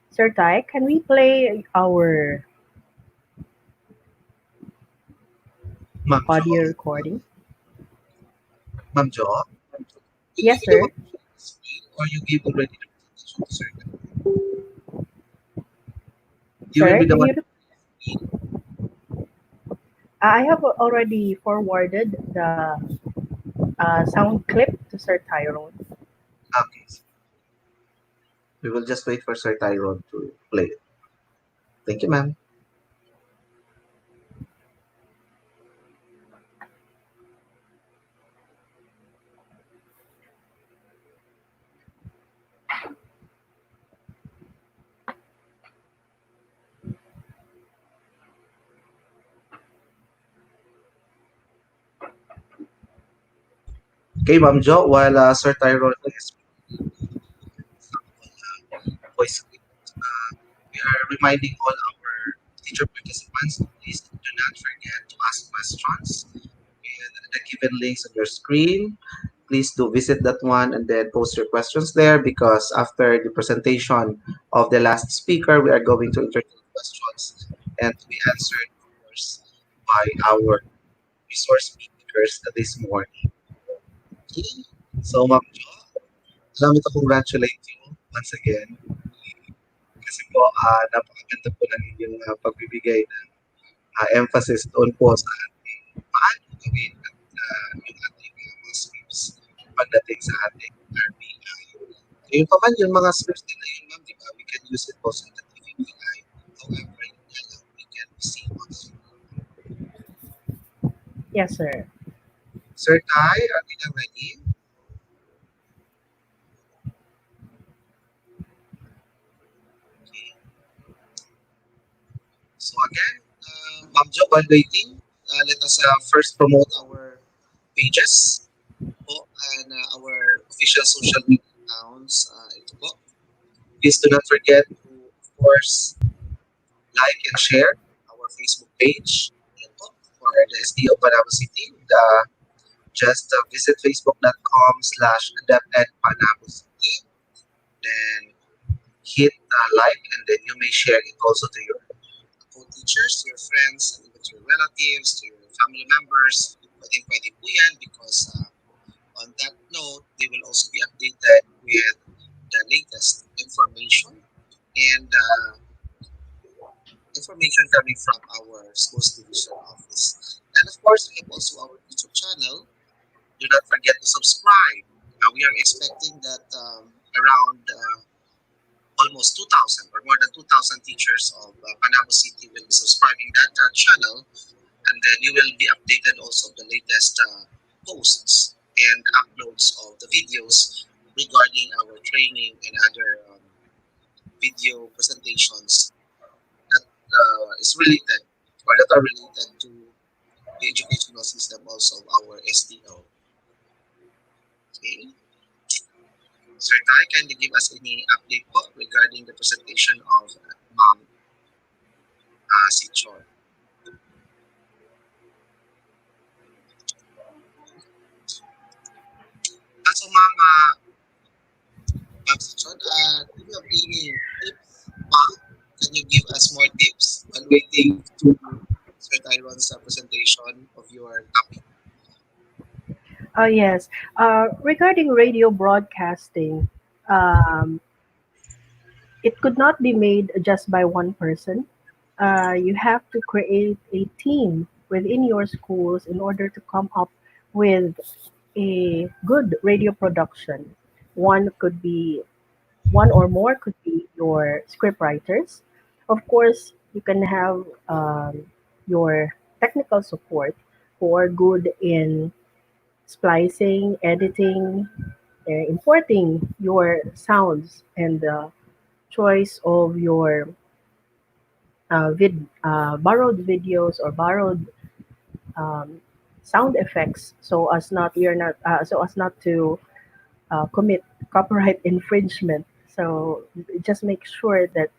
Sir Tai, can we play our Ma'am audio Jo? recording? Ma'am Jo? Yes, sir. Or you give already the presentation to sir? You will Sir, be the can one. you? I have already forwarded the sound clip to Sir Tyrone. Okay. We will just wait for Sir Tyrone to play it. Thank you, ma'am. Okay, Ma'am Jo, while Sir Tyrone is voice, we are reminding all our teacher participants to please do not forget to ask questions with the given links on your screen. Please do visit that one and then post your questions there because after the presentation of the last speaker, we are going to entertain questions and to be answered, of course, by our resource speakers this morning. Okay? So, Ma'am Jo, allow me to congratulate you once again kasi po napakaganda po ng inyong pagbibigay ng emphasis doon po sa ating paano gawin at yung ating mga scripts pagdating sa ating RBI. So, yun pa man, yung mga scripts din na yun, ma'am, di ba? We can use it po sa the TVBI. However, yun nga lang, we can see also Yes, sir. Sir Tai, are we now ready? Okay. So again, Ma'am Jo, while waiting, let us first promote our pages po, and our official social media accounts. Ito po. Please do not forget to, of course, like and share our Facebook page. Yan po, for the SDO Panabo City. Just visit facebook.com/adeptedpanabo City. Then hit like, and then you may share it also to your co-teachers, to your friends, and even to your relatives, to your family members. Pwedeng-pwede po yan because on that note, they will also be updated with the latest information and information coming from our schools division office. And of course, we have also our YouTube channel. Do not forget to subscribe. We are expecting that around almost 2,000 or more than 2,000 teachers of Panabo City will be subscribing that channel, and then you will be updated also of the latest posts and uploads of the videos regarding our training and other video presentations that is related or that are related to the educational system also of our SDO. Okay. Sir Tai, can you give us any update po regarding the presentation of Ma'am Sichon? So Ma'am Sichon, do you have any tips pa? Can you give us more tips while waiting to Sir Tyron's presentation of your topic? Yes. Regarding radio broadcasting, um, it could not be made just by one person. You have to create a team within your schools in order to come up with a good radio production. One could be one or more could be your script writers. Of course, you can have your technical support who are good in splicing, editing, importing your sounds and the choice of your borrowed videos or borrowed um, sound effects, so as not to commit copyright infringement. So just make sure that,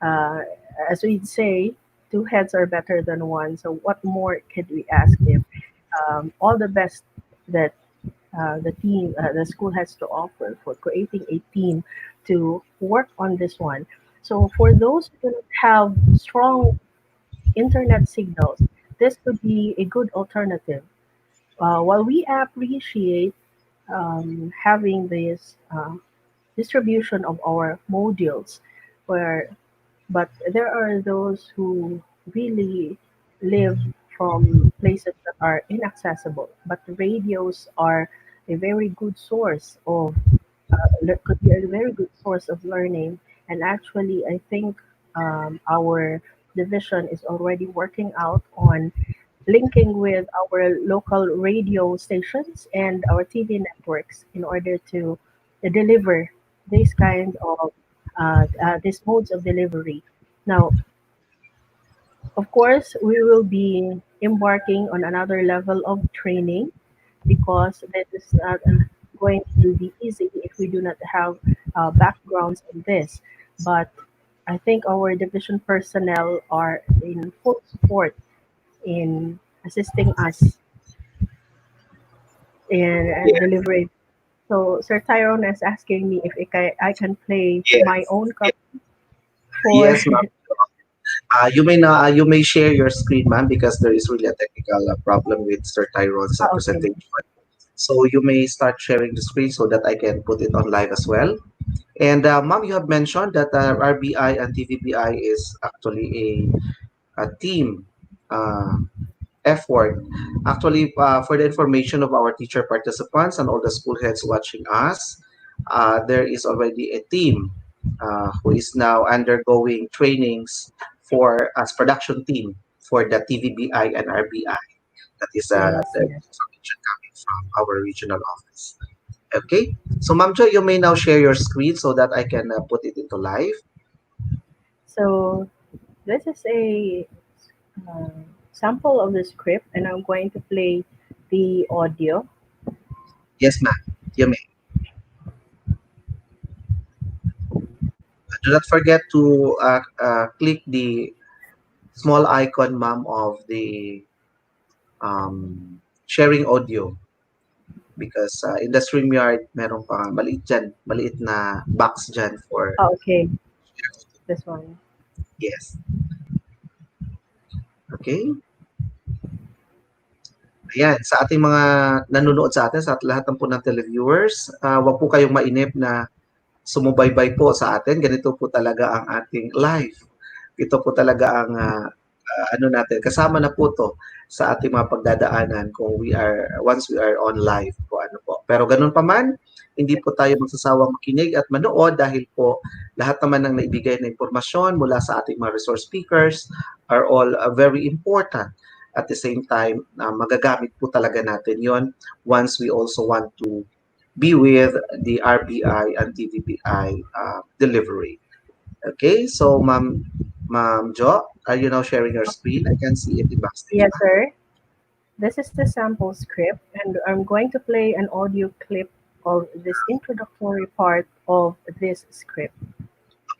uh, as we'd say, two heads are better than one. So what more could we ask if all the best that the school has to offer for creating a team to work on this one. So for those who don't have strong internet signals, this could be a good alternative. While we appreciate having this distribution of our modules, where but there are those who really live from places that are inaccessible. But radios are a very good source of could be a very good source of learning. And actually, I think our division is already working out on linking with our local radio stations and our TV networks in order to deliver these kind of these modes of delivery. Now, of course, we will be embarking on another level of training because that is not going to be easy if we do not have backgrounds in this. But I think our division personnel are in full support in assisting us in delivering. So Sir Tyrone is asking me if I can play my Yes. own cup for. Yes, ma'am. You may share your screen, ma'am, because there is really a technical problem with Sir Tyron's Okay. presentation. So you may start sharing the screen so that I can put it on live as well. And ma'am, you have mentioned that RBI and TVBI is actually a team uh, effort. Actually, for the information of our teacher participants and all the school heads watching us, there is already a team who is now undergoing trainings for as production team for the TVBI and RBI. That is Yes, the yes. information coming from our regional office. Okay, so Ma'am Jo, you may now share your screen so that I can put it into live. So this is a uh, sample of the script, and I'm going to play the audio. Yes, ma'am. You may. Do not forget to click the small icon, ma'am, of the sharing audio because in the StreamYard, meron pa maliit dyan, maliit na box dyan for Oh, okay, this one. yes. Okay? Ayan, sa ating mga nanonood sa atin, sa lahat ng po ng televiewers, wag po kayong mainip na sumubaybay po sa atin. Ganito po talaga ang ating live. Ito po talaga ang ano natin, kasama na po to sa ating mga pagdadaanan kung once we are on live po ano po. Pero ganun pa man, hindi po tayo magsasawang makinig at manood dahil po lahat naman ng naibigay na impormasyon mula sa ating mga resource speakers are all very important. At the same time, magagamit po talaga natin yon once we also want to be with the RBI and TVBI delivery. Okay, so Ma'am Jo, are you now sharing your screen? I can see it in backstage. Yes, sir. This is the sample script, and I'm going to play an audio clip of this introductory part of this script.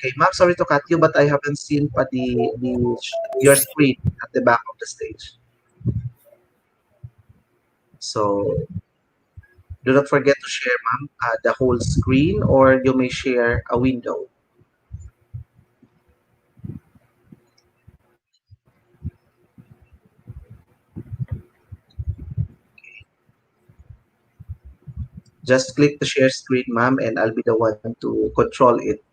Okay, ma'am, sorry to cut you, but I haven't seen pa your screen at the back of the stage. So do not forget to share, ma'am, the whole screen, or you may share a window. Just click the share screen, ma'am, and I'll be the one to control it.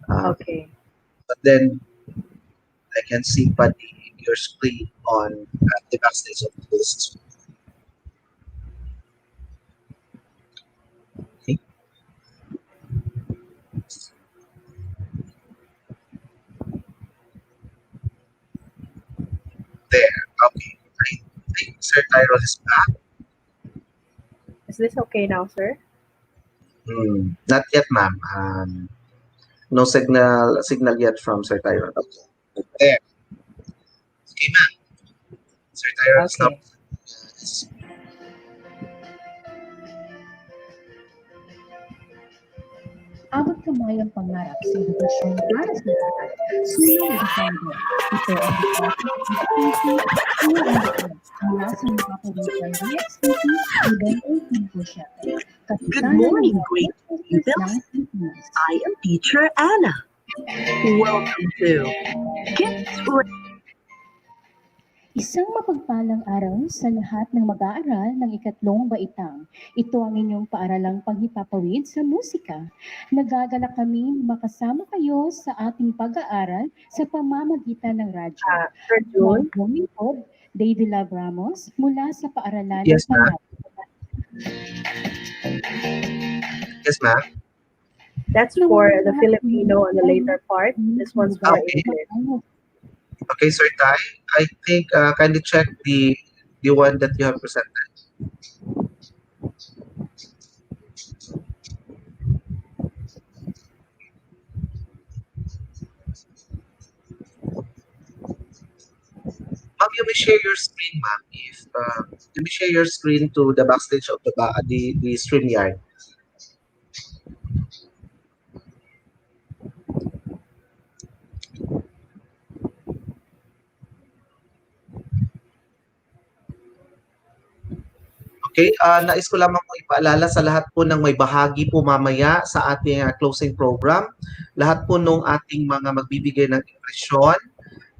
Okay. But then I can see pa your screen on the backstage of this. Okay. There. Okay. I think Sir Tyrol is back. Is this okay now, sir? Not yet, ma'am. No signal yet from Sir Tyrone. Okay. There. Okay, ma'am. Sir Tyrone is now. Okay. Abot kamay ang pangarap sa edukasyon para sa lahat. Sulong Educando. Ito ang Department of Education, School and Defense mula sa Makapawitan DXTC hanggang 1847. Good morning, great pupils. I am Teacher Anna. Welcome to Kids Isang mapagpalang araw sa lahat ng mag-aaral ng ikatlong baitang. Ito ang inyong paaralang panghipapawid sa musika. Nagagalak kami makasama kayo sa ating pag-aaral sa pamamagitan ng radyo. Sir June? Lingkod, David Love Ramos mula sa paaralan Yes, ng ma'am. Panabo. Yes, ma'am. That's for the Filipino on the later part. This one's for Okay. English. Okay, Sir Ty, I think kindly check the one that you have presented. Ma'am, you may share your screen, ma'am. If you may share your screen to the backstage of the StreamYard. Okay, nais ko lamang po ipaalala sa lahat po ng may bahagi po mamaya sa ating closing program. Lahat po nung ating mga magbibigay ng impresyon,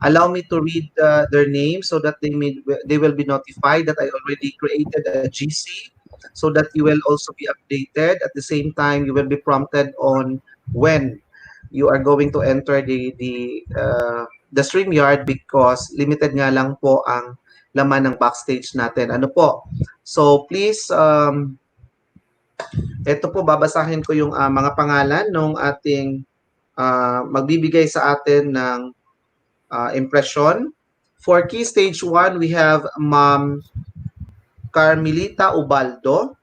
allow me to read their names so that they will be notified that I already created a GC so that you will also be updated. At the same time, you will be prompted on when you are going to enter the StreamYard because limited nga lang po ang laman ng backstage natin. Ano po? So please, ito po babasahin ko yung mga pangalan ng ating magbibigay sa atin ng impression. For Key Stage 1, we have Ma'am Carmelita Ubaldo.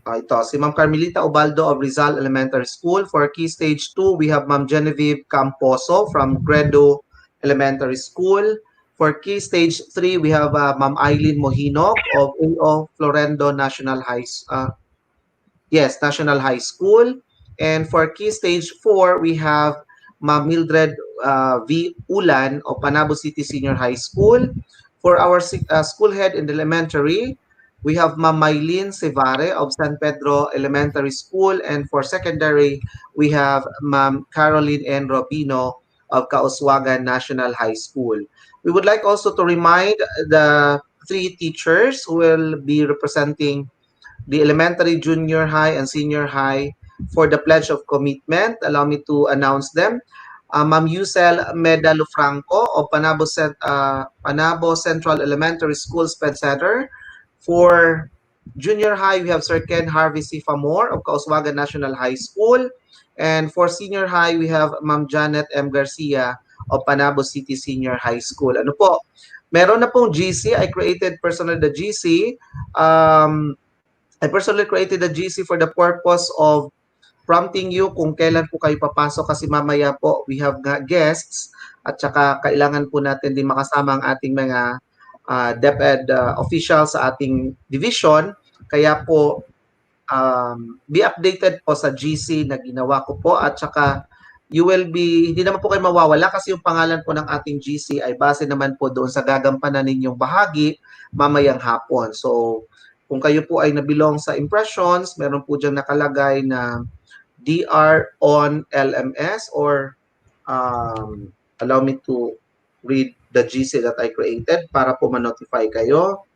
Ito, si Ma'am Carmelita Ubaldo of Rizal Elementary School. For Key Stage 2, we have Ma'am Genevieve Camposo from Credo Elementary School. For Key Stage 3, we have Ma'am Eileen Mohinog of A.O. Florendo National National High School. And for Key Stage 4, we have Ma'am Mildred V. Ulan of Panabo City Senior High School. For our school head in the elementary, we have Ma'am Maylene Sevare of San Pedro Elementary School. And for secondary, we have Ma'am Caroline N. Robino of Kauswagan National High School. We would like also to remind the three teachers who will be representing the elementary, junior high, and senior high for the Pledge of Commitment. Allow me to announce them. Ma'am Yusel Medalo Franco of Panabo Central Elementary School SPED Center. For junior high, we have Sir Ken Harvey C. Famor of Kauswagan National High School. And for senior high, we have Ma'am Janet M. Garcia of Panabo City Senior High School. Ano po? Meron na pong GC. I created personally the GC. I personally created the GC for the purpose of prompting you kung kailan po kayo papasok kasi mamaya po we have guests at saka kailangan po natin din makasama ang ating mga DepEd officials sa ating division. Kaya po be updated po sa GC na ginawa ko po at saka you will be, hindi naman po kayo mawawala kasi yung pangalan po ng ating GC ay base naman po doon sa gagampanan ninyong bahagi mamayang hapon. So, kung kayo po ay nabilong sa impressions, meron po dyan nakalagay na DR on LMS or allow me to read the GC that I created para po ma-notify kayo.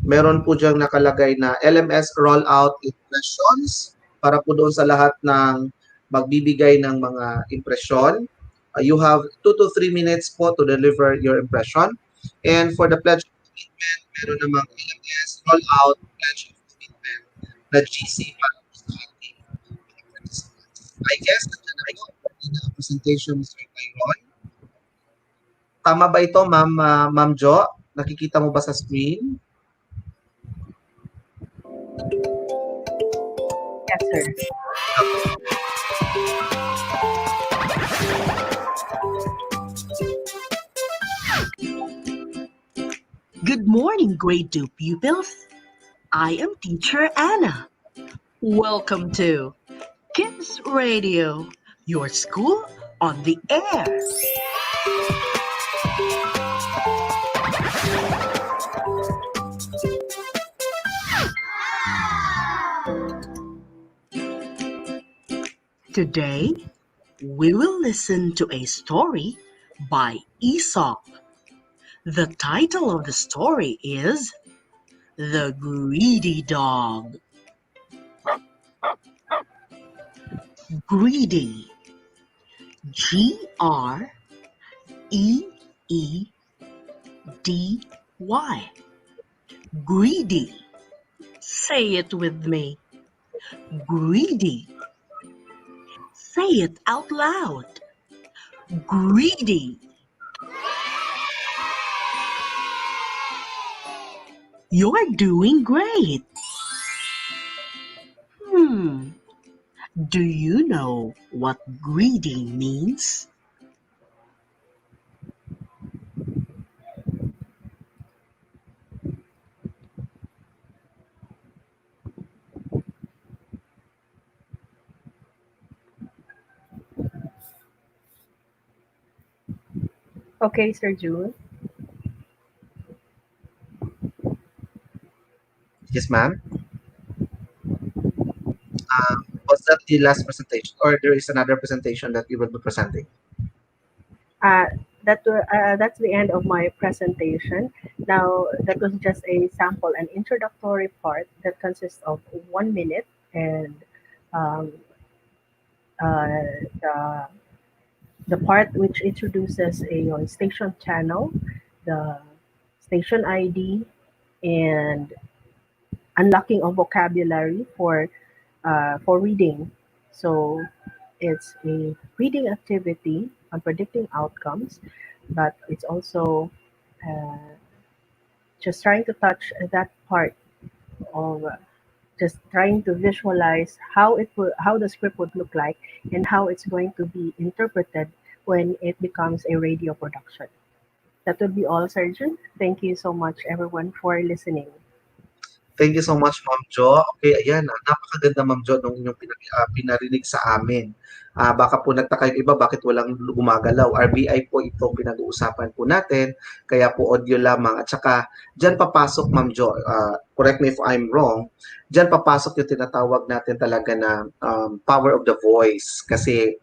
Meron po dyan nakalagay na LMS Rollout Impressions para po doon sa lahat ng magbibigay ng mga impresyon. You have 2 to 3 minutes po to deliver your impression. And for the pledge of commitment, meron namang LMS Rollout Pledge of Commitment na GC para po sa ating participants. I guess nandiyan na kayo na presentation, Mr. Tyron. Tama ba ito, Ma'am Jo? Nakikita mo ba sa screen? Yes, sir. Good morning, grade 2 pupils. I am teacher Anna. Welcome to Kids Radio, your school on the air. Today, we will listen to a story by Aesop. The title of the story is The Greedy Dog. Greedy. G-R-E-E-D-Y. Greedy. Say it with me. Greedy. Say it out loud. Greedy. You're doing great. Do you know what greedy means? Okay, Sir June. Yes, ma'am. Was that the last presentation or there is another presentation that you will be presenting? That's the end of my presentation. Now, that was just a sample, an introductory part that consists of 1 minute and um, the part which introduces a station channel, the station ID, and unlocking of vocabulary for reading. So it's a reading activity on predicting outcomes, but it's also just trying to touch that part of just trying to visualize how the script would look like and how it's going to be interpreted when it becomes a radio production. That would be all, Surgeon. Thank you so much, everyone, for listening. Thank you so much, Ma'am Jo. Okay, ayan, napakaganda, Ma'am Jo, nung inyong pinarinig sa amin. Baka po nagtaka yung iba, bakit walang gumagalaw? RBI po itong pinag-uusapan po natin, kaya po audio lamang. At saka, dyan papasok, Ma'am Jo, correct me if I'm wrong, dyan papasok yung tinatawag natin talaga na power of the voice. Kasi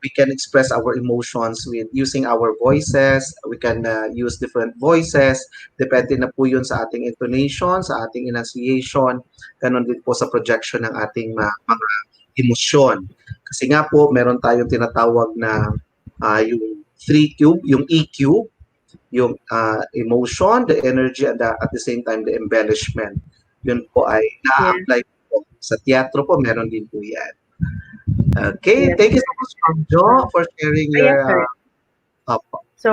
we can express our emotions with using our voices. We can use different voices. Depende na po yun sa ating intonation, sa ating enunciation. Ganon din po sa projection ng ating mga emosyon. Kasi nga po, meron tayong tinatawag na yung 3 cube, yung EQ, yung emotion, the energy, and at the same time, the embellishment. Yun po ay na-apply po. Sa teatro po, meron din po yan. Okay, Yes, thank you sir. so much, Ma'am Jo, for sharing Yes, your sir. opo. So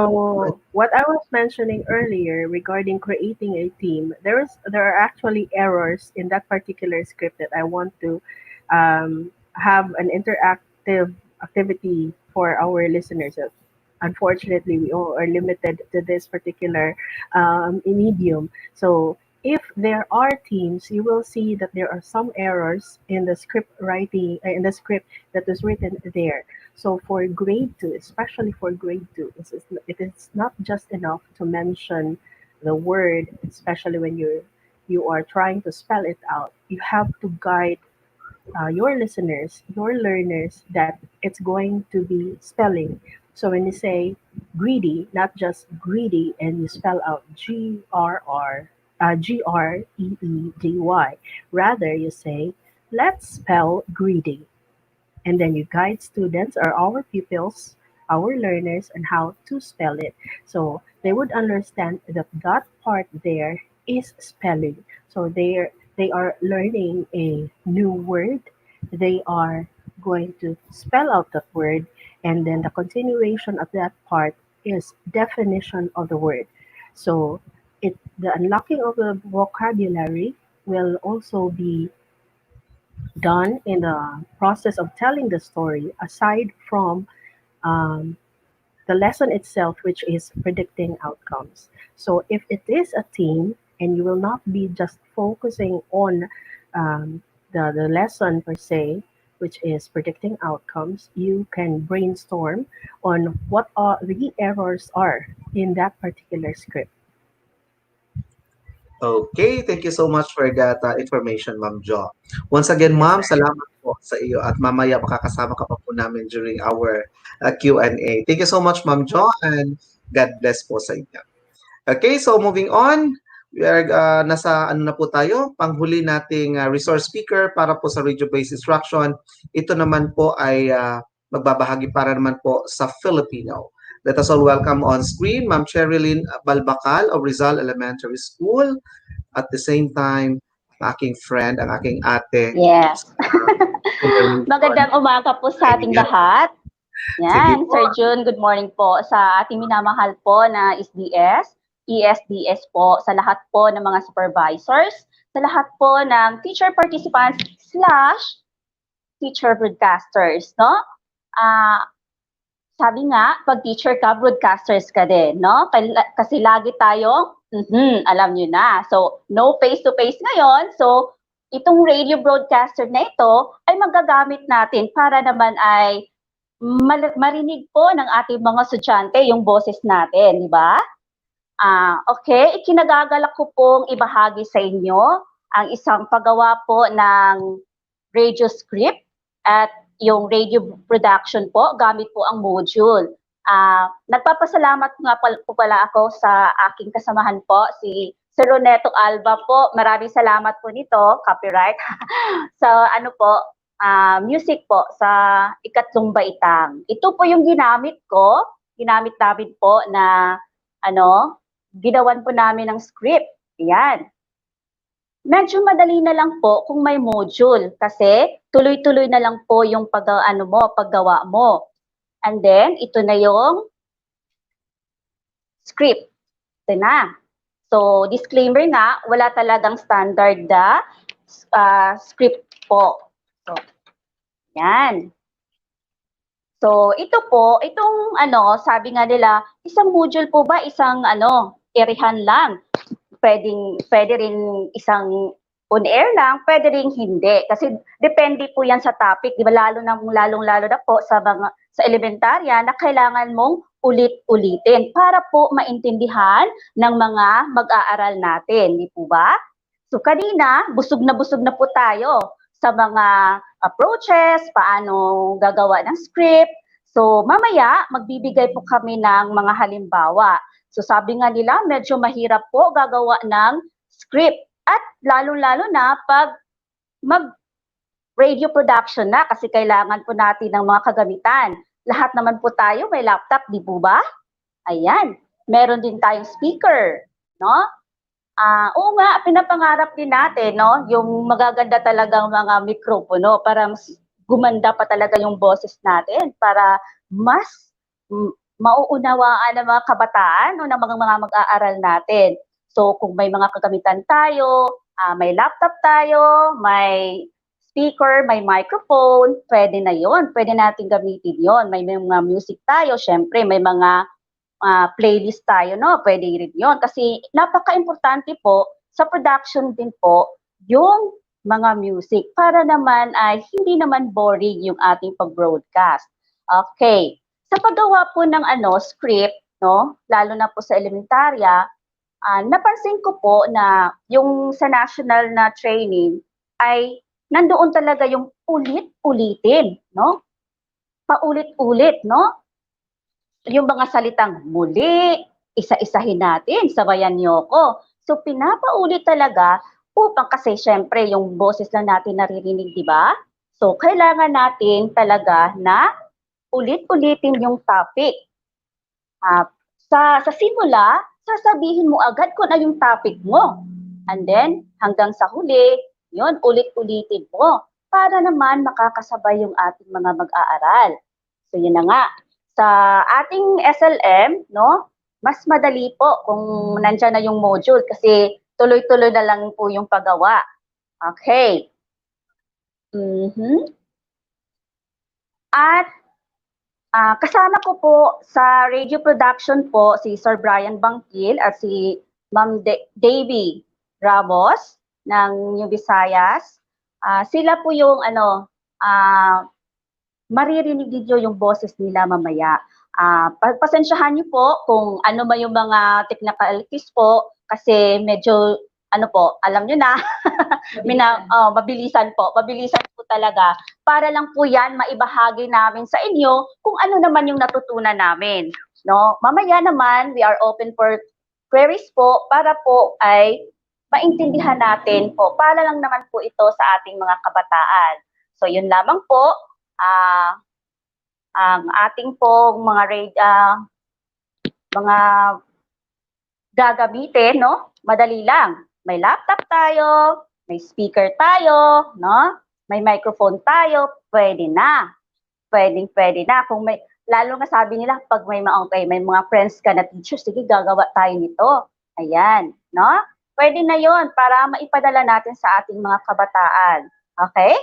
what I was mentioning earlier regarding creating a team, there are actually errors in that particular script that I want to have an interactive activity for our listeners. Unfortunately, we all are limited to this particular medium. So if there are teams, you will see that there are some errors in the script writing, in the script that is written there. So for grade two, especially for grade two, it is not just enough to mention the word, especially when you are trying to spell it out. You have to guide your listeners, your learners, that it's going to be spelling. So when you say greedy, not just greedy, and you spell out GREEDY, rather you say, let's spell greedy, and then you guide students or our pupils, our learners, on how to spell it. So they would understand that that part there is spelling. So they are learning a new word. They are going to spell out that word, and then the continuation of that part is definition of the word. So the unlocking of the vocabulary will also be done in the process of telling the story, aside from um, the lesson itself, which is predicting outcomes. So if it is a team, and you will not be just focusing on the lesson per se, which is predicting outcomes, you can brainstorm on what are the errors are in that particular script. Okay, thank you so much for that information, Ma'am Jo. Once again, Yes, Ma'am, sir. salamat po sa iyo at mamaya makakasama ka pa po namin during our Q&A. Thank you so much, Ma'am Jo, and God bless po sa inyo. Okay, so moving on, we are nasa ano na po tayo, panghuli nating resource speaker para po sa radio-based instruction. Ito naman po ay magbabahagi para naman po sa Filipino. Let us all welcome on screen Ma'am Cherilyn Balbacal of Rizal Elementary School. At the same time, ang aking friend, ang aking ate. Yes. Intermission. Magandang umaga po sa ating Ayan. lahat. Sige Yan, po. Sir Jun, good morning po sa ating minamahal po na SDS, ESDS po, sa lahat po ng mga supervisors, sa lahat po ng teacher participants / teacher broadcasters, no? Sabi nga, pag teacher ka, broadcasters ka din, no? Kasi lagi tayong, alam nyo na. So, no face-to-face ngayon. So, itong radio broadcaster na ito ay magagamit natin para naman ay marinig po ng ating mga estudyante yung boses natin, di ba? Okay, ikinagagalak ko pong ibahagi sa inyo ang isang paggawa po ng radio script at yung radio production po gamit po ang module. Nagpapasalamat nga po pala ako sa aking kasamahan po, si Sir Roneto Alba po. Maraming salamat po nito, copyright. Sa ano po, music po sa ikatlong baitang. Ito po yung ginamit namin po na ginawan po namin ng script. Ayan. Medyo madali na lang po kung may module kasi tuloy-tuloy na lang po yung paggawa mo. And then, ito na yung script. Ito na. So, disclaimer nga, wala talagang standard na script po. So, yan. So, ito po, itong sabi nga nila, isang module po ba, isang irihan lang? Pwede rin isang on-air lang, pwede rin hindi. Kasi depende po yan sa topic, di ba? Lalong-lalo na po sa elementarya na kailangan mong ulit-ulitin para po maintindihan ng mga mag-aaral natin, di po ba? So kanina, busog na po tayo sa mga approaches, paano gagawa ng script. So mamaya, magbibigay po kami ng mga halimbawa. So sabi nga nila, medyo mahirap po gagawa ng script. At lalo-lalo na pag mag-radio production na kasi kailangan po natin ng mga kagamitan. Lahat naman po tayo may laptop, di po ba? Ayan, meron din tayong speaker, no? Oo nga, pinapangarap din natin, no? Yung magaganda talagang mga mikropono para mas gumanda pa talaga yung boses natin para mas mauunawaan ng mga kabataan o ng mga mag-aaral natin. So kung may mga kagamitan tayo, may laptop tayo, may speaker, may microphone, pwede na yon, pwede natin gamitin yon. May mga music tayo, syempre may mga playlist tayo, no? Pwede rin yon. Kasi napaka-importante po sa production din po yung mga music para naman ay hindi naman boring yung ating pag-broadcast. Okay. Sa paggawa po ng script, no? Lalo na po sa elementarya, napansin ko po na yung sa national na training ay nandoon talaga yung ulit-ulitin, no? Paulit-ulit, no? Yung mga salitang muli, isa-isahin natin, sabayan niyo ko. So pinapaulit talaga upang kasi syempre yung boses lang natin naririnig, di ba? So kailangan natin talaga na ulit-ulitin yung topic. Sa simula, sasabihin mo agad kung ano yung topic mo. And then, hanggang sa huli, yun, ulit-ulitin mo para naman makakasabay yung ating mga mag-aaral. So yun na nga. Sa ating SLM, no, mas madali po kung nandyan na yung module kasi tuloy-tuloy na lang po yung paggawa. Okay. At kasama ko po sa radio production po si Sir Brian Bangkil at si Ma'am Davy Ramos ng New Visayas. Sila po yung maririnig niyo yung boses nila mamaya. Pagpasensyahan niyo po kung ano ba yung mga technicalities po kasi medyo alam niyo na, mabilisan po talaga para lang po yan maibahagi namin sa inyo kung ano naman yung natutunan namin. No? Mamaya naman, we are open for queries po para po ay maintindihan natin po. Para lang naman po ito sa ating mga kabataan. So yun lamang po. Ang ating po mga gagamitin, no? Madali lang. May laptop tayo, may speaker tayo, no? May microphone tayo, pwede na. Pwede na. Kung may, lalo nga sabi nila, pag may mga friends ka na teacher, sige, gagawa tayo nito. Ayan, no? Pwede na yon para maipadala natin sa ating mga kabataan. Okay?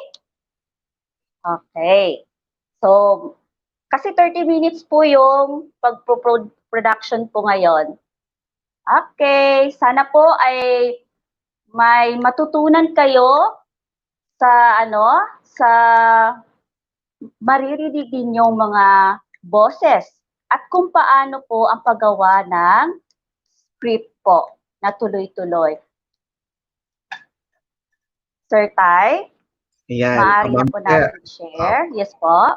Okay. So, kasi 30 minutes po yung pag-production po ngayon. Okay, sana po ay may matutunan kayo sa sa maririnig ninyong mga boses at kung paano po ang paggawa ng script po na tuloy-tuloy. Sir Tai, maaari na po natin share. Yes po.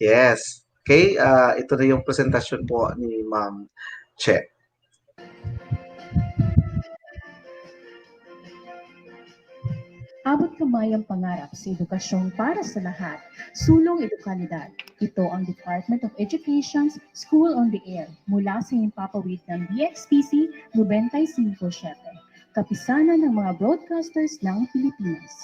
Yes. Okay, ito na yung presentasyon po ni Ma'am Che. Abot kamay ang pangarap sa edukasyon para sa lahat. Sulong Edukalidad. Ito ang Department of Education's School on the Air mula sa himpapawid ng DXPC 95.7. Kapisanan ng mga broadcasters ng Pilipinas.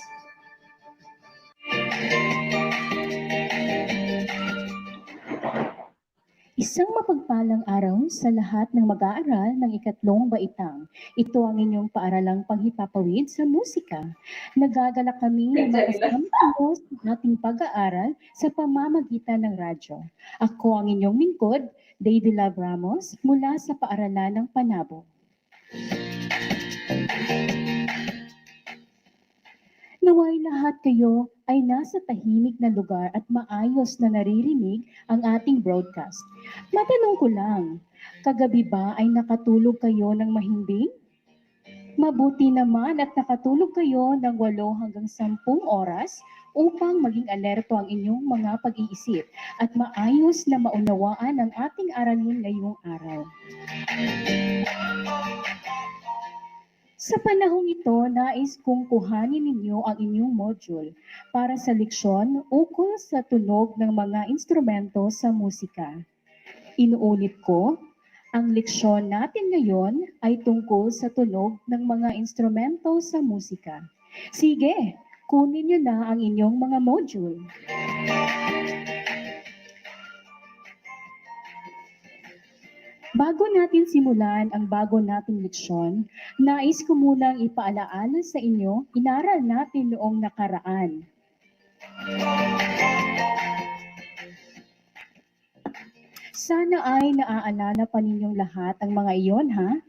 Isang mapagpalang araw sa lahat ng mag-aaral ng ikatlong baitang. Ito ang inyong paaralang panghipapawid sa musika. Nagagalak kami na makasama kayo sa ating pag-aaral sa pamamagitan ng radyo. Ako ang inyong lingkod, Davy Love Ramos, mula sa paaralan ng Panabo. Naway lahat kayo ay nasa tahimik na lugar at maayos na naririnig ang ating broadcast. Matanong ko lang, kagabi ba ay nakatulog kayo ng mahimbing? Mabuti naman at nakatulog kayo ng 8 hanggang 10 oras upang maging alerto ang inyong mga pag-iisip at maayos na maunawaan ang ating aralin ngayong araw. Sa panahong ito, nais kong kuhanin ninyo ang inyong module para sa leksyon ukol sa tunog ng mga instrumento sa musika. Inuulit ko, ang leksyon natin ngayon ay tungkol sa tunog ng mga instrumento sa musika. Sige, kunin nyo na ang inyong mga module. Bago natin simulan ang bago nating leksyon, nais ko munang ipaalaala sa inyo, inaral natin noong nakaraan. Sana ay naaalala pa ninyong lahat ang mga iyon, ha?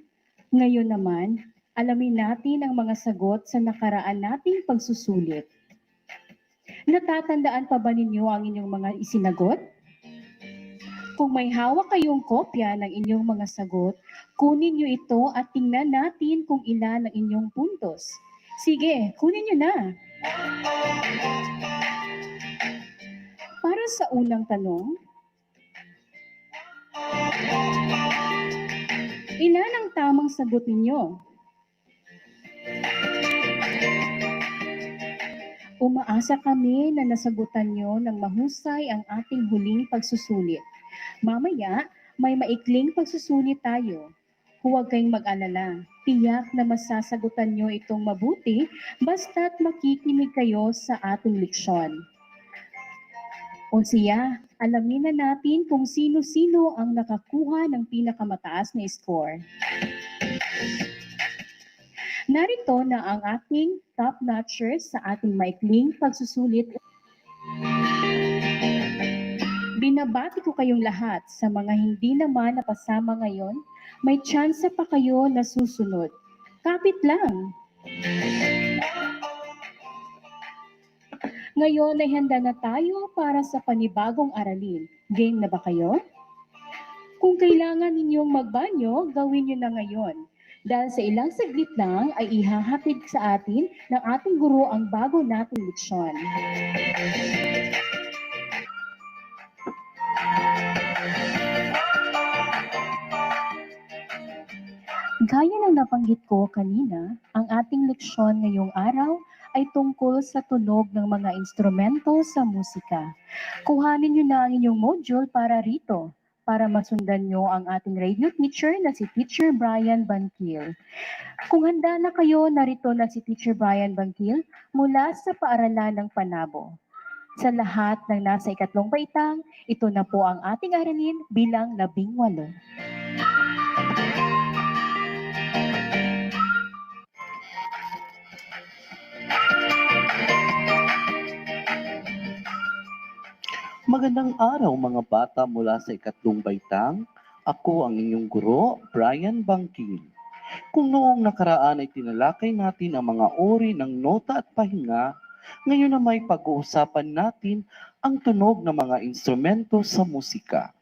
Ngayon naman, alamin natin ang mga sagot sa nakaraan nating pagsusulit. Natatandaan pa ba ninyo ang inyong mga isinagot? Kung may hawak kayong kopya ng inyong mga sagot, kunin nyo ito at tingnan natin kung ilan ang inyong puntos. Sige, kunin nyo na. Para sa unang tanong, ilan ang tamang sagot ninyo? Umaasa kami na nasagutan nyo ng mahusay ang ating huling pagsusulit. Mamaya, may maikling pagsusulit tayo. Huwag kayong mag-alala. Tiyak na masasagutan nyo itong mabuti basta't makikinig kayo sa ating leksyon. O siya, alamin na natin kung sino-sino ang nakakuha ng pinakamataas na score. Narito na ang ating top-notchers sa ating maikling pagsusulit. Binabati ko kayong lahat. Sa mga hindi naman napasama ngayon, may tsansa pa kayo na susunod. Kapit lang. Ngayon ay handa na tayo para sa panibagong aralin. Game na ba kayo? Kung kailangan ninyong magbanyo, gawin nyo na ngayon. Dahil sa ilang saglit lang ay ihahatid sa atin ng ating guro ang bago nating leksyon. Gaya ng nabanggit ko kanina, ang ating leksyon ngayong araw ay tungkol sa tunog ng mga instrumento sa musika. Kuhanin nyo na ang inyong module para rito, para masundan nyo ang ating radio teacher na si Teacher Brian Banquil. Kung handa na kayo, narito na si Teacher Brian Banquil mula sa paaralan ng Panabo. Sa lahat ng nasa ikatlong baitang, ito na po ang ating aralin bilang 18. Magandang araw mga bata mula sa ikatlong baitang. Ako ang inyong guro, Brian Bangkin. Kung noong nakaraan ay tinalakay natin ang mga uri ng nota at pahinga, ngayon na may pag-uusapan natin ang tunog ng mga instrumento sa musika.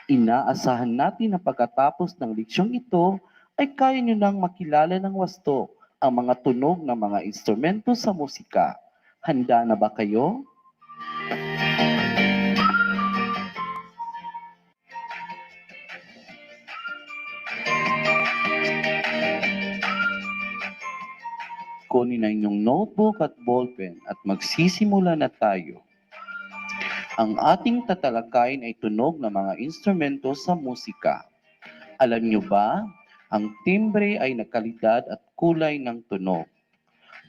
Inaasahan natin na pagkatapos ng leksyong ito ay kaya nyo nang makilala ng wasto ang mga tunog ng mga instrumento sa musika. Handa na ba kayo? Kunin na inyong notebook at ballpen at magsisimula na tayo. Ang ating tatalakayin ay tunog ng mga instrumento sa musika. Alam nyo ba, ang timbre ay nakalidad at kulay ng tunog.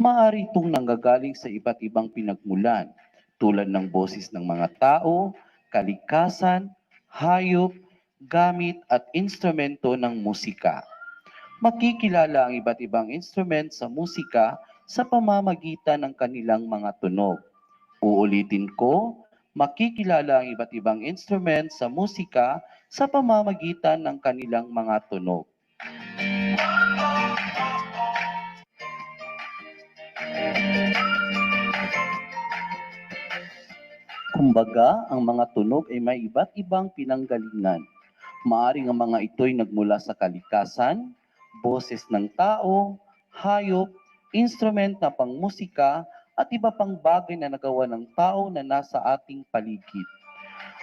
Maaari itong nanggagaling sa iba't ibang pinagmulan, tulad ng boses ng mga tao, kalikasan, hayop, gamit at instrumento ng musika. Makikilala ang iba't ibang instrument sa musika sa pamamagitan ng kanilang mga tunog. Uulitin ko, makikilala ang iba't ibang instrument sa musika sa pamamagitan ng kanilang mga tunog. Kumbaga, ang mga tunog ay may iba't ibang pinanggalingan. Maaring ang mga ito'y nagmula sa kalikasan, boses ng tao, hayop, instrument na pangmusika, at iba pang bagay na nagawa ng tao na nasa ating paligid.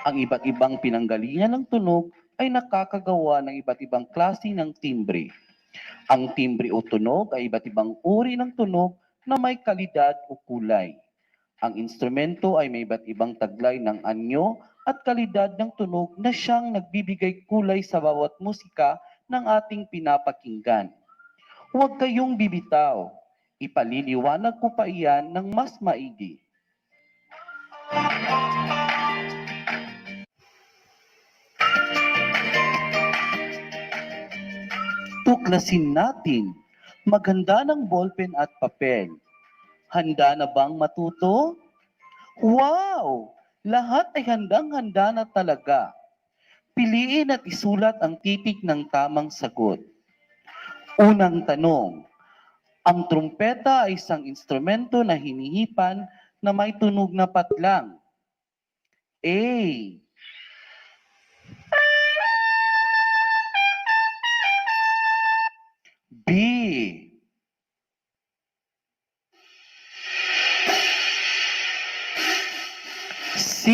Ang iba't ibang pinanggalingan ng tunog ay nakakagawa ng iba't ibang klase ng timbre. Ang timbre o tunog ay iba't ibang uri ng tunog na may kalidad o kulay. Ang instrumento ay may iba't ibang taglay ng anyo at kalidad ng tunog na siyang nagbibigay kulay sa bawat musika ng ating pinapakinggan. Huwag kayong bibitaw. Ipaliliwanag ko pa iyan ng mas maigi. Tuklasin natin. Maganda ng ballpen at papel. Handa na bang matuto? Wow! Lahat ay handang-handa na talaga. Piliin at isulat ang titik ng tamang sagot. Unang tanong, ang trumpeta ay isang instrumento na hinihipan na may tunog na patlang. A. B. C.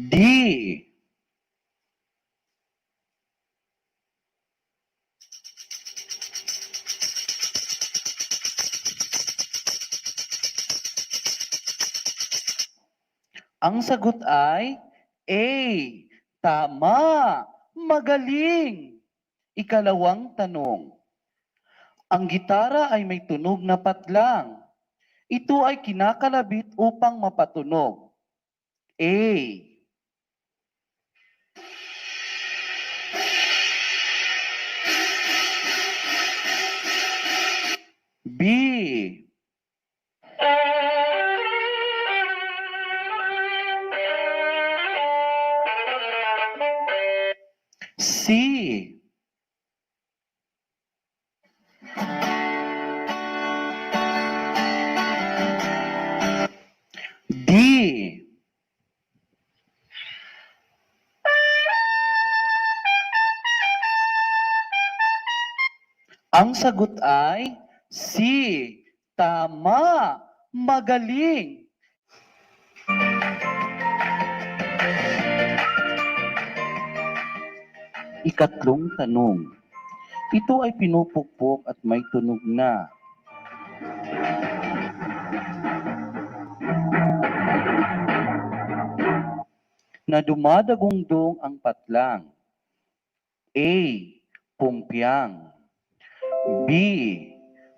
D. Ang sagot ay A. Tama! Magaling! Ikalawang tanong. Ang gitara ay may tunog na patlang. Ito ay kinakalabit upang mapatunog. A. B. C. D. Ang sagot ay C. Tama! Magaling! Ikatlong tanong. Ito ay pinupukpok at may tunog na. Na dumadagundong ang patlang. A. Pumpyang. B.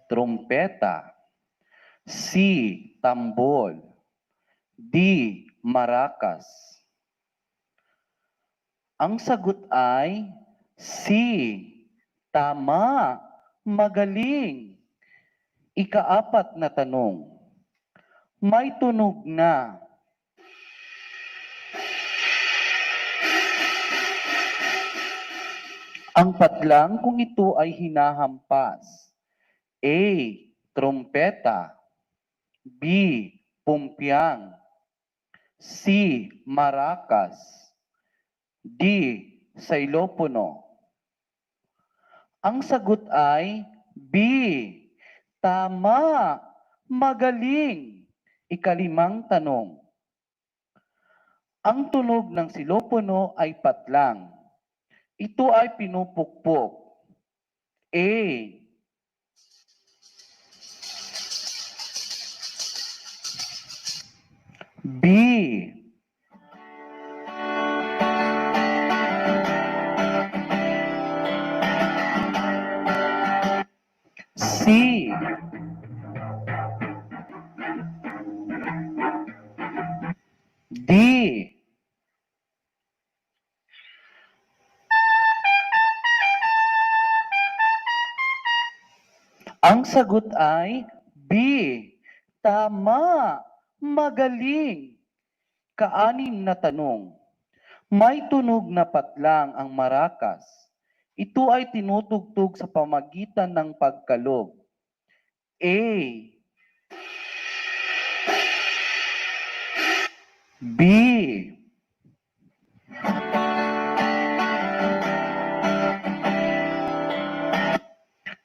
Trompeta. C. Tambol. D. Maracas. Ang sagot ay C. Tama! Magaling! Ikaapat na tanong. May tunog na. Ang patlang kung ito ay hinahampas. A. Trompeta. B. Pumpyang. C. Maracas. D. Xylopono. Ang sagot ay B. Tama! Magaling! Ikalimang tanong. Ang tunog ng silopono ay patlang. Ito ay pinupukpok. A. B. D. Ang sagot ay B. Tama. Magaling. Kaanim na tanong. May tunog na patlang ang maracas. Ito ay tinutugtog sa pamagitan ng pagkalog. A. B.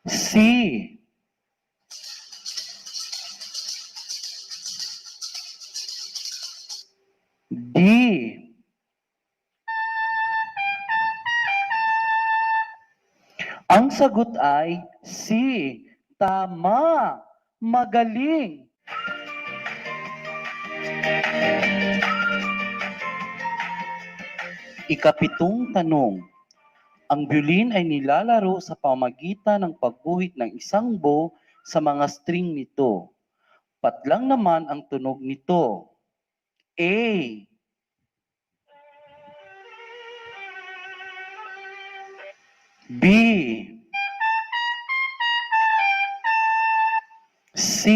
C. D. Ang sagot ay C. Tama. Magaling. Ikapitong tanong. Ang violin ay nilalaro sa pamagitan ng pagguhit ng isang bow sa mga string nito. Patlang naman ang tunog nito. A. B. C.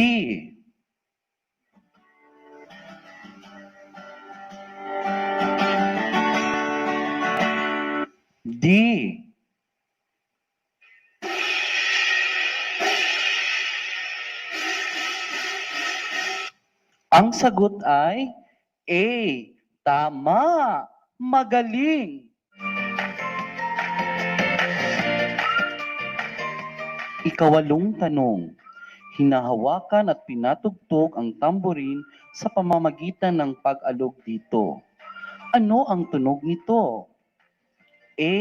D. Ang sagot ay A. Tama. Magaling. Ikawalong tanong. Hinahawakan at pinatugtog ang tamborin sa pamamagitan ng pag-alog dito. Ano ang tunog nito? A.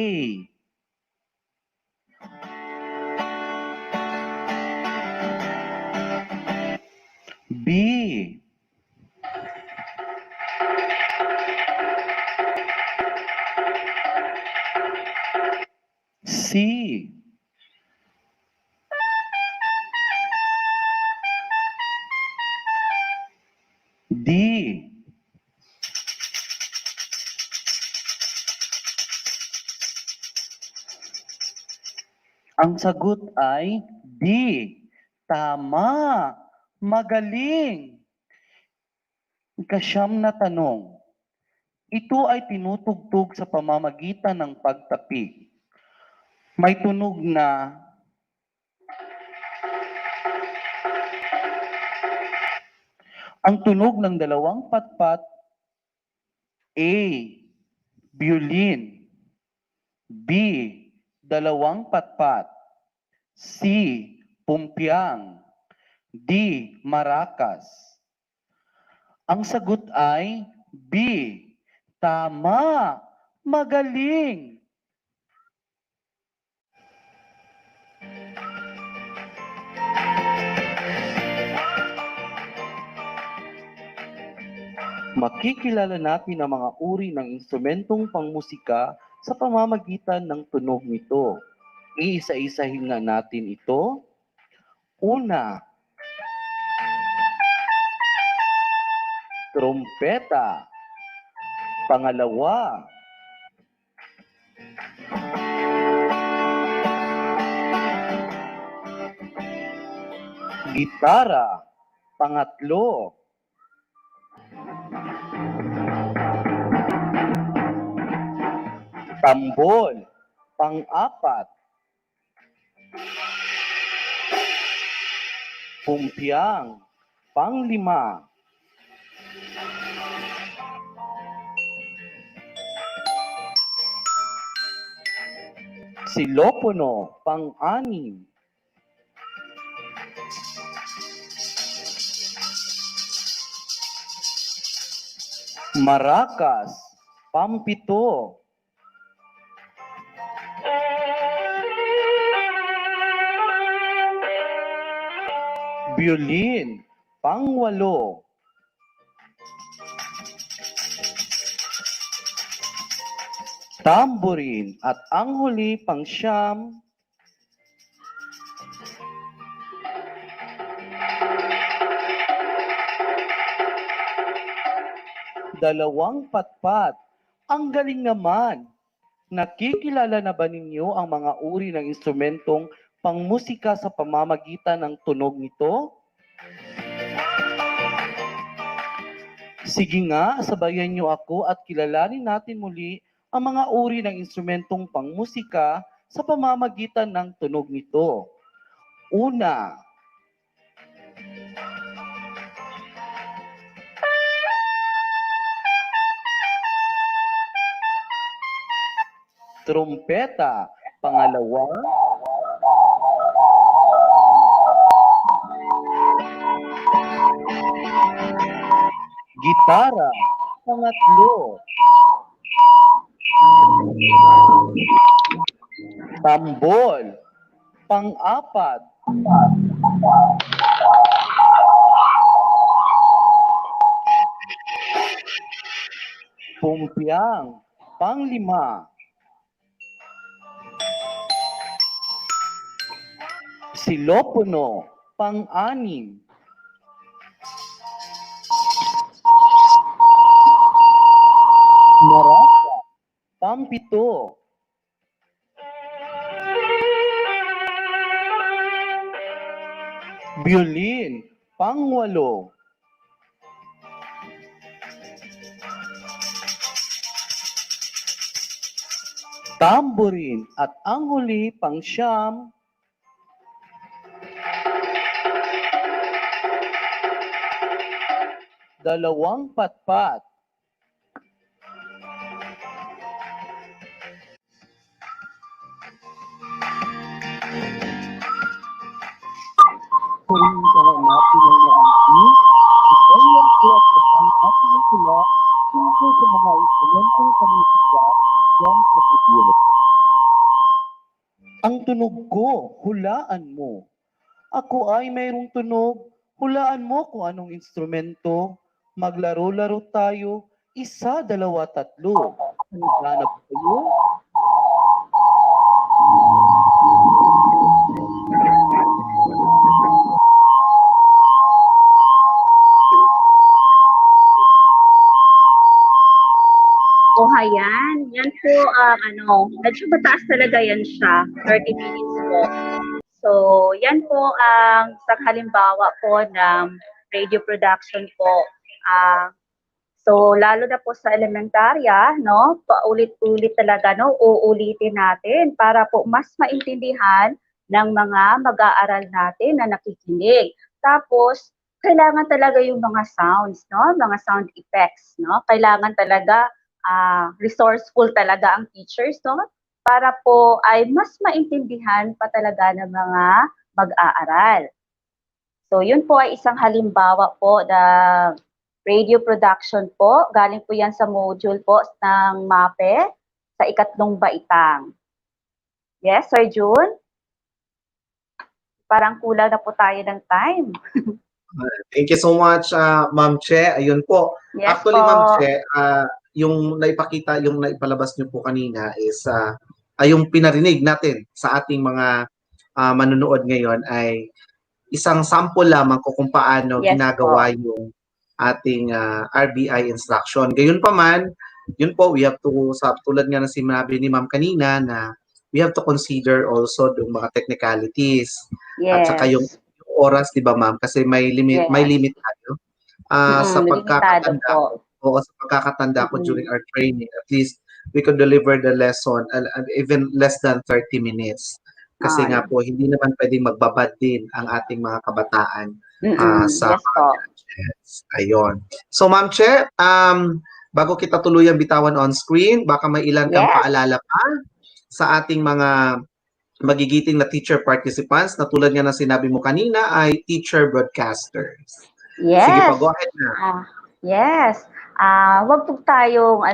B. C. D. Ang sagot ay D. Tama. Magaling. Ikasyam na tanong. Ito ay tinutugtog sa pamamagitan ng pagtapik. May tunog na ang tunog ng dalawang patpat. A. Violin. B. Dalawang patpat. C. Pumpyang. D. Maracas. Ang sagot ay B. Tama. Magaling. Makikilala natin ang mga uri ng instrumentong pangmusika sa pamamagitan ng tunog nito. Iisa-isahin nga natin ito. Una, trompeta. Pangalawa, gitara. Pangatlo, tambol. Pang-apat, pumpyang. Pang-lima, silopono. Pang-anim, maracas. Pang-pito, violin. Pang-walo, tamborin. At ang huli, pang-siyam, Dalawang patpat. Ang galing naman! Nakikilala na ba ninyo ang mga uri ng instrumentong pangmusika sa pamamagitan ng tunog nito? Sige nga, sabayan niyo ako at kilalanin natin muli ang mga uri ng instrumentong pangmusika sa pamamagitan ng tunog nito. Una, trumpeta. Pangalawa, gitara. Pangatlo, tambol. Pang-apat, pumpyang. Pang-lima, silopono. Pang-anim, marasa. Pang-pito, violin. Pang-walo, tambourine. At ang huli, pang-siyam, dalawang patpat. Kung natin ang maigi, ikaw po at kasang ating sila tungkol sa mga instrumentong pangmusika yan sa video. Ang tunog ko, hulaan mo. Ako ay mayroong tunog, hulaan mo kung anong instrumento. Maglaro-laro tayo, isa, dalawa, tatlo. Handa na ba kayo? O ayan, yan po medyo mataas talaga yan siya, 30 minutes po. So, yan po ang isang halimbawa po ng radio production po. So, lalo na po sa elementarya, no, paulit-ulit talaga, no, uulitin natin para po mas maintindihan ng mga mag-aaral natin na nakikinig. Tapos, kailangan talaga yung mga sounds, no, mga sound effects, no, kailangan talaga resourceful talaga ang teachers, no, para po ay mas maintindihan pa talaga ng mga mag-aaral. So, yun po ay isang halimbawa po ng radio production po. Galing po yan sa module po ng MAPE sa ikatlong baitang. Yes, Sir June? Parang kulang na po tayo ng time. Thank you so much, Ma'am Che. Ayun po. Yes Actually, po. Ma'am Che, yung naipakita, yung naipalabas niyo po kanina is yung pinarinig natin sa ating mga manunood ngayon ay isang sample lamang kung paano Yes ginagawa po. yung ating RBI instruction. Gayunpaman, yun po, we have to, tulad nga na sinabi ni Ma'am kanina, na we have to consider also yung mga technicalities. At saka yung oras, di ba Ma'am? Kasi may limit, may limit tayo. Sa pagkakatanda ko, sa pagkakatanda ko during our training, at least we could deliver the lesson even less than 30 minutes. Kasi nga po, hindi naman pwedeng magbabad din ang ating mga kabataan sa Yes po. gadgets. Ayun. So Ma'am Che, bago kita tuluyang bitawan on screen, baka may ilan kang paalala pa sa ating mga magigiting na teacher participants na tulad nga ng sinabi mo kanina ay teacher broadcasters. Yes. Sige pa, go ahead na. Yes. Wag po tayong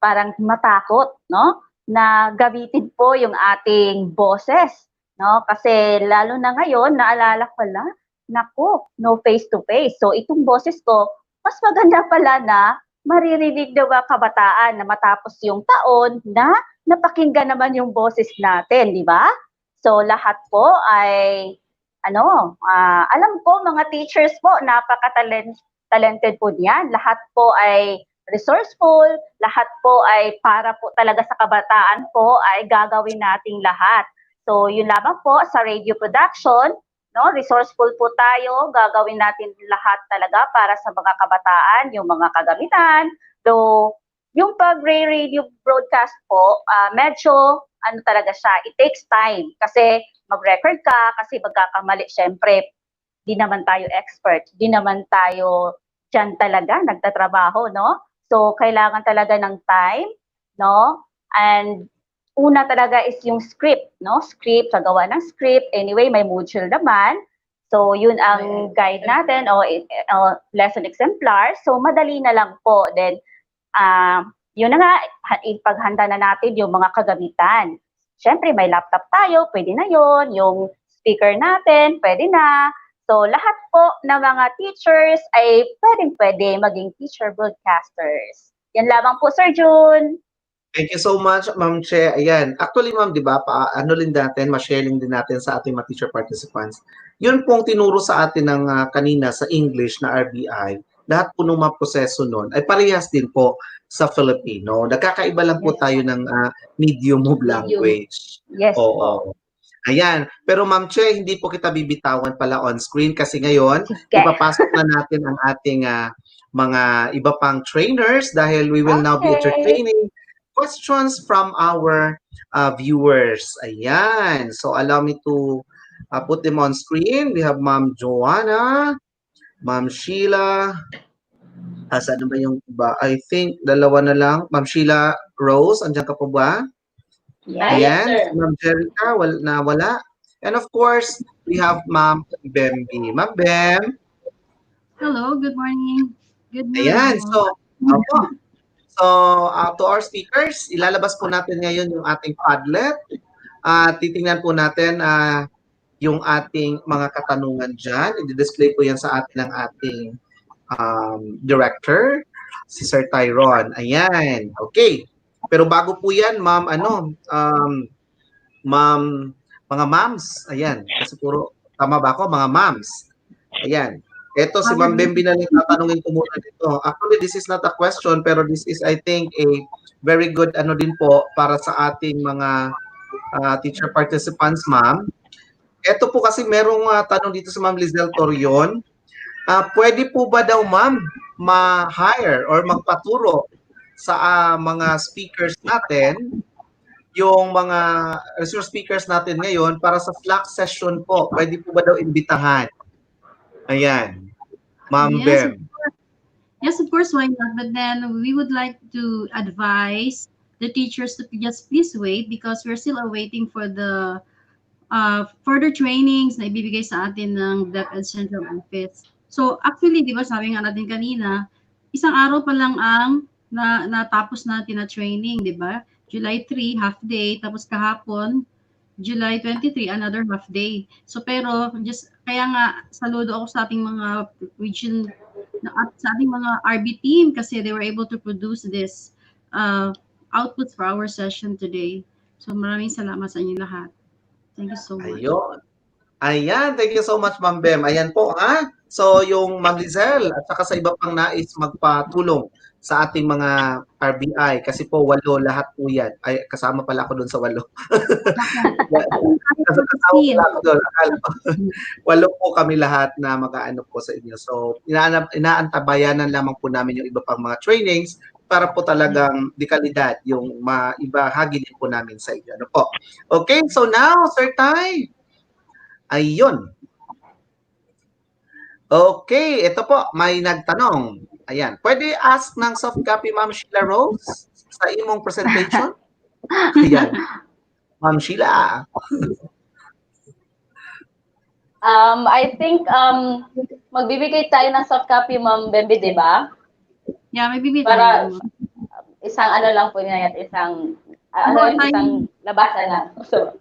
parang matakot, no? Na gamitin po yung ating boses, no? Kasi lalo na ngayon, naalala ko lang, naku, no face to face. So itong boses ko, mas maganda pala na maririnig ng mga kabataan na matapos yung taon na napakinggan naman yung boses natin, di ba? So lahat po ay alam ko mga teachers po talented po niyan. Lahat po ay resourceful, lahat po ay para po talaga sa kabataan po ay gagawin nating lahat. So yun lamang po sa radio production, no? Resourceful po tayo, gagawin natin lahat talaga para sa mga kabataan, yung mga kagamitan. Though yung pag-radio broadcast po, medyo ano talaga siya, it takes time kasi mag-record ka, kasi magkakamali, syempre, di naman tayo expert, di naman tayo dyan talaga nagtatrabaho, no? So, kailangan talaga ng time, no? And una talaga is yung script, no? Script, paggawa ng script. Anyway, may module naman. So, yun ang guide natin o lesson exemplar. So, madali na lang po. Then, yun na nga, ipaghanda na natin yung mga kagamitan. Siyempre, may laptop tayo, pwede na yun. Yung speaker natin, pwede na. So, lahat po ng mga teachers ay pwede maging teacher broadcasters. Yan lamang po, Sir June. Thank you so much, Ma'am Che. Ayan. Actually, Ma'am, di ba, ano din natin, ma-sharing din natin sa ating mga teacher participants. Yun pong tinuro sa atin ng kanina sa English na RBI, lahat po ng mga proseso nun ay parehas din po sa Filipino. Nagkakaiba lang po tayo ng medium of language. Yes Oo. Ayan. Pero Ma'am Che, hindi po kita bibitawan pala on screen kasi ngayon, ipapasok na natin ang ating mga iba pang trainers dahil we will now be entertaining questions from our viewers. Ayan. So allow me to put them on screen. We have Ma'am Joanna, Ma'am Sheila. Saan ba yung iba? I think dalawa na lang. Ma'am Sheila Rose, andyan ka po ba? Ayan. Yes, sir. Ma'am Jerica, wala. And of course, we have Ma'am Bembi. Ma'am Bem. Hello, good morning. Good morning. Ayan. So, to our speakers, ilalabas po natin ngayon yung ating Padlet. Titingnan po natin yung ating mga katanungan dyan. I-display po yan sa atin ng ating director, si Sir Tyron. Ayan. Okay. Pero bago po yan, ma'am, ma'am, mga moms. Ayan. Kasi puro, tama ba ako? Mga moms. Ayan. Ito, si Ma'am Bembi na lang tatanungin ko muna dito. Actually, this is not a question, pero this is, I think, a very good ano din po para sa ating mga teacher participants, ma'am. Ito po kasi merong tanong dito sa Ma'am Lizelle Torion. Pwede po ba daw, ma'am, ma-hire or magpaturo sa mga speakers natin, yung mga resource speakers natin ngayon para sa Slack session po? Pwede po ba daw imbitahan? Ayan. Ma'am Bem. Yes, of course, why not? But then we would like to advise the teachers to just please wait because we're still awaiting for the further trainings na ibibigay sa atin ng DepEd Central Office. So actually, di ba sabi nga natin kanina, isang araw pa lang ang natapos natin na training, di ba? July 3, half day, tapos kahapon, July 23, another half day. So pero just kaya nga saludo ako sa ating mga region at sa ating mga RB team kasi they were able to produce this outputs for our session today. So maraming salamat sa inyo lahat. Thank you so much. Ayun. Ayan, thank you so much, Ma'am Bem. Ayan po, So, yung Ma'am Lizelle at saka sa iba pang nais magpatulong sa ating mga RBI kasi po 8 lahat po yan. Ay, kasama pala ako doon sa 8. Kasama pala ako doon. 8 po kami lahat na mag-aano po sa inyo. So, inaantabayanan lamang po namin yung iba pang mga trainings para po talagang dekalidad yung maibahagi din po namin sa inyo. Ano po? Okay, so now, Sir Ty. Ayun. Okay, ito po, may nagtanong. Ayan, pwede ask ng soft copy, Ma'am Sheila Rose, sa imong presentation? Ayan. Ma'am Sheila. I think magbibigay tayo ng soft copy, Ma'am Bembi, di ba? Yeah, magbibigay para tayo. isang ano lang po niya, isang labasan lang. So,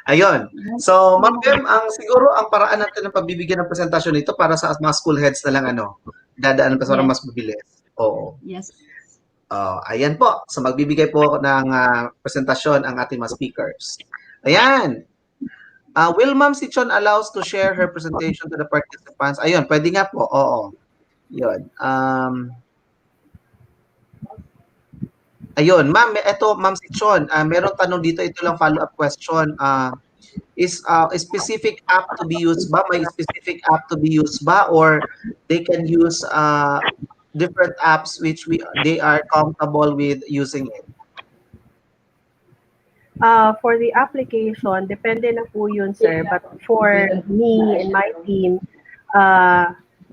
Ayun. So, Ma'am Bem, siguro ang paraan natin ng pagbibigyan ng presentasyon nito para sa mga school heads na lang dadaan pa sa mas mabilis. Oo. Yes. Ayan po. So, magbibigay po ng presentasyon ang ating mga speakers. Ayan. Will Ma'am Sichon allows to share her presentation to the participants? Ayun, pwede nga po. Oo. Yun. Ayun, ma'am, eto Ma'am Sichon, meron tanong dito, ito lang follow-up question. Is a specific app to be used ba? May specific app to be used ba? Or they can use different apps which they are comfortable with using it? For the application, depende na po yun, sir. But for me and my team,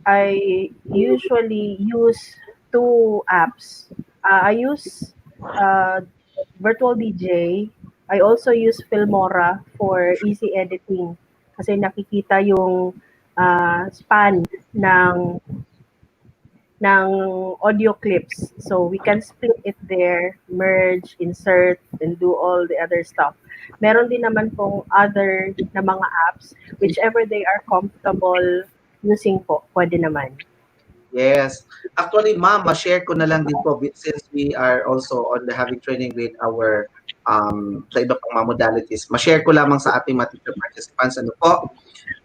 I usually use two apps. I use Virtual DJ. I also use Filmora for easy editing kasi nakikita yung span ng audio clips. So we can split it there, merge, insert, and do all the other stuff. Meron din naman pong other na mga apps, whichever they are comfortable using po, pwede naman. Yes. Actually, ma'am, ma-share ko na lang din po since we are also on the having training with our sa iba pang mga modalities. Ma-share ko lamang sa ating mga teacher participants. Ano po?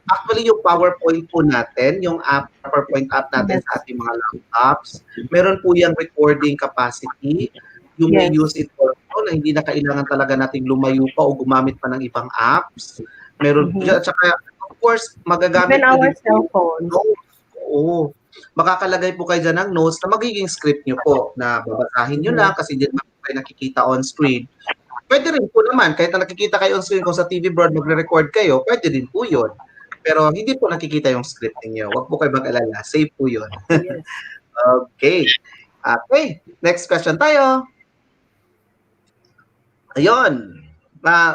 Actually, yung PowerPoint po natin, yung PowerPoint app natin sa ating mga laptops, meron po yung recording capacity. You may use it also na hindi na kailangan talaga nating lumayo pa o gumamit pa ng ibang apps. Meron po siya. At saka, of course, magagamit Even our din cell phones. Oo. Makakalagay po kayo dyan ng notes na magiging script nyo po na babasahin nyo lang kasi hindi naman po kayo nakikita on screen. Pwede rin po naman, kahit na nakikita kayo on screen kung sa TV Broad magre-record kayo, pwede din po yun. Pero hindi po nakikita yung script ninyo. Huwag po kayo mag-alala. Safe po yun. Yes. Okay. Okay. Next question tayo. Ayun.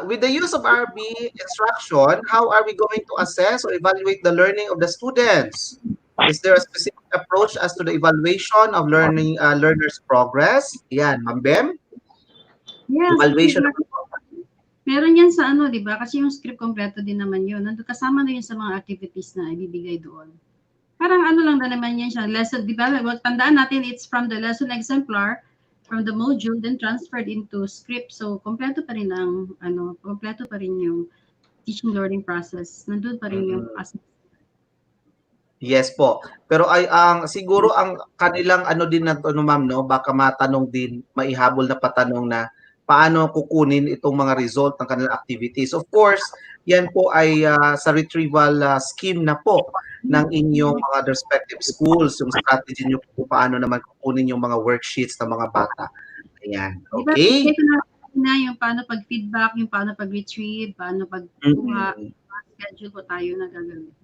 With the use of RB instruction, how are we going to assess or evaluate the learning of the students? Is there a specific approach as to the evaluation of learners' progress? Yan, Ma'am Bem? Yes. Evaluation. Meron yan sa ano, di ba? Kasi yung script kompleto din naman yun. Nandun kasama na yun sa mga activities na ibibigay doon. Parang ano lang na naman yan siya. Lesson, di ba? Tandaan natin, it's from the lesson exemplar, from the module, then transferred into script. So, kompleto pa rin ang, kompleto pa rin yung teaching learning process. Nandun pa rin yung assessment. Yes po. Pero siguro ang kanilang ano din na ano ma'am no, baka matanong din, maihabol na patanong na paano kukunin itong mga result ng kanilang activities. Of course, yan po ay sa retrieval scheme na po ng inyong mga respective schools, yung strategy nyo kung paano naman kukunin yung mga worksheets ng mga bata. Ayan. Okay? Diba, na yung paano pag-feedback, yung paano pag-retrieve, paano pag-kuha, schedule po tayo na gagawin.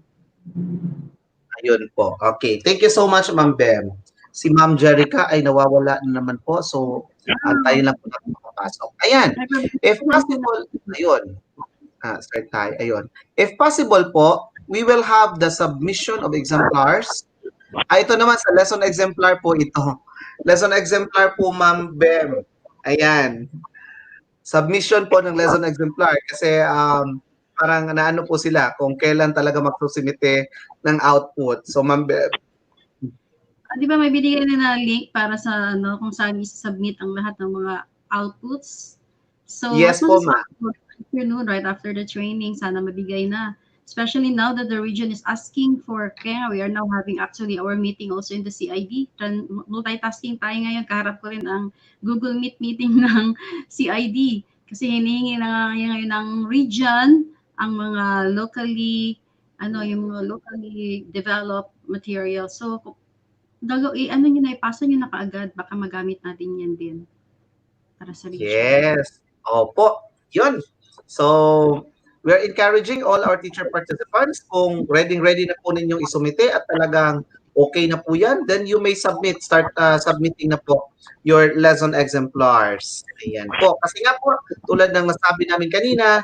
Ayun po. Okay. Thank you so much, Ma'am Bem. Si Ma'am Jerica ay nawawala na naman po. So, antayin lang po natin makapasok. Ayan. If possible, ayun. Start tayo. Ayun. If possible po, we will have the submission of exemplars. Ito naman sa lesson exemplar po ito. Lesson exemplar po, Ma'am Bem. Ayan. Submission po ng lesson exemplar kasi parang naano po sila kung kailan talaga magsusimite ng output. So, Ma'am Bem. Di ba may binigay na link para sa kung saan i-submit ang lahat ng mga outputs? So, yes po, ma'am. Afternoon, right after the training, sana mabigay na. Especially now that the region is asking for, kaya we are now having actually our meeting also in the CID. Multitasking tayo ngayon, kaharap ko rin ang Google Meet meeting ng CID. Kasi hinihingi na ngayon ng region ang mga locally developed material. So, ano nyo na, ipasa nyo na kaagad, baka magamit natin yan din para sa region. Yes. Opo. Yun. So, we're encouraging all our teacher participants kung ready na po ninyong isumite at talagang okay na po yan, then you may start submitting na po your lesson exemplars. Ayan po. Kasi nga po, tulad ng nasabi namin kanina,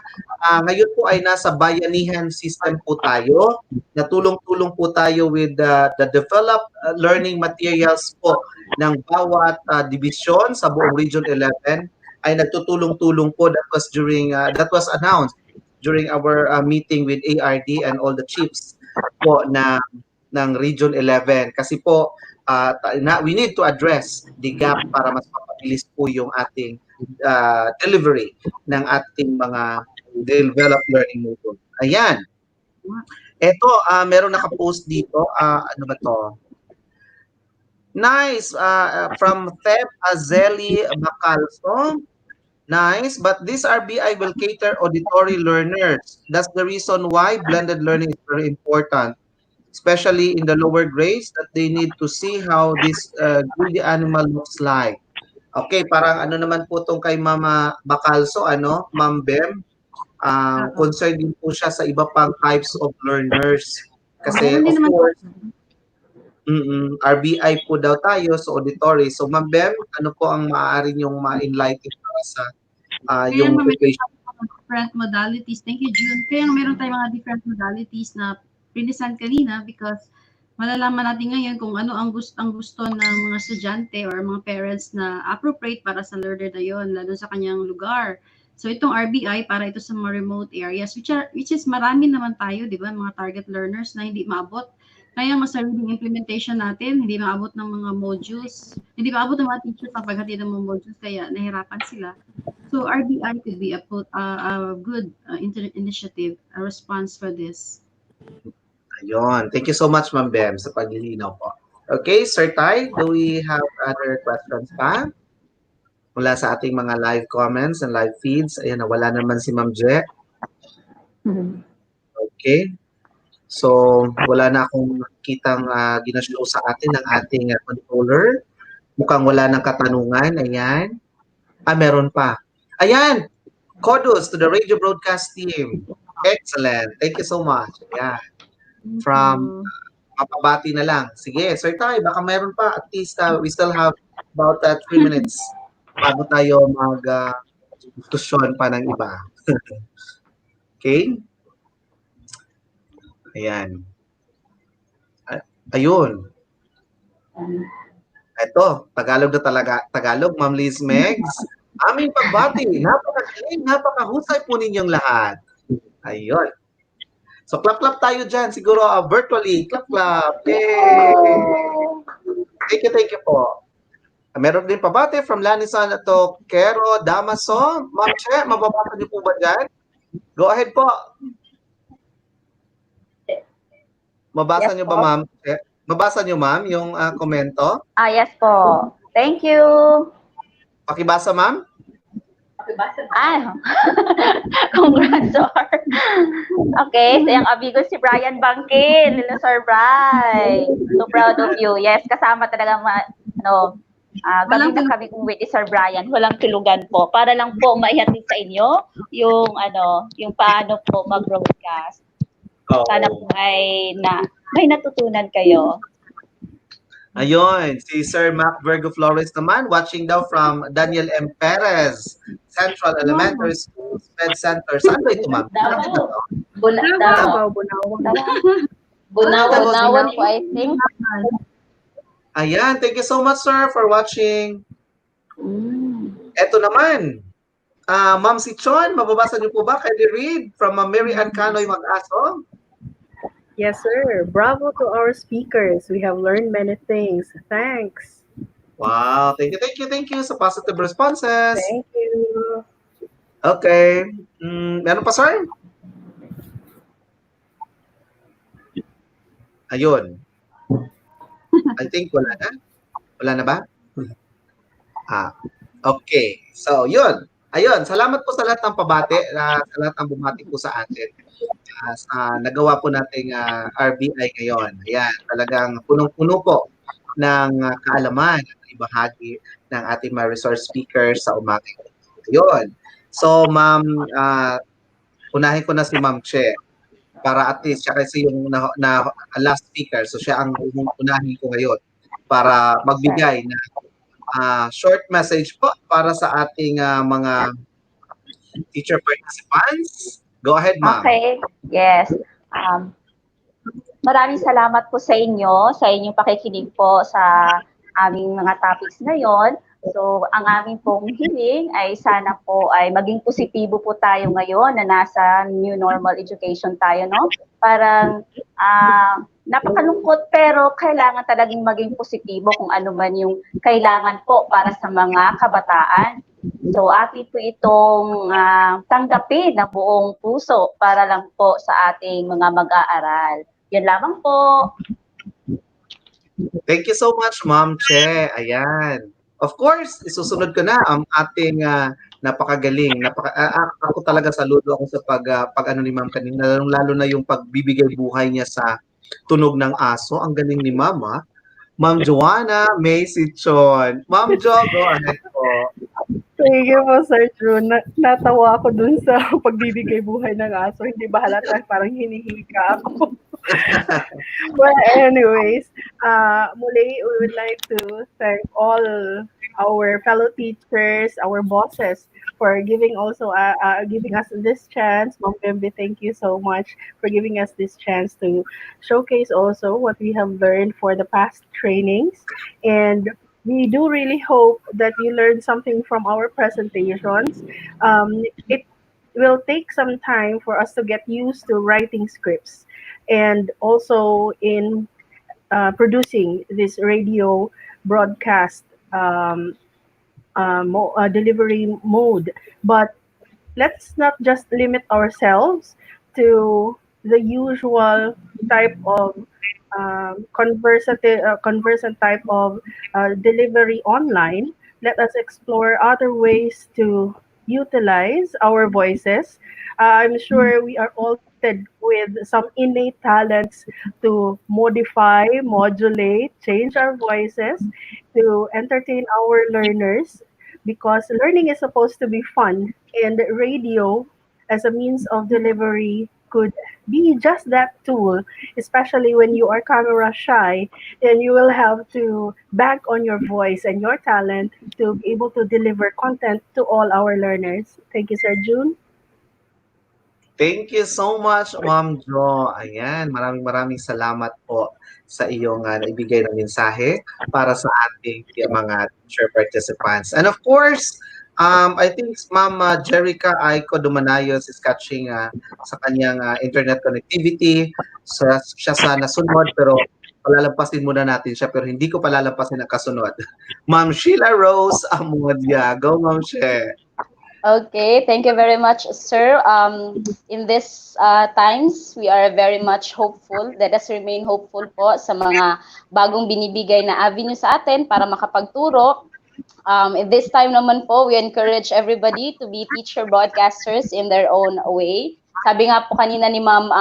ngayon po ay nasa bayanihan system po tayo. Natulong-tulong po tayo with the developed learning materials po ng bawat division sa buong Region 11 ay nagtutulong-tulong po. That was announced during our meeting with ARD and all the chiefs po ng Region 11 kasi po we need to address the gap para mas mapabilis po yung ating delivery ng ating mga developed learning module. Ayan. Ito, meron nakapost dito. Ano ba to? Nice. From Theb Azeli Bacalso. Nice. But this RBI will cater auditory learners. That's the reason why blended learning is very important, especially in the lower grades, that they need to see how this greedy animal looks like. Okay, parang ano naman po tong kay Mama Bacalso, ano, Ma'am Bem, concerned din po siya sa iba pang types of learners. Kasi, Meron din of naman course, RBI po daw tayo sa auditory. So, Ma'am Bem, ano po ang maaari niyong ma-enlighten para sa Kaya yung nga meron preparation? tayong mga different modalities. Thank you, June. Kaya nga meron tayong mga different modalities na pinisan kanina because malalaman natin ngayon kung ano ang gusto ng mga estudyante or mga parents na appropriate para sa learner na yon, lalo sa kanyang lugar. So itong RBI para ito sa mga remote areas which is marami naman tayo, 'di ba, mga target learners na hindi maabot. Kaya mas sariling implementation natin, hindi maabot ng mga modules, hindi maabot ng mga teachers sa paghatid ng mga modules kaya nahirapan sila. So RBI could be a good initiative, a response for this. Ayun. Thank you so much, Ma'am Bem, sa paglilinaw po. Okay, Sir Tai, do we have other questions pa? Mula sa ating mga live comments and live feeds. Ayan, nawala naman si Ma'am Je. Okay. So, wala na akong nakitang ginashow sa atin ng ating controller. Mukhang wala ng katanungan. Ayan. Meron pa. Ayan! Kudos to the radio broadcast team. Excellent. Thank you so much. Ayan. From mapabati na lang. Sige, Sir Tai, baka meron pa. At least we still have about 3 minutes bago tayo mag-diskusyon pa ng iba. Okay? Ayan. Ayun. Ito, Tagalog na talaga. Tagalog, Ma'am Liz Megs. Aming pagbati. Napakagaling, napakahusay po ninyong lahat. Ayun. So, clap-clap tayo dyan. Siguro virtually. Clap-clap. Yay! Thank you po. Meron din pabati from Lanisan to Kero Damaso. Ma'am Che, mababasa niyo po ba dyan? Go ahead po. Mabasa Yes niyo ba, po. Ma'am? Mabasa niyo, Ma'am, yung komento? Yes po. Thank you. Pakibasa, Ma'am? Congrats, sir. Okay, so yung amigo si Brian Bangkin. Hello, Sir Bry. So proud of you. Yes, kasama talaga gabi na kami umuwi ni Sir Brian. Walang tulugan po. Para lang po maihatid sa inyo yung paano po mag-broadcast. Sana po may natutunan kayo. Ayun, si Sir Mac Virgo Flores naman, watching daw from Daniel M. Perez, Central Elementary School, Med Center. Saan ba ito, Ma'am? Bunawan po, I think. Ayan, thank you so much, sir, for watching. Ito naman, Ma'am si Chon, mababasa niyo po ba? Kindly read from Mary Ann Canoy Mag-aso. Yes, sir. Bravo to our speakers. We have learned many things. Thanks. Wow, thank you sa positive responses. Thank you. Okay. Meron pa, sir? Ayun. I think wala na. Wala na ba? Okay. So, yun. Ayun, salamat po sa lahat ng pabati, sa lahat ng bumati po sa atin. Sa nagawa po nating RBI ngayon. Ayan, talagang punong-puno po ng kaalaman at ibahagi ng ating mga resource speakers sa umaga. Ayun. So, Ma'am, unahin ko na si Ma'am Che para at least siya kasi yung last speaker. So, siya ang unahin ko ngayon para magbigay ng short message po para sa ating mga teacher participants. Go ahead, Ma'am. Okay. Yes. Maraming salamat po sa inyong pakikinig po sa aming mga topics ngayon. So, ang aming pong hiling ay sana po ay maging positibo po tayo ngayon na nasa new normal education tayo, no? Parang napakalungkot pero kailangan talagang maging positibo kung ano man yung kailangan po para sa mga kabataan. So atin po itong tanggapin na buong puso para lang po sa ating mga mag-aaral. Yan lamang po. Thank you so much, Ma'am Che. Ayan. Of course, isusunod ko na ang ating napakagaling. Ako talaga saludo ako sa pag ano ni Ma'am kanina, lalo na yung pagbibigay buhay niya sa tunog ng aso. Ang galing ni Ma'am, ha? Ma'am Joanna May Sichon. Ma'am Jo, go ahead po. Thank you po, Sir Drew. Natawa ako dun sa pagbibigay buhay ng aso. Hindi ba halata parang hinihika ako? Well, anyways, muli, we would like to thank all our fellow teachers, our bosses, for giving giving us this chance. Ma'am Bembe, thank you so much for giving us this chance to showcase also what we have learned for the past trainings. And we do really hope that you learned something from our presentations. It will take some time for us to get used to writing scripts and also in producing this radio broadcast delivery mode. But let's not just limit ourselves to the usual type of conversant type of delivery online. Let us explore other ways to utilize our voices. I'm sure we are all gifted with some innate talents to modify, modulate, change our voices to entertain our learners because learning is supposed to be fun, and radio as a means of delivery could be just that tool, especially when you are camera shy, and you will have to bank on your voice and your talent to be able to deliver content to all our learners. Thank you, Sir June. Thank you so much, Ma'am Jo. Ayan, maraming salamat po sa iyong naibigay na mensahe para sa ating mga teacher participants. And of course, I think Ma'am Jerica Aiko Dumanayos is catching sa kanyang internet connectivity. So, siya sa nasunod pero palalampasin muna natin siya pero hindi ko palalampasin ang kasunod. Ma'am Sheila Rose Amodia. Go, Ma'am She. Okay, thank you very much, sir. In this times, we are very much hopeful. Let us remain hopeful po sa mga bagong binibigay na avenue sa atin para makapagturo. In this time naman po, we encourage everybody to be teacher broadcasters in their own way. Sabi nga po kanina ni Ma'am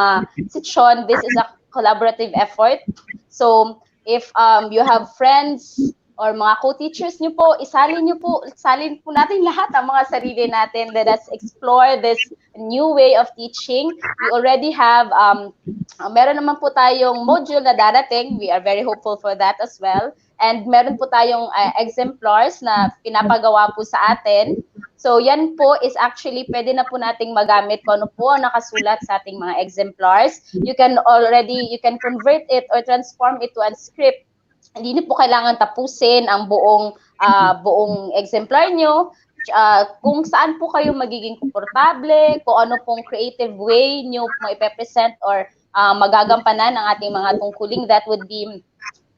Sichon, this is a collaborative effort. So, if you have friends or mga co-teachers nyo po, isalin po natin lahat ang mga sarili natin. Let us explore this new way of teaching. We already have, meron naman po tayong module na darating. We are very hopeful for that as well. And meron po tayong exemplars na pinapagawa po sa atin. So yan po is actually pwede na po nating magamit kung ano po ang nakasulat sa ating mga exemplars. You can convert it or transform it to a script. Hindi niyo po kailangan tapusin ang buong exemplar nyo. Kung saan po kayo magiging komportable, kung ano pong creative way nyo maipepresent or magagampanan ang ating mga tungkuling, that would be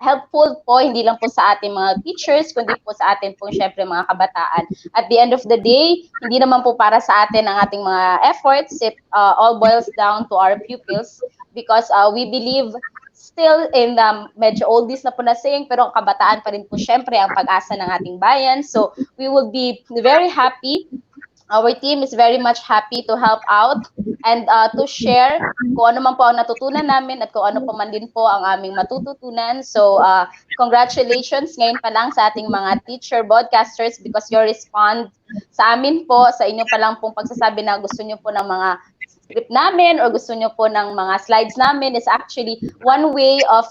helpful po, hindi lang po sa ating mga teachers, kundi po sa atin po syempre mga kabataan. At the end of the day, hindi naman po para sa atin ang ating mga efforts. It all boils down to our pupils because we believe still in the medyo oldies na po na saying, pero ang kabataan pa rin po syempre ang pag-asa ng ating bayan. So we will be very happy. Our team is very much happy to help out and to share kung ano man po ang natutunan namin at kung ano pa man din po ang aming matututunan. So congratulations ngayon pa lang sa ating mga teacher broadcasters because your respond sa amin po, sa inyo pa lang pong pagsasabi na gusto nyo po ng mga script namin or gusto nyo po ng mga slides namin is actually one way of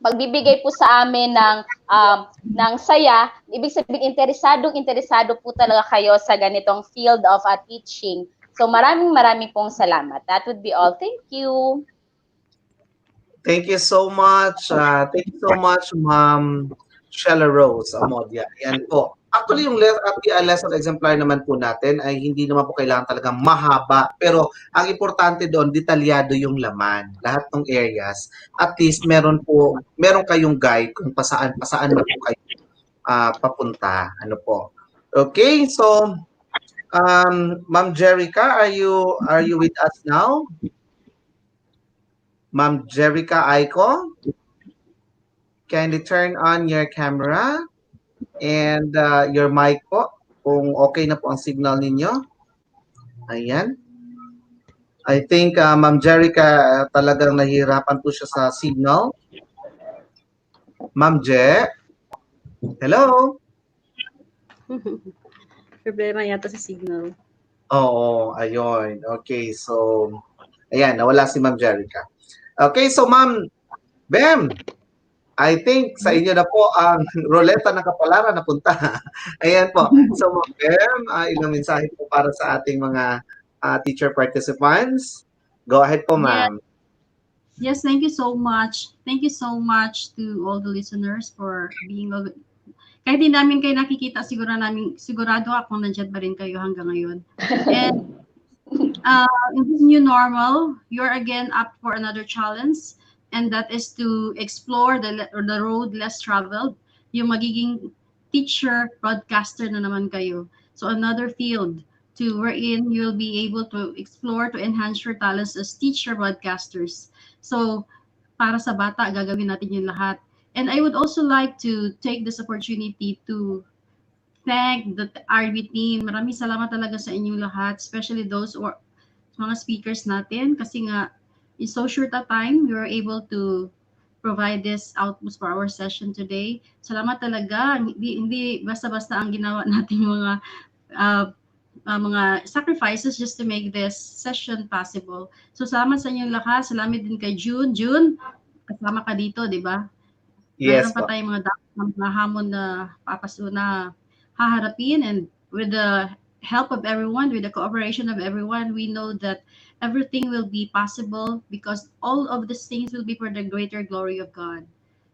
pagbibigay po sa amin ng saya. Ibig sabihin, interesado po talaga kayo sa ganitong field of teaching. So maraming pong salamat. That would be all. Thank you. Thank you so much. Thank you so much, Ma'am Sheila Rose Amodia. Yan po. Actually, yung lesson exemplar naman po natin ay hindi naman po kailangan talagang mahaba. Pero ang importante doon, detalyado yung laman. Lahat ng areas. At least meron kayong guide kung pasaan man po kayo papunta. Ano po. Okay, so Ma'am Jerica, are you with us now? Ma'am Jerica Aiko, kindly turn on your camera and your mic po kung okay na po ang signal ninyo. Ayan. I think Ma'am Jerica talagang nahihirapan po siya sa signal. Ma'am Je, hello? Problema yata sa signal. Oo, ayun. Okay, so ayan, nawala si Ma'am Jerica. Okay, so Ma'am Bem, I think sa inyo na po ang roleta ng kapalaran napunta. Ayan po. So Ma'am Bem, ilang mensahe po para sa ating mga teacher participants. Go ahead po, Yes. ma'am. Yes, thank you so much. Thank you so much to all the listeners for being kahit di namin kayo nakikita, sigurado ako nandiyan pa rin kayo hanggang ngayon. And in this new normal, you're again up for another challenge, and that is to explore the road less traveled. Yung magiging teacher, broadcaster na naman kayo. So another field to wherein you'll be able to explore to enhance your talents as teacher broadcasters. So para sa bata, gagawin natin yung lahat. And I would also like to take this opportunity to thank the RB team. Maraming salamat talaga sa inyong lahat, especially those or mga speakers natin kasi nga in so short a time, we were able to provide this outputs for our session today. Salamat talaga. Hindi basta-basta ang ginawa natin mga sacrifices just to make this session possible. So salamat sa inyong lahat. Salamat din kay June. June, kasama ka dito, di ba? Yes Mayroon pa po. tayong mga hamon na haharapin, and with the help of everyone, with the cooperation of everyone, we know that everything will be possible because all of these things will be for the greater glory of God.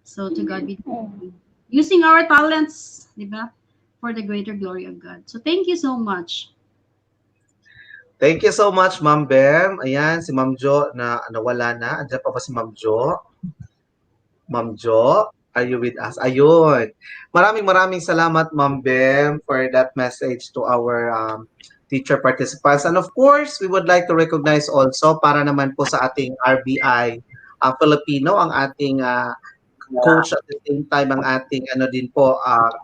So to God be the glory. Using our talents, di ba? For the greater glory of God. So thank you so much. Thank you so much, Ma'am Bem. Ayan, si Ma'am Jo na nawala na. Andiyan pa ba si Ma'am Jo? Ma'am Jo, are you with us? Ayun. Maraming salamat, Ma'am Bem, for that message to our teacher participants. And of course, we would like to recognize also para naman po sa ating RBI Filipino, ang ating coach at the same time ang ating ano din po,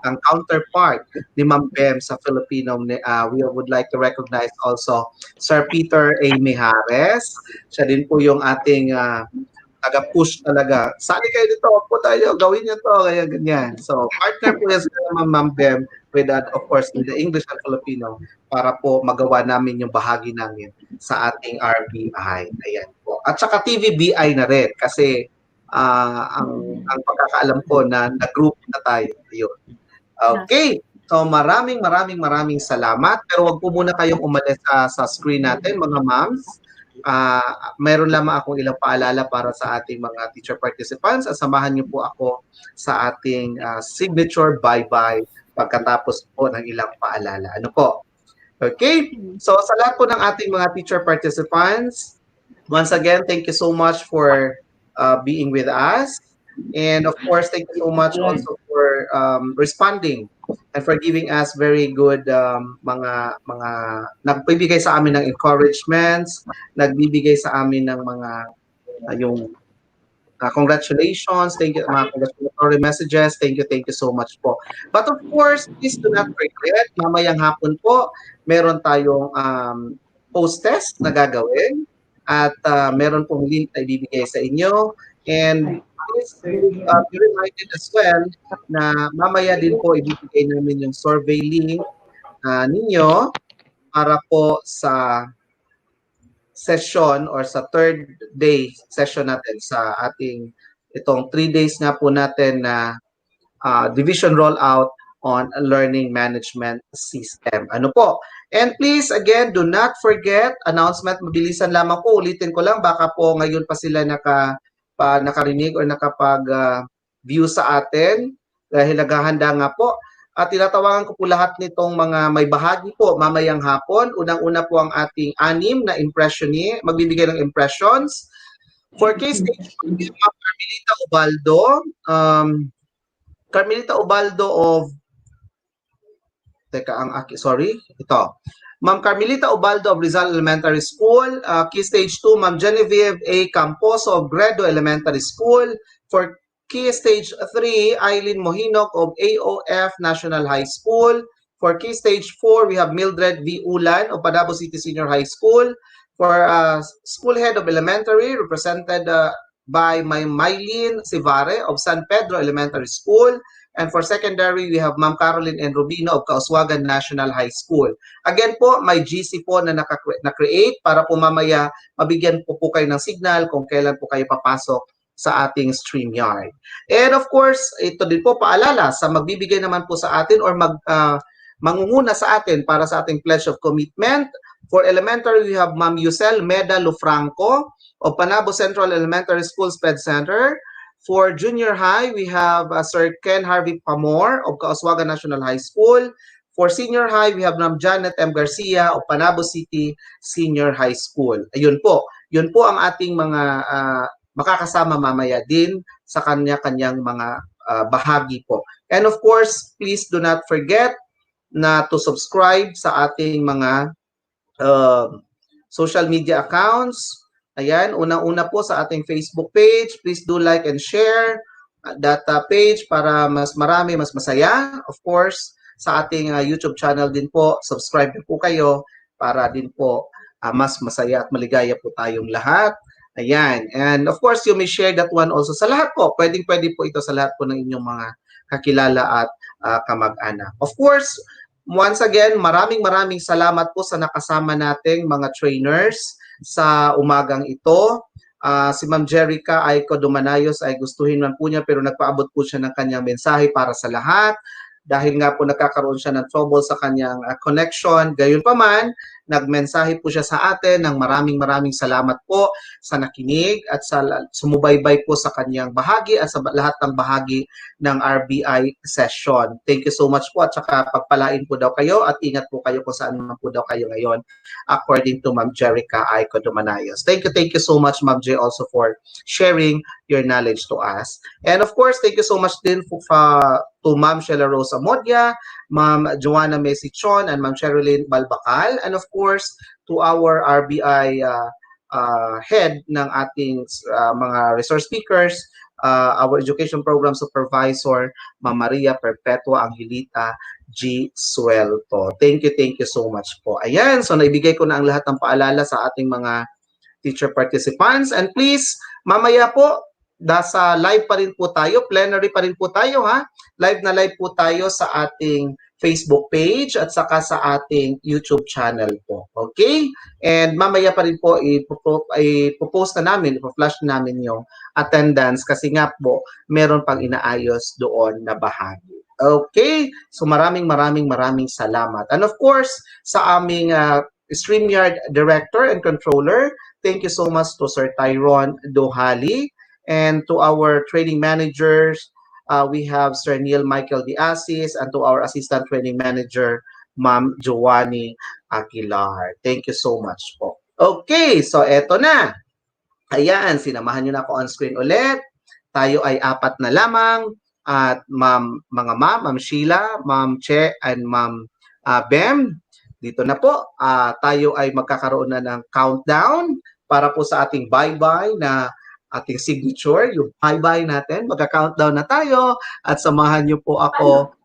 ang counterpart ni Ma'am Bem sa Filipino. We would like to recognize also Sir Peter A. Mijares. Siya din po yung ating taga-push talaga. Sali kayo dito, wag po tayo, gawin niyo to, kaya ganyan. So, partner po yan sa Ma'am Bem with that, of course, with the English and Filipino para po magawa namin yung bahagi namin sa ating RBI. Ayan po. At saka TVBI na rin kasi ang pagkakaalam ko na nag-group na tayo. Ayun. Okay. So maraming salamat. Pero wag po muna kayong umalis sa screen natin, mga moms. Mayroon lamang akong ilang paalala para sa ating mga teacher participants. Samahan niyo po ako sa ating signature bye-bye pagkatapos po ng ilang paalala. Ano po? Okay? So sa lahat po ng ating mga teacher participants, once again, thank you so much for being with us. And of course, thank you so much also for responding and for giving us very good mga nagbibigay sa amin ng encouragements, nagbibigay sa amin ng mga yung congratulations, thank you, mga congratulatory messages, thank you so much po. But of course, please do not forget, mamayang hapon po, meron tayong post-test na gagawin at meron pong link na ibibigay sa inyo. And please be reminded as well na mamaya din po ibibigay namin yung survey link ninyo para po sa session or sa third day session natin sa ating itong 3 days nga po natin na division rollout on a learning management system. Ano po? And please, again, do not forget, announcement, mabilisan lamang po, ulitin ko lang, baka po ngayon pa sila nakarinig or nakapag-view sa atin dahil naghahanda nga po. At tinatawagan ko po lahat nitong mga may bahagi po mamayang hapon. Unang-una po ang ating 6 na impressioni, magbibigay ng impressions. For case stage, Ma'am Carmelita Ubaldo. Carmelita Ubaldo of Teka, sorry, ito. Ma'am Carmelita Ubaldo of Rizal Elementary School. Key Stage 2, Ma'am Genevieve A. Camposo of Gredo Elementary School. For Key Stage 3, Eileen Mohinok of AOF National High School. For Key Stage 4, we have Mildred V. Ulan of Panabo City Senior High School. For School Head of Elementary, represented by Mylene Sivare of San Pedro Elementary School. And for secondary, we have Ma'am Caroline N. Rubino of Kauswagan National High School. Again po, may GC po na na-create para po mamaya mabigyan po kayo ng signal kung kailan po kayo papasok sa ating StreamYard. And of course, ito din po paalala sa magbibigay naman po sa atin or mangunguna sa atin para sa ating Pledge of Commitment. For elementary, we have Ma'am Yusel Meda Lufranco of Panabo Central Elementary School Sped Center. For junior high, we have Sir Ken Harvey Pamor of Kauswagan National High School. For senior high, we have Ma'am Janet M. Garcia of Panabo City Senior High School. Ayun po. Yun po ang ating mga makakasama mamaya din sa kanya-kanyang mga bahagi po. And of course, please do not forget na to subscribe sa ating mga social media accounts. Ayan, unang-una po sa ating Facebook page. Please do like and share that page para mas marami, mas masaya. Of course, sa ating YouTube channel din po, subscribe po kayo para din po mas masaya at maligaya po tayong lahat. Ayan. And of course, you may share that one also sa lahat po. Pwedeng-pwede po ito sa lahat po ng inyong mga kakilala at kamag-anak. Of course, once again, maraming salamat po sa nakasama nating mga trainers sa umagang ito. Si Ma'am Jerica Aiko Dumanayos ay gustuhin man po niya pero nagpaabot po siya ng kanyang mensahe para sa lahat. Dahil nga po nagkakaroon siya ng trouble sa kanyang connection. Gayunpaman, nagmensahe po siya sa atin ng maraming salamat po sa nakinig at sa sumubaybay po sa kanyang bahagi at sa lahat ng bahagi ng RBI session. Thank you so much po at saka pagpalain po daw kayo at ingat po kayo kung saan naman po daw kayo ngayon according to Ma'am Jerica Aiko Dumanayos. Thank you so much Ma'am J also for sharing your knowledge to us. And of course, thank you so much din to Ma'am Sheila Rosa Modya, Ma'am Joanna Mesichon, and Ma'am Sherilyn Balbacal, and of course, to our RBI head ng ating mga resource speakers, our education program supervisor, Ma'am Maria Perpetua Angelita G. Suelto. Thank you so much po. Ayan, so naibigay ko na ang lahat ng paalala sa ating mga teacher participants. And please, mamaya po, nasa live pa rin po tayo, plenary pa rin po tayo ha. Live na live po tayo sa ating Facebook page at saka sa ating YouTube channel po. Okay? And mamaya pa rin po ipopost na namin, ipo-flash na namin yung attendance kasi nga po meron pang inaayos doon na bahagi. Okay? So maraming salamat. And of course, sa aming StreamYard Director and Controller, thank you so much to Sir Tyron Dohali. And to our training managers, we have Sir Neil Michael Diasis, and to our assistant training manager, Ma'am Joanny Aguilar. Thank you so much po. Okay, so eto na. Ayan, sinamahan nyo na ako on screen ulit. Tayo ay 4 na lamang. At Ma'am Sheila, Ma'am Che, and Ma'am Bem, dito na po. Tayo ay magkakaroon na ng countdown para po sa ating bye-bye na ating signature, yung bye-bye natin. Magka-countdown na tayo at samahan niyo po ako.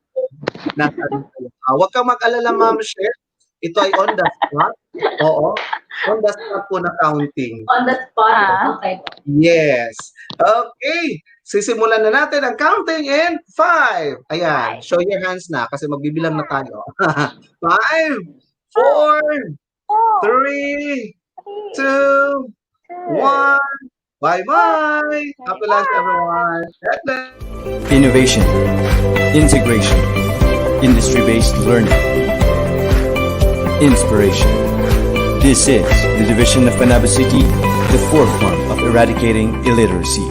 Huwag kang mag-alala, Ma'am Chef. Ito ay on the spot. Oo. On the spot po na counting. On the spot. Okay. Yes. Okay. Sisimulan na natin ang counting in 5. Ayan. Show your hands na kasi magbibilang na tayo. 5, 4, 3, 2, 1. Bye-bye! Happy lunch, everyone! Innovation, integration, industry-based learning, inspiration. This is the division of Panabo City, the forefront of eradicating illiteracy.